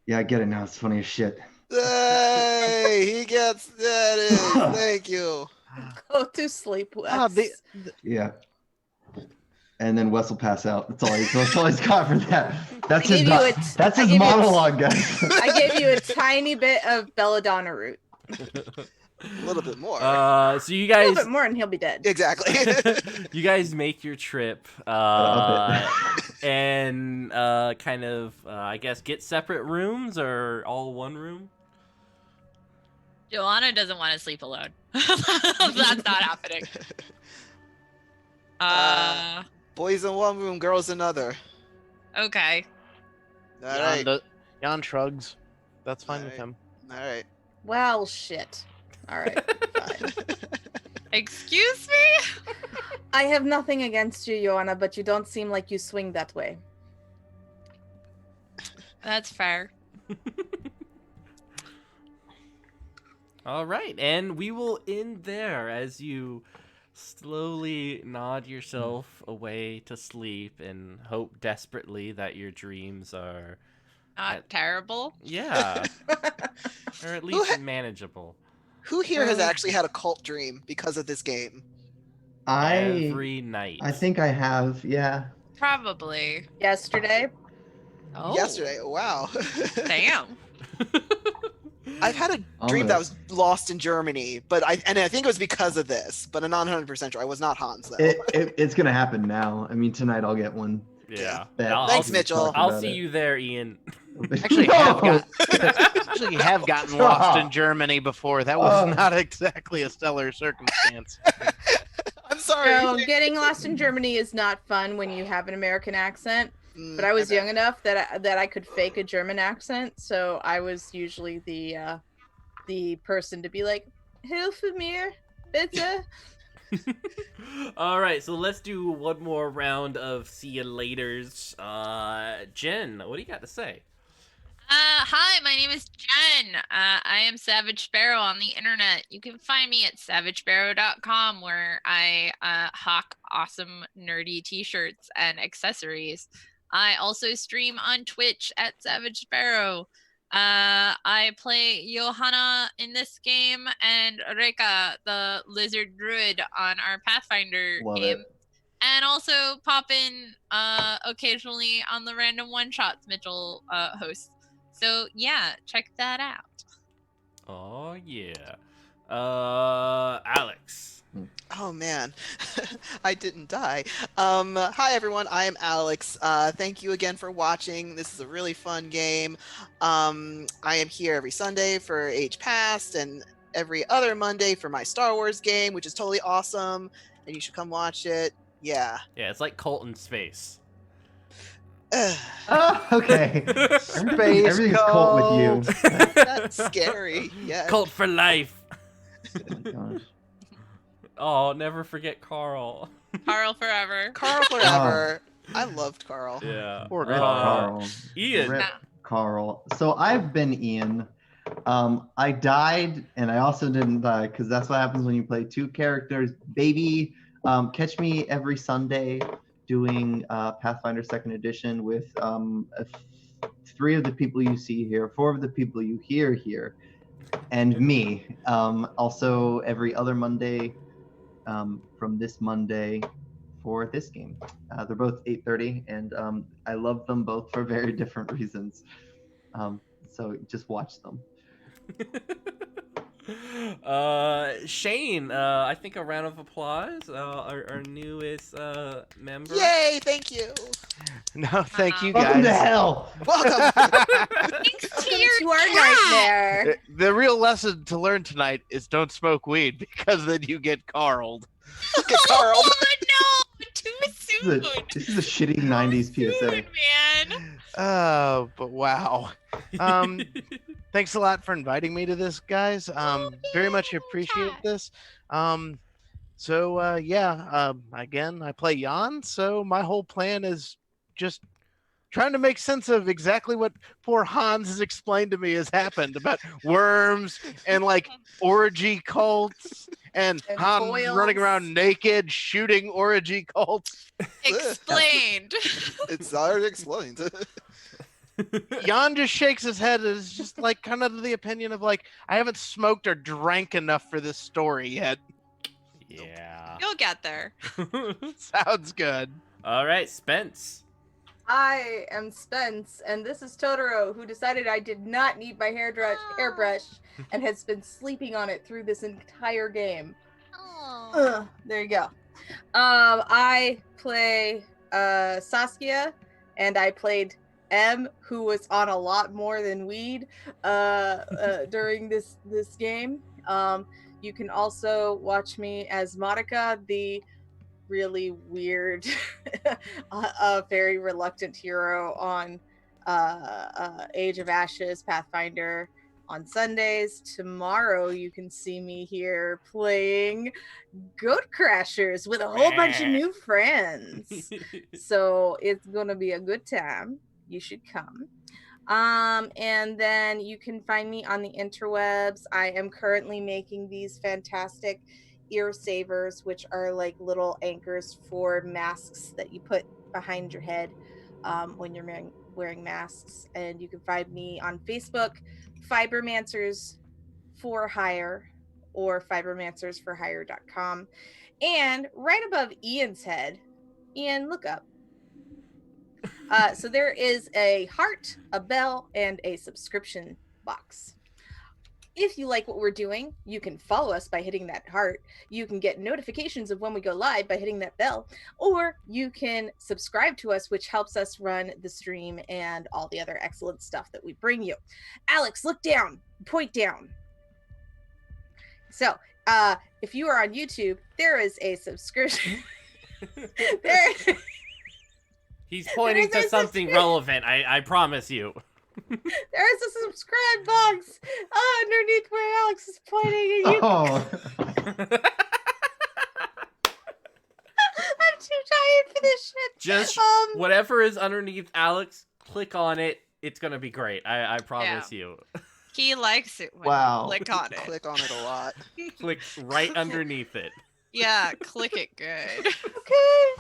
Yeah, I get it now. It's funny as shit. Hey, he gets that is. Thank you. Go to sleep, Wes. Yeah. And then Wes will pass out. That's all he's got for that. That's his monologue, guys. I gave you a tiny bit of belladonna root. A little bit more. So you guys, A little bit more, and he'll be dead. Exactly. you guys make your trip, and kind of, I guess, get separate rooms or all one room. Joanna doesn't want to sleep alone. That's not happening. Boys in one room, girls in another. Okay. All right. Jan shrugs. That's fine All with right. him. All right. Well, shit. All right. Fine. Excuse me? I have nothing against you, Joanna, but you don't seem like you swing that way. That's fair. All right, and we will end there as you slowly nod yourself away to sleep and hope desperately that your dreams are Not terrible. yeah, or at least manageable. Who here has actually had a cult dream because of this game? Every night. I think I have, yeah. Probably. Yesterday. Oh. Yesterday. Wow. Damn. I've had a dream that was lost in Germany, I think it was because of this, but I'm not 100% sure. I was not Hans though. It's gonna happen now. I mean, tonight I'll get one. Yeah. Thanks, Mitchell. I'll see you there, Ian. Actually, have gotten lost in Germany before. That was not exactly a stellar circumstance. I'm sorry. No, getting lost in Germany is not fun when you have an American accent. But I was young enough that I could fake a German accent, so I was usually the person to be like, "Hilfe mir, bitte." All right, so let's do one more round of see you laters. Jen, what do you got to say? Hi, my name is Jen. I am Savage Sparrow on the internet. You can find me at savagesparrow.com, where I hawk awesome nerdy t-shirts and accessories. I also stream on Twitch at Savage Sparrow. I play Johanna in this game and Reka, the lizard druid, on our Pathfinder game. And also pop in occasionally on the random one-shots Mitchell hosts. So yeah, check that out. Oh yeah. Alex. Oh man, I didn't die. Hi everyone, I am Alex. Thank you again for watching. This is a really fun game. I am here every Sunday for Age Past and every other Monday for my Star Wars game, which is totally awesome, and you should come watch it. Yeah. Yeah, it's like Kult in space. Okay. Everything's Cult with you. That's scary. Yeah. Cult for life. Oh my gosh. Oh, never forget Carl. Carl forever. Carl forever. I loved Carl. Yeah. Poor Carl. Ian. Rip Carl. So I've been Ian. I died, and I also didn't die, because that's what happens when you play two characters. Baby, catch me every Sunday doing Pathfinder 2nd Edition with 3 of the people you see here, 4 of the people you hear here, and me. Also every other Monday from this Monday for this game. They're both 8:30, and I love them both for very different reasons. So just watch them. Shane, I think a round of applause. Our newest member. Yay! Thank you. No, thank you Welcome guys. to hell. Welcome. Thanks to our nightmare. The real lesson to learn tonight is don't smoke weed, because then you get Carled. Look at Carl. Oh no! Too This soon. is a shitty 90s PSA. Soon, man. But wow. Thanks a lot for inviting me to this, guys. Very much appreciate this. Again, I play Jan, so my whole plan is just trying to make sense of exactly what poor Hans has explained to me has happened about worms and like orgy cults and Hans foils. running around naked shooting orgy cults. Explained. It's already explained. Jan just shakes his head and is just like kind of the opinion of like, I haven't smoked or drank enough for this story yet. Yeah. You'll get there. Sounds good. All right, Spence. I am Spence, and this is Totoro, who decided I did not need my hairbrush and has been sleeping on it through this entire game. Oh. There you go. I play Saskia, and I played M, who was on a lot more than weed during this game. You can also watch me as Monica, the really weird, very reluctant hero on Age of Ashes Pathfinder on Sundays. Tomorrow you can see me here playing Goat Crashers with a whole bunch of new friends. So it's gonna be a good time. You should come. And then you can find me on the interwebs. I am currently making these fantastic ear savers, which are like little anchors for masks that you put behind your head when you're wearing masks. And you can find me on Facebook, Fibermancers for Hire, or fibermancersforhire.com. And right above Ian's head, Ian, look up. So there is a heart, a bell, and a subscription box. If you like what we're doing, you can follow us by hitting that heart. You can get notifications of when we go live by hitting that bell, or you can subscribe to us, which helps us run the stream and all the other excellent stuff that we bring you. Alex, look down, point down. So, if you are on YouTube, there is a subscription. He's pointing to something relevant, I promise you. There is a subscribe box underneath where Alex is pointing. And I'm too tired for this shit. Just whatever is underneath Alex, click on it. It's gonna be great. I promise you. He likes it when Wow. you click on it. Click on it a lot. Click right underneath it. Yeah, click it good. Okay.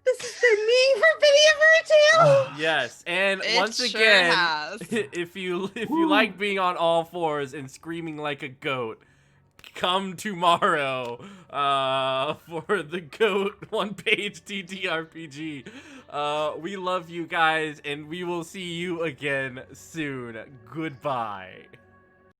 This is the me for Penny for a Tale. Yes, and It once sure again, has. if you like being on all fours and screaming like a goat, come tomorrow for the goat one-page TTRPG. We love you guys, and we will see you again soon. Goodbye.